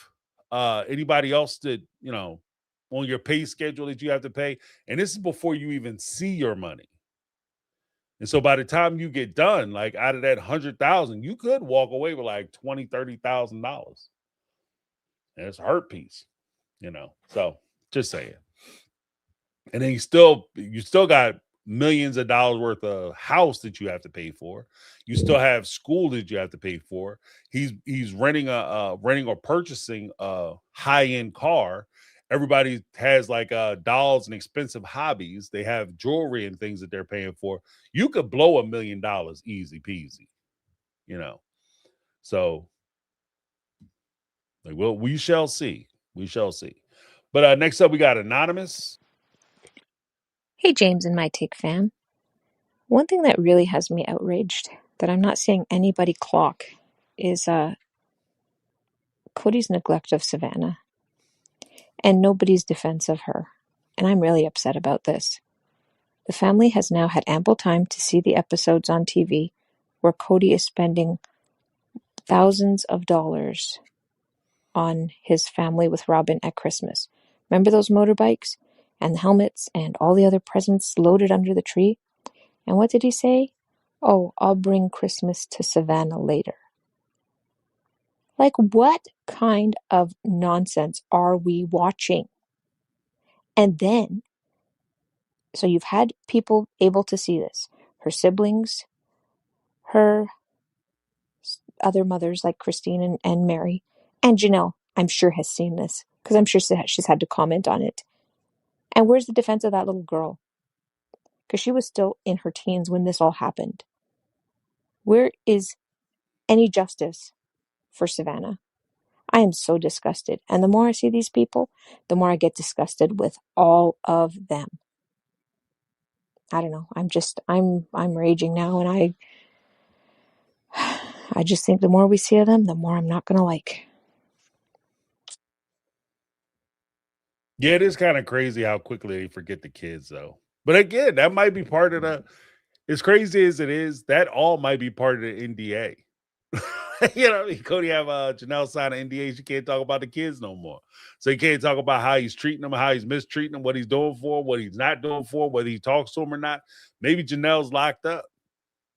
anybody else that, on your pay schedule that you have to pay, and this is before you even see your money. And so by the time you get done, like out of that 100,000, you could walk away with like $20,000-$30,000. And it's a hurt piece, So just saying. And then you still got millions of dollars worth of house that you have to pay for. You still have school that you have to pay for. He's renting or purchasing a high-end car. Everybody has like dolls and expensive hobbies. They have jewelry and things that they're paying for. You could blow $1 million easy peasy, So like, well, we shall see. We shall see. But next up, we got Anonymous. Hey, James and My Take fam. One thing that really has me outraged that I'm not seeing anybody clock is Cody's neglect of Savannah and nobody's defense of her. And I'm really upset about this. The family has now had ample time to see the episodes on TV where Cody is spending thousands of dollars on his family with Robin at Christmas. Remember those motorbikes and the helmets and all the other presents loaded under the tree? And what did he say? Oh, I'll bring Christmas to Savannah later. Like, what kind of nonsense are we watching? And then, so you've had people able to see this. her siblings, her other mothers like Christine and Mary, and Janelle, I'm sure has seen this because I'm sure she's had to comment on it. And where's the defense of that little girl? Because she was still in her teens when this all happened. Where is any justice for Savannah? I am so disgusted. And the more I see these people, the more I get disgusted with all of them. I don't know. I'm raging now, and I just think the more we see of them, the more I'm not going to like. Yeah, it is kind of crazy how quickly they forget the kids, though. But again, that might be part of the. As crazy as it is, that all might be part of the NDA. Cody have Janelle sign an NDA. She can't talk about the kids no more. So he can't talk about how he's treating them, how he's mistreating them, what he's doing for them, what he's not doing for them, whether he talks to them or not. Maybe Janelle's locked up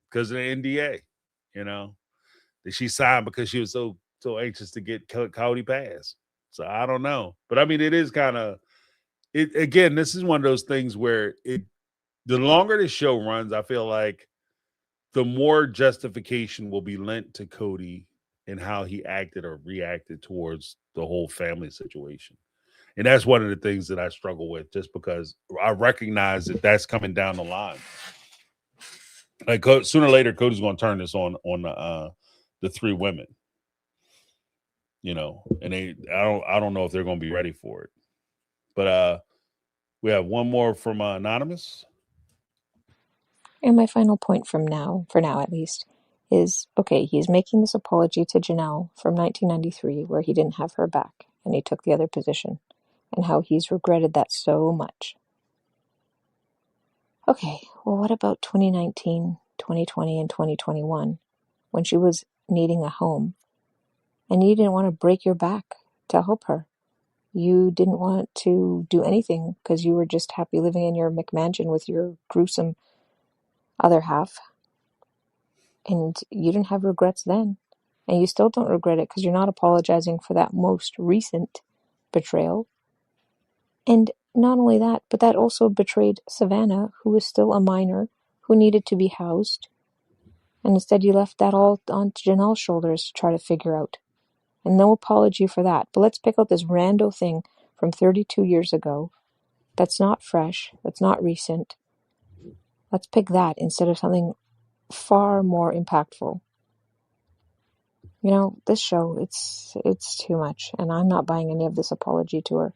because of the NDA. That she signed because she was so anxious to get Cody passed. So I don't know, but I mean, it is kind of it. Again, this is one of those things where the longer the show runs, I feel like the more justification will be lent to Cody and how he acted or reacted towards the whole family situation. And that's one of the things that I struggle with, just because I recognize that that's coming down the line. Like sooner or later, Cody's going to turn this on the three women, and I don't know if they're going to be ready for it. But we have one more from Anonymous. And my final point for now at least, is, okay, he's making this apology to Janelle from 1993 where he didn't have her back and he took the other position, and how he's regretted that so much. Okay, well, what about 2019, 2020, and 2021 when she was needing a home and you didn't want to break your back to help her? You didn't want to do anything because you were just happy living in your McMansion with your gruesome other half. And you didn't have regrets then. And you still don't regret it because you're not apologizing for that most recent betrayal. And not only that, but that also betrayed Savannah, who was still a minor, who needed to be housed. And instead you left that all on Janelle's shoulders to try to figure out. And no apology for that. But let's pick out this rando thing from 32 years ago. That's not fresh. That's not recent. Let's pick that instead of something far more impactful. This show, it's too much, and I'm not buying any of this apology to her.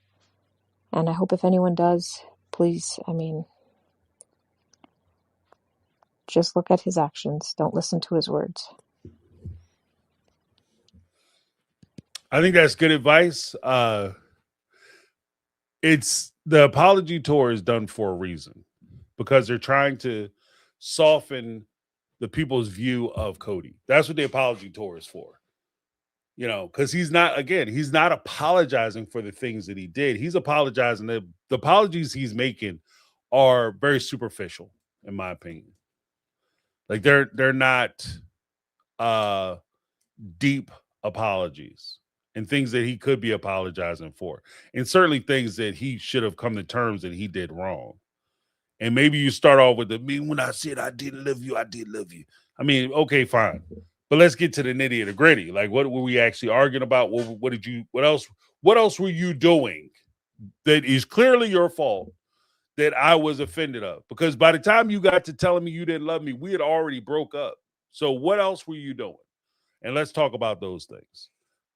And I hope if anyone does, please, just look at his actions. Don't listen to his words. I think that's good advice. It's the apology tour is done for a reason, because they're trying to soften the people's view of Cody. That's what the apology tour is for. Because he's not apologizing for the things that he did. He's apologizing. The apologies he's making are very superficial, in my opinion. Like they're not deep apologies and things that he could be apologizing for. And certainly things that he should have come to terms that he did wrong. And maybe you start off with when I said I didn't love you, I did love you. I mean, okay, fine. But let's get to the nitty and the gritty. Like, what were we actually arguing about? What else were you doing that is clearly your fault that I was offended of? Because by the time you got to telling me you didn't love me, we had already broke up. So what else were you doing? And let's talk about those things.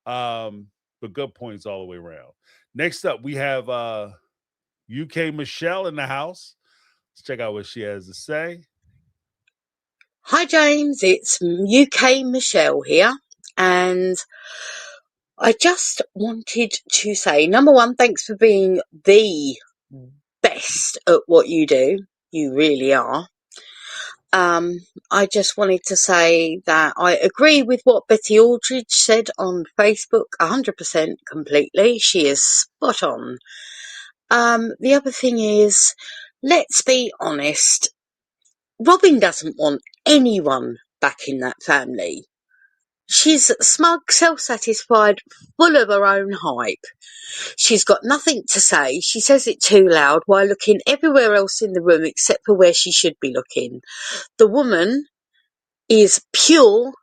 But good points all the way around. Next up, we have UK Michelle in the house. Let's check out what she has to say. Hi James, it's UK Michelle here, and I just wanted to say, number one, thanks for being the best at what you do. You really are. I just wanted to say that I agree with what Betty Aldridge said on Facebook 100% completely. She is spot on. The other thing is, let's be honest, Robin doesn't want anyone back in that family. She's smug, self-satisfied, full of her own hype. She's got nothing to say. She says it too loud while looking everywhere else in the room except for where she should be looking. The woman is pure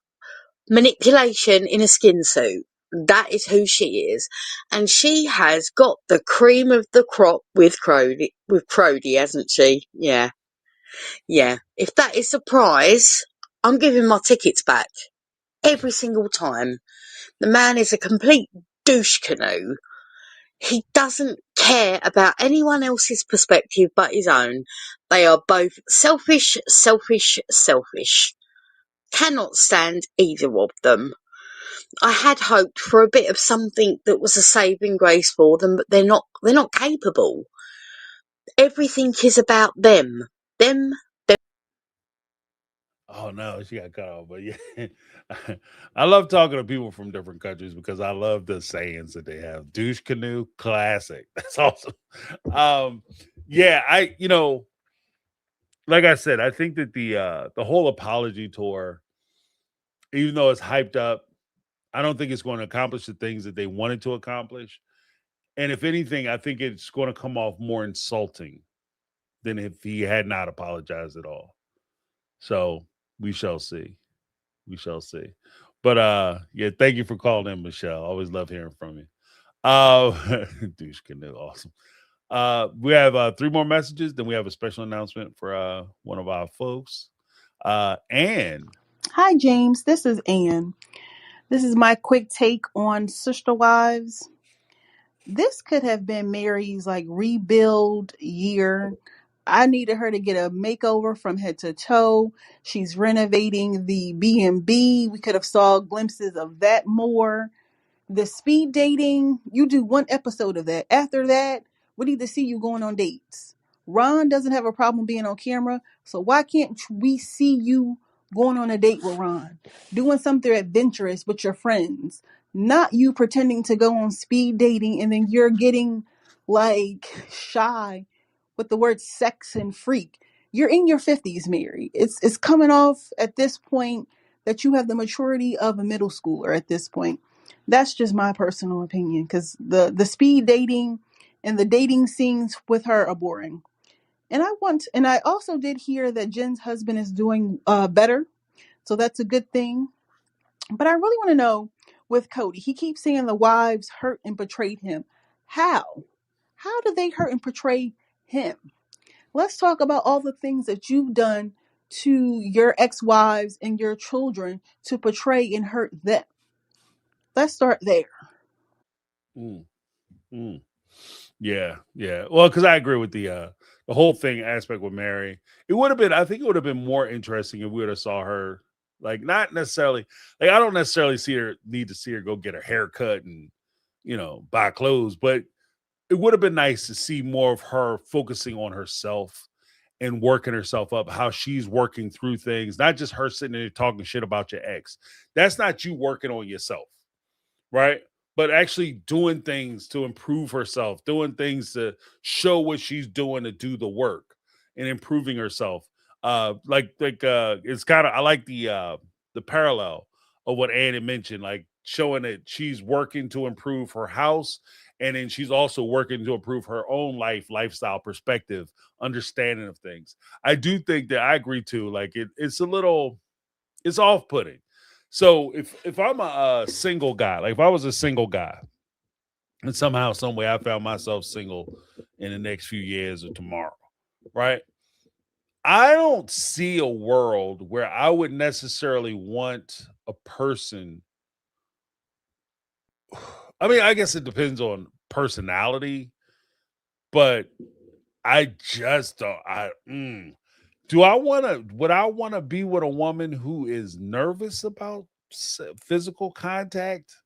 manipulation in a skin suit. That is who she is. And she has got the cream of the crop with Crody, hasn't she? Yeah. Yeah. If that is a prize, I'm giving my tickets back. Every single time. The man is a complete douche canoe. He doesn't care about anyone else's perspective but his own. They are both selfish, selfish, selfish. Cannot stand either of them. I had hoped for a bit of something that was a saving grace for them, but they're not capable. Everything is about them. Them. Oh no, she got cut off. But yeah, I love talking to people from different countries because I love the sayings that they have. Douche canoe, classic. That's awesome. Um, yeah, like I said, I think that the whole apology tour, even though it's hyped up, I don't think it's going to accomplish the things that they wanted to accomplish. And if anything, I think it's going to come off more insulting than if he had not apologized at all. So we shall see. We shall see. But yeah, thank you for calling in, Michelle. Always love hearing from you. Douche canoe, awesome. We have 3 more messages, then we have a special announcement for one of our folks. Anne. Hi, James. This is Ann. This is my quick take on Sister Wives. This could have been Mary's like rebuild year. I needed her to get a makeover from head to toe. She's renovating the B&B. We could have saw glimpses of that more. The speed dating, you do one episode of that. After that, we need to see you going on dates. Ron doesn't have a problem being on camera, so why can't we see you going on a date with Ron? Doing something adventurous with your friends. Not you pretending to go on speed dating and then you're getting like shy with the word sex and freak. You're in your 50s, Mary. It's coming off at this point that you have the maturity of a middle schooler at this point. That's just my personal opinion because the speed dating and the dating scenes with her are boring. And I also did hear that Jen's husband is doing better, so that's a good thing. But I really want to know with Cody, he keeps saying the wives hurt and betrayed him. How? How do they hurt and betray him? Let's talk about all the things that you've done to your ex-wives and your children to betray and hurt them. Let's start there. Mm, mm. Yeah, yeah. Well, because I agree with the whole thing aspect with Mary. It would have been, I think it would have been more interesting if we would have saw her, like, not necessarily, like, I don't necessarily need to see her go get her hair cut and, buy clothes, but it would have been nice to see more of her focusing on herself and working herself up, how she's working through things, not just her sitting there talking shit about your ex. That's not you working on yourself, right? But actually doing things to improve herself, doing things to show what she's doing to do the work and improving herself. It's kind of, I like the parallel of what Ann had mentioned, like showing that she's working to improve her house, and then she's also working to improve her own lifestyle perspective, understanding of things. I do think that I agree too. Like it's off-putting. So if I'm a single guy, like if I was a single guy, and somehow, some way, I found myself single in the next few years or tomorrow, right? I don't see a world where I would necessarily want a person. I mean, I guess it depends on personality, but I just don't. Do I want to? Would I want to be with a woman who is nervous about physical contact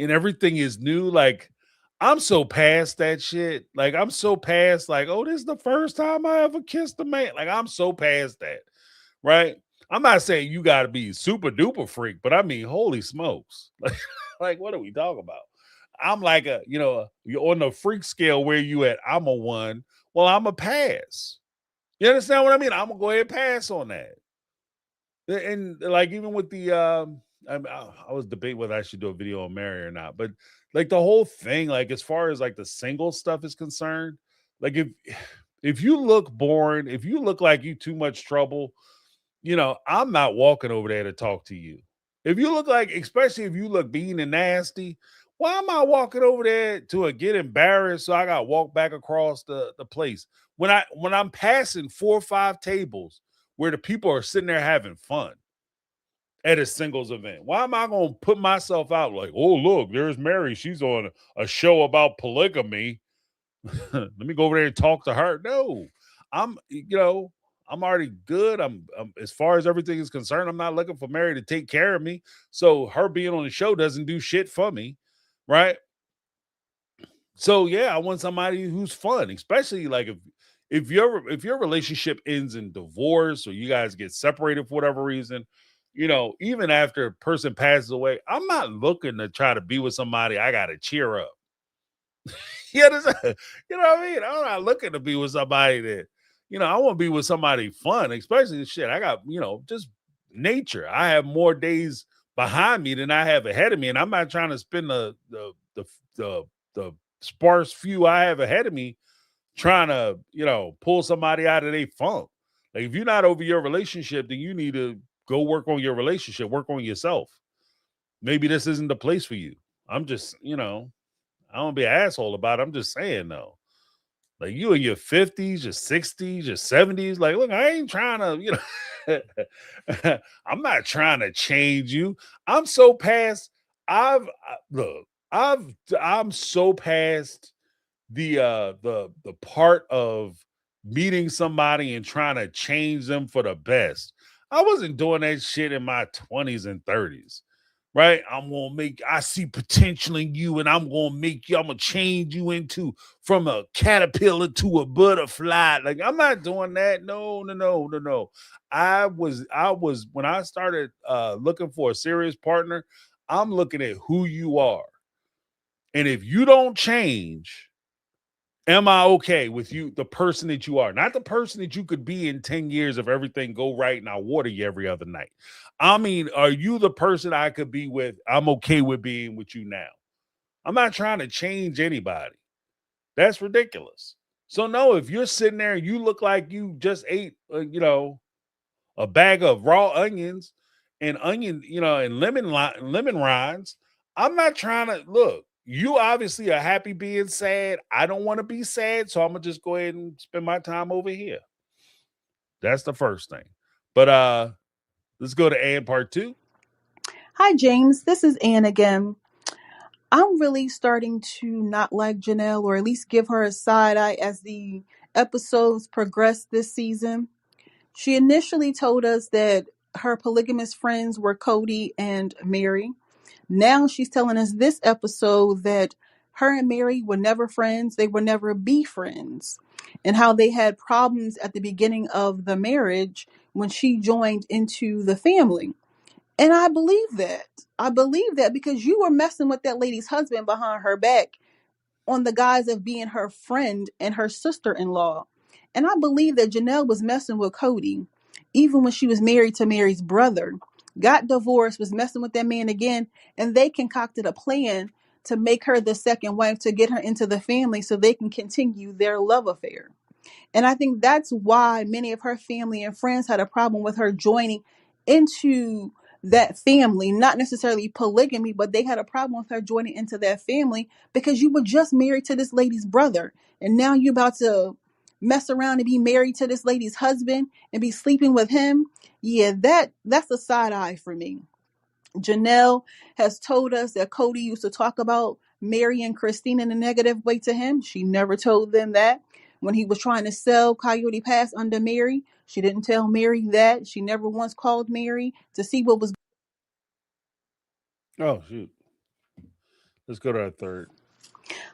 and everything is new? Like, I'm so past that shit. Like, I'm so past, like, oh, this is the first time I ever kissed a man. Like, I'm so past that, right? I'm not saying you got to be super duper freak, but I mean, holy smokes. Like, what are we talking about? I'm like you're on the freak scale where you at. I'm a 1. Well, I'm a pass. You understand what I mean? I'm gonna go ahead and pass on that. And like even with the I was debating whether I should do a video on Mary or not, but like the whole thing, like as far as like the single stuff is concerned, like if you look boring, if you look like you too much trouble, I'm not walking over there to talk to you. If you look like, especially if you look mean and nasty, why am I walking over there to get embarrassed? So I got to walk back across the place when I'm passing 4 or 5 tables where the people are sitting there having fun at a singles event. Why am I going to put myself out like, oh, look, there's Mary. She's on a show about polygamy. Let me go over there and talk to her. No, I'm already good. I'm as far as everything is concerned, I'm not looking for Mary to take care of me. So her being on the show doesn't do shit for me. Right. So yeah, I want somebody who's fun, especially like if your relationship ends in divorce or you guys get separated for whatever reason, even after a person passes away, I'm not looking to try to be with somebody I gotta cheer up. You understand? You know what I mean? I'm not looking to be with somebody that, I want to be with somebody fun, especially shit. I got, just nature. I have more days behind me than I have ahead of me. And I'm not trying to spend the sparse few I have ahead of me trying to, pull somebody out of their funk. Like if you're not over your relationship, then you need to go work on your relationship, work on yourself. Maybe this isn't the place for you. I'm just, I don't be an asshole about it. I'm just saying though. Like you in your 50s, your 60s, your 70s. Like, look, I ain't trying to, I'm not trying to change you. I'm so past. I'm so past the part of meeting somebody and trying to change them for the best. I wasn't doing that shit in my 20s and 30s. Right? I see potential in you and I'm gonna change you into from a caterpillar to a butterfly. Like, I'm not doing that. No. I was when I started looking for a serious partner, I'm looking at who you are. And if you don't change, am I okay with you, the person that you are? Not the person that you could be in 10 years if everything go right and I water you every other night. I mean, are you the person I could be with? I'm okay with being with you now. I'm not trying to change anybody. That's ridiculous. So no, if you're sitting there and you look like you just ate, a bag of raw onions and and lemon rinds, I'm not trying to look. You obviously are happy being sad. I don't want to be sad, so I'm gonna just go ahead and spend my time over here. That's the first thing. But let's go to Ann part 2. Hi, James. This is Anne again. I'm really starting to not like Janelle, or at least give her a side eye as the episodes progress this season. She initially told us that her polygamous friends were Cody and Mary. Now she's telling us this episode that her and Mary were never friends, they would never be friends, and how they had problems at the beginning of the marriage when she joined into the family. And I believe that. I believe that because you were messing with that lady's husband behind her back on the guise of being her friend and her sister-in-law. And I believe that Janelle was messing with Cody, even when she was married to Mary's brother, got divorced, was messing with that man again, and they concocted a plan to make her the second wife to get her into the family so they can continue their love affair. And I think that's why many of her family and friends had a problem with her joining into that family, not necessarily polygamy, but they had a problem with her joining into that family because you were just married to this lady's brother. And now you're about to mess around and be married to this lady's husband and be sleeping with him. Yeah, that's a side eye for me. Janelle has told us that Cody used to talk about Mary and Christine in a negative way to him. She never told them that. When he was trying to sell Coyote Pass under Mary, she didn't tell Mary that. She never once called Mary to see what was. Oh shoot. Let's go to our third.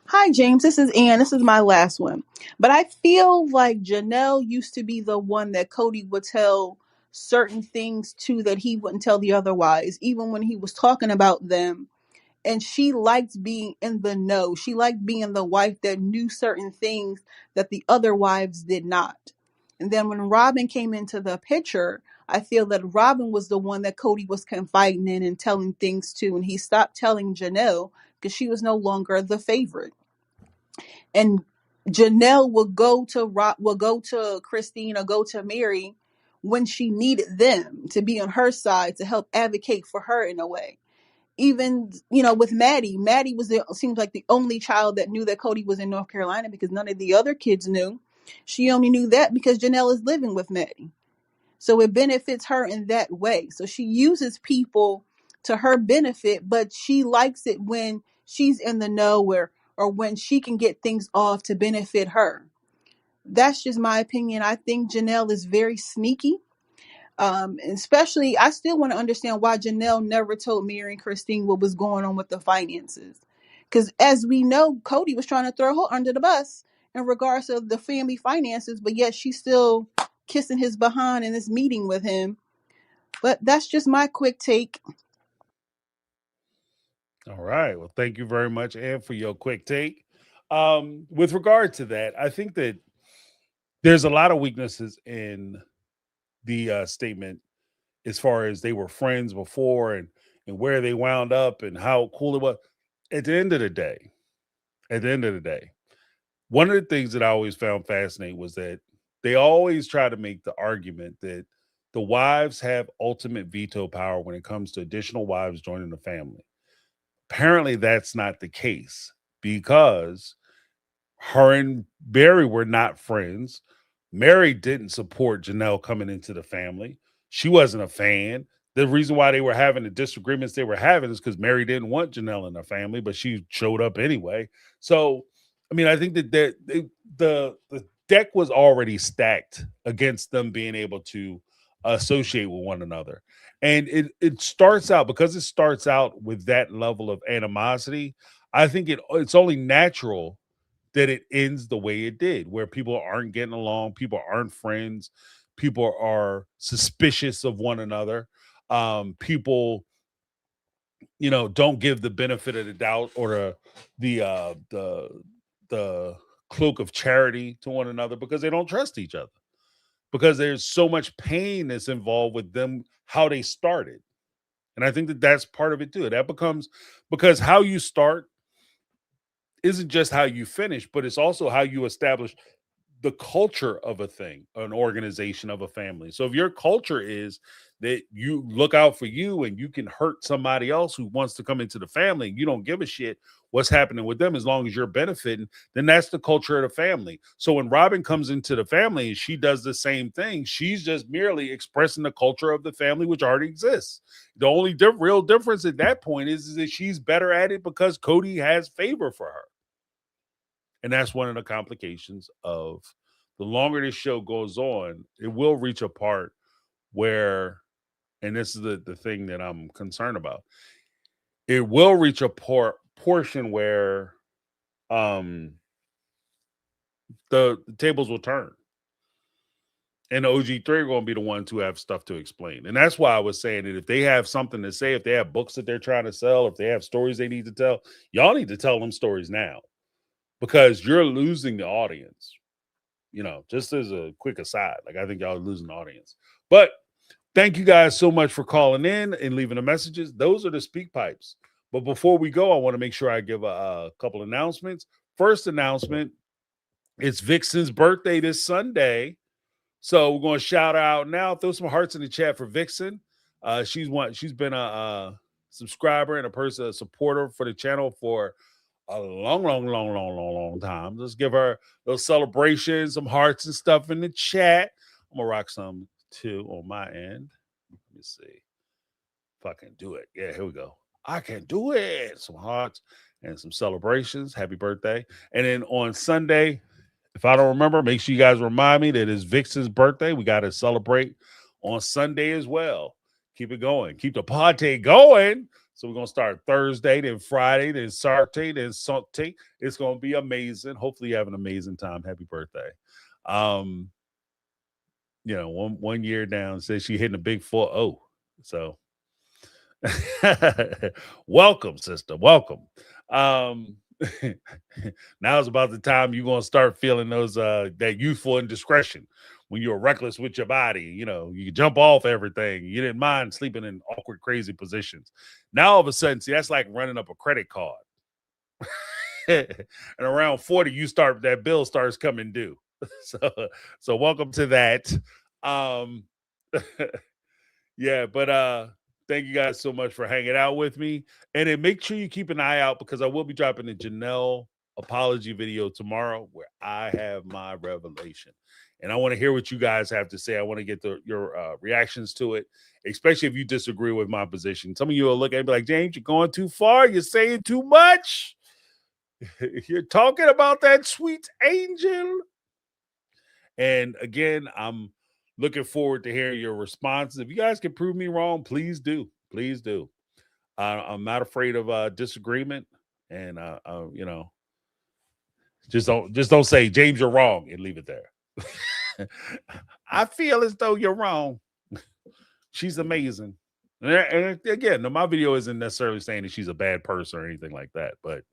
Hi, James. This is Ann. This is my last one. But I feel like Janelle used to be the one that Cody would tell certain things to that he wouldn't tell the other wives, even when he was talking about them. And she liked being in the know. She liked being the wife that knew certain things that the other wives did not. And then when Robin came into the picture, I feel that Robin was the one that Cody was confiding in and telling things to, and he stopped telling Janelle because she was no longer the favorite. And Janelle would go to Christine or go to Mary when she needed them to be on her side to help advocate for her in a way. Even with Maddie was seems like the only child that knew that Cody was in North Carolina because none of the other kids knew. She only knew that because Janelle is living with Maddie. So it benefits her in that way. So she uses people to her benefit, but she likes it when she's in the know or when she can get things off to benefit her. That's just my opinion. I think Janelle is very sneaky. Especially, I still want to understand why Janelle never told Mary and Christine what was going on with the finances. Because as we know, Cody was trying to throw her under the bus in regards to the family finances, but yet she's still kissing his behind in this meeting with him. But that's just my quick take. All right. Well, thank you very much, Ann, for your quick take. With regard to that, I think that there's a lot of weaknesses in the statement as far as they were friends before and where they wound up and how cool it was. At the end of the day, one of the things that I always found fascinating was that they always try to make the argument that the wives have ultimate veto power when it comes to additional wives joining the family. Apparently, that's not the case because her and Barry were not friends. Mary didn't support Janelle coming into the family. She wasn't a fan. The reason why they were having the disagreements they were having is because Mary didn't want Janelle in the family, but she showed up anyway. So, I mean, I think that the deck was already stacked against them being able to associate with one another. And it starts out, because it starts out with that level of animosity, I think it's only natural that it ends the way it did, where people aren't getting along, people aren't friends, people are suspicious of one another. People, don't give the benefit of the doubt or the cloak of charity to one another because they don't trust each other. Because there's so much pain that's involved with them, how they started. And I think that that's part of it too. That becomes, because how you start isn't just how you finish, but it's also how you establish the culture of a thing, an organization, of a family. So if your culture is that you look out for you and you can hurt somebody else who wants to come into the family, and you don't give a shit what's happening with them as long as you're benefiting, then that's the culture of the family. So when Robin comes into the family and she does the same thing, she's just merely expressing the culture of the family, which already exists. The only real difference at that point is that she's better at it because Cody has favor for her. And that's one of the complications of the longer this show goes on, it will reach a part where, and this is the thing that I'm concerned about, it will reach a portion where the tables will turn. And the OG3 are going to be the ones who have stuff to explain. And that's why I was saying that if they have something to say, if they have books that they're trying to sell, if they have stories they need to tell, y'all need to tell them stories now. Because you're losing the audience, just as a quick aside. Like, I think y'all are losing the audience. But thank you guys so much for calling in and leaving the messages. Those are the speak pipes. But before we go, I want to make sure I give a couple announcements. First announcement, it's Vixen's birthday this Sunday. So we're going to shout her out now. Throw some hearts in the chat for Vixen. She's been a subscriber and a supporter for the channel for a long time. Let's give her a little celebration, some hearts and stuff in the chat. I'm gonna rock some too on my end. Let me see if I can do it. Yeah, here we go. I can do it. Some hearts and some celebrations. Happy birthday. And then on Sunday, if I don't remember, make sure you guys remind me that it's Vixen's birthday. We got to celebrate on Sunday as well. Keep it going. Keep the party going. So we're going to start Thursday, then Friday, then Saturday, then Sunday. It's going to be amazing. Hopefully you have an amazing time. Happy birthday. One year down, says she hitting a big 4-0. So welcome, sister. Welcome. Now is about the time you're going to start feeling those that youthful indiscretion when you were reckless with your body. You could jump off everything. You didn't mind sleeping in awkward, crazy positions. Now all of a sudden, see, that's like running up a credit card. And around 40, that bill starts coming due. So welcome to that. Um, yeah, but thank you guys so much for hanging out with me. And then make sure you keep an eye out because I will be dropping a Janelle apology video tomorrow where I have my revelation. And I want to hear what you guys have to say. I want to get your reactions to it, especially if you disagree with my position. Some of you will look at me and be like, James, you're going too far. You're saying too much. You're talking about that sweet angel. And again, I'm looking forward to hearing your responses. If you guys can prove me wrong, please do. Please do. I'm not afraid of disagreement. And just don't say, James, you're wrong, and leave it there. I feel as though you're wrong. She's amazing. And again, my video isn't necessarily saying that she's a bad person or anything like that, but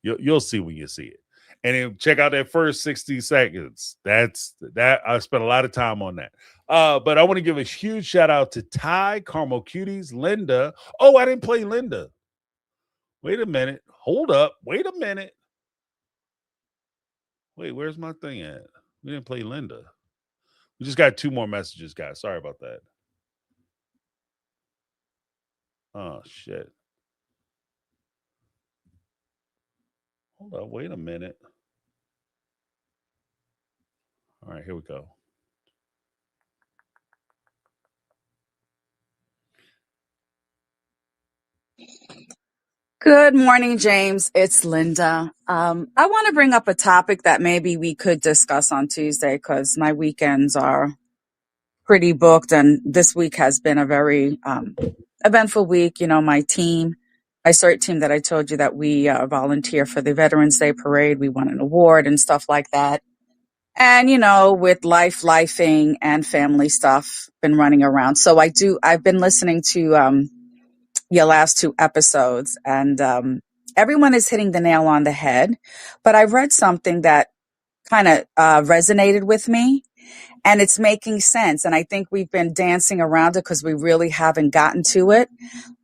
you'll see when you see it. And then check out that first 60 seconds. That I spent a lot of time on that. But I want to give a huge shout out to Ty, Carmel Cuties, Linda. Oh, I didn't play Linda. Wait a minute. Hold up. Wait a minute. Wait, where's my thing at? We didn't play Linda. We just got 2 more messages, guys. Sorry about that. Oh, shit. Hold up. Wait a minute. All right, here we go. Good morning, James. It's Linda. I want to bring up a topic that maybe we could discuss on Tuesday because my weekends are pretty booked, and this week has been a very eventful week. My team, my CERT team that I told you that we volunteer for the Veterans Day Parade, we won an award and stuff like that. And, with lifing and family stuff, been running around. So I've been listening to your last 2 episodes, and everyone is hitting the nail on the head. But I read something that kind of resonated with me, and it's making sense. And I think we've been dancing around it because we really haven't gotten to it.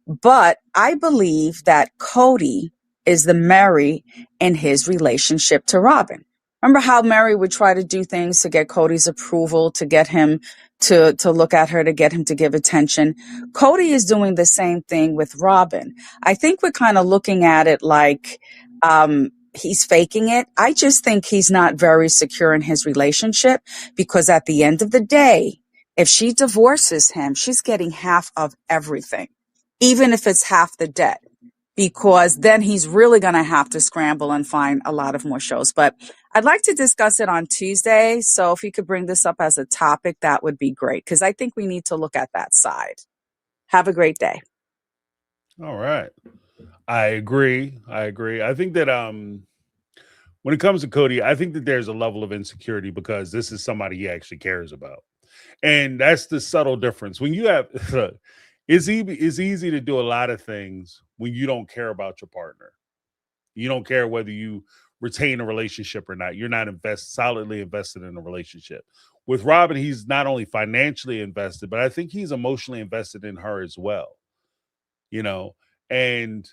But I believe that Cody is the Mary in his relationship to Robin. Remember how Mary would try to do things to get Cody's approval, to get him to look at her, to get him to give attention. Cody is doing the same thing with Robin. I think we're kind of looking at it like he's faking it. I just think he's not very secure in his relationship because at the end of the day, if she divorces him, she's getting half of everything, even if it's half the debt, because then he's really going to have to scramble and find a lot of more shows. But I'd like to discuss it on Tuesday. So if you could bring this up as a topic, that would be great, because I think we need to look at that side. Have a great day. All right. I agree. I think that when it comes to Cody, I think that there's a level of insecurity because this is somebody he actually cares about. And that's the subtle difference. When you have it's easy to do a lot of things when you don't care about your partner. You don't care whether you retain a relationship or not. You're not solidly invested in a relationship. With Robin, he's not only financially invested, but I think he's emotionally invested in her as well. And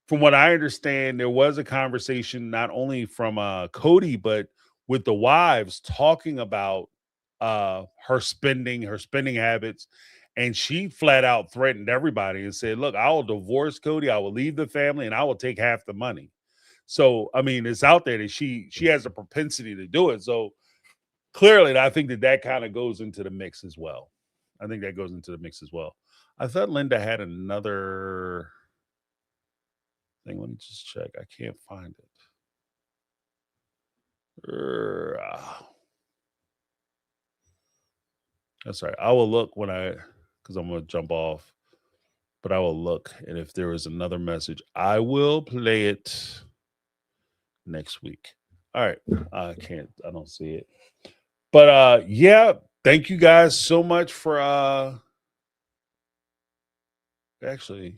from what I understand, there was a conversation not only from Cody, but with the wives talking about her spending habits. And she flat out threatened everybody and said, look, I will divorce Cody. I will leave the family and I will take half the money. So, I mean, it's out there that she has a propensity to do it. So clearly, I think that kind of goes into the mix as well. I thought Linda had another thing. Let me just check. I can't find it. That's right. I will look because I'm going to jump off, but I will look. And if there is another message, I will play it next week. All right. I don't see it. But yeah, thank you guys so much for actually,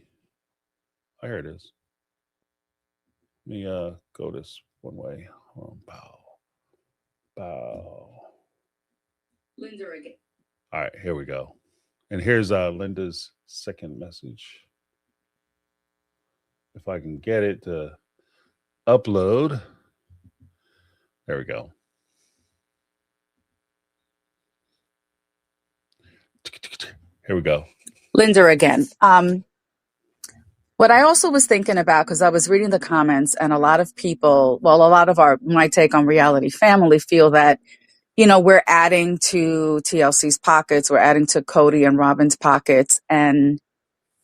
here it is. Let me go this one way. Bow. Linda again. All right, here we go. And here's Linda's second message. If I can get it to upload. There we go. Here we go. Linda again. What I also was thinking about, because I was reading the comments, and a lot of people, well, a lot of my take on reality family feel that, we're adding to TLC's pockets, we're adding to Cody and Robin's pockets. And,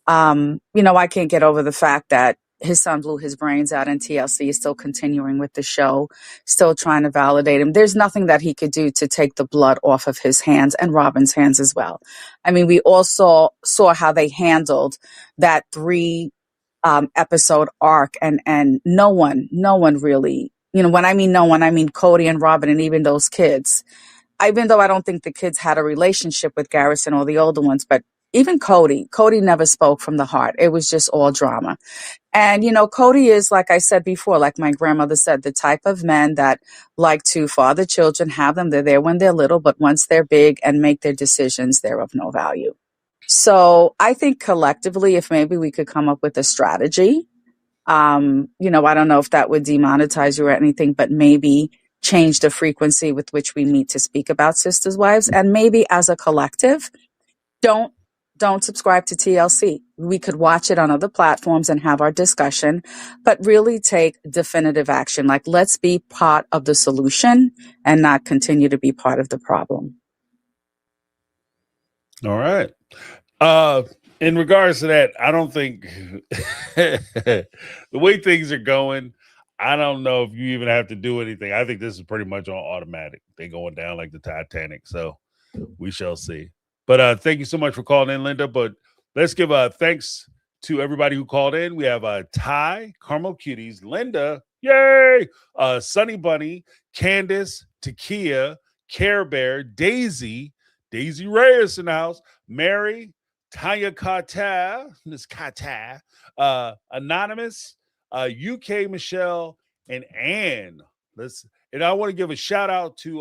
I can't get over the fact that his son blew his brains out, and TLC is still continuing with the show, still trying to validate him. There's nothing that he could do to take the blood off of his hands and Robin's hands as well. I mean, we also saw how they handled that 3 episode arc, and no one really, when I mean no one, I mean Cody and Robin and even those kids. Even though I don't think the kids had a relationship with Garrison or the older ones, but even Cody never spoke from the heart. It was just all drama. And, Cody is, like I said before, like my grandmother said, the type of men that like to father children, have them, they're there when they're little, but once they're big and make their decisions, they're of no value. So I think collectively, if maybe we could come up with a strategy, I don't know if that would demonetize you or anything, but maybe change the frequency with which we meet to speak about Sisters' Wives. And maybe as a collective, don't subscribe to TLC. We could watch it on other platforms and have our discussion, but really take definitive action. Like, let's be part of the solution and not continue to be part of the problem. All right. In regards to that, I don't think the way things are going, I don't know if you even have to do anything. I think this is pretty much on automatic. They're going down like the Titanic. So we shall see. But thank you so much for calling in, Linda. But let's give thanks to everybody who called in. We have Ty, Carmel Cuties, Linda, yay, Sunny Bunny, Candace, Takia, Care Bear, Daisy Reyes in the house, Mary, Tanya Carter, Miss Carter, Anonymous, UK Michelle, and Ann. And I want to give a shout out to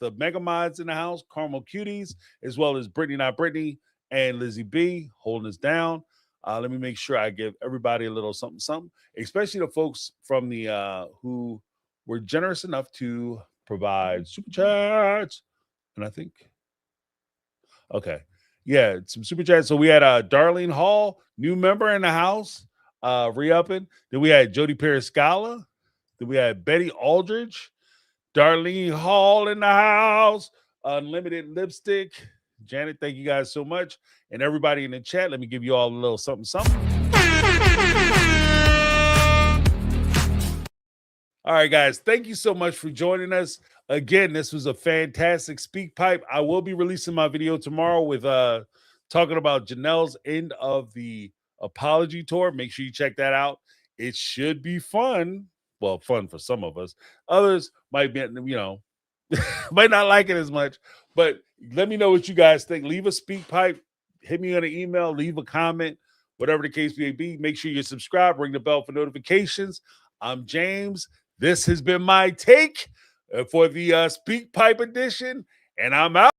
the Mega Mods in the house, Carmel Cuties, as well as Brittany Not Brittany and Lizzie B holding us down. Let me make sure I give everybody a little something, especially the folks from the who were generous enough to provide super chats. And I think, okay, yeah, some super chats. So we had Darlene Hall, new member in the house, re-upping. Then we had Jody Periscala. Then we had Betty Aldridge, Darlene Hall in the house, Unlimited Lipstick. Janet, thank you guys so much. And everybody in the chat, let me give you all a little something. All right, guys, thank you so much for joining us. Again, this was a fantastic Speak Pipe. I will be releasing my video tomorrow with talking about Janelle's end of the apology tour. Make sure you check that out. It should be fun. Well, fun for some of us. Others might be, might not like it as much. But let me know what you guys think. Leave a Speak Pipe. Hit me on an email. Leave a comment. Whatever the case may be. Make sure you subscribe. Ring the bell for notifications. I'm James. This has been my take for the Speak Pipe edition. And I'm out.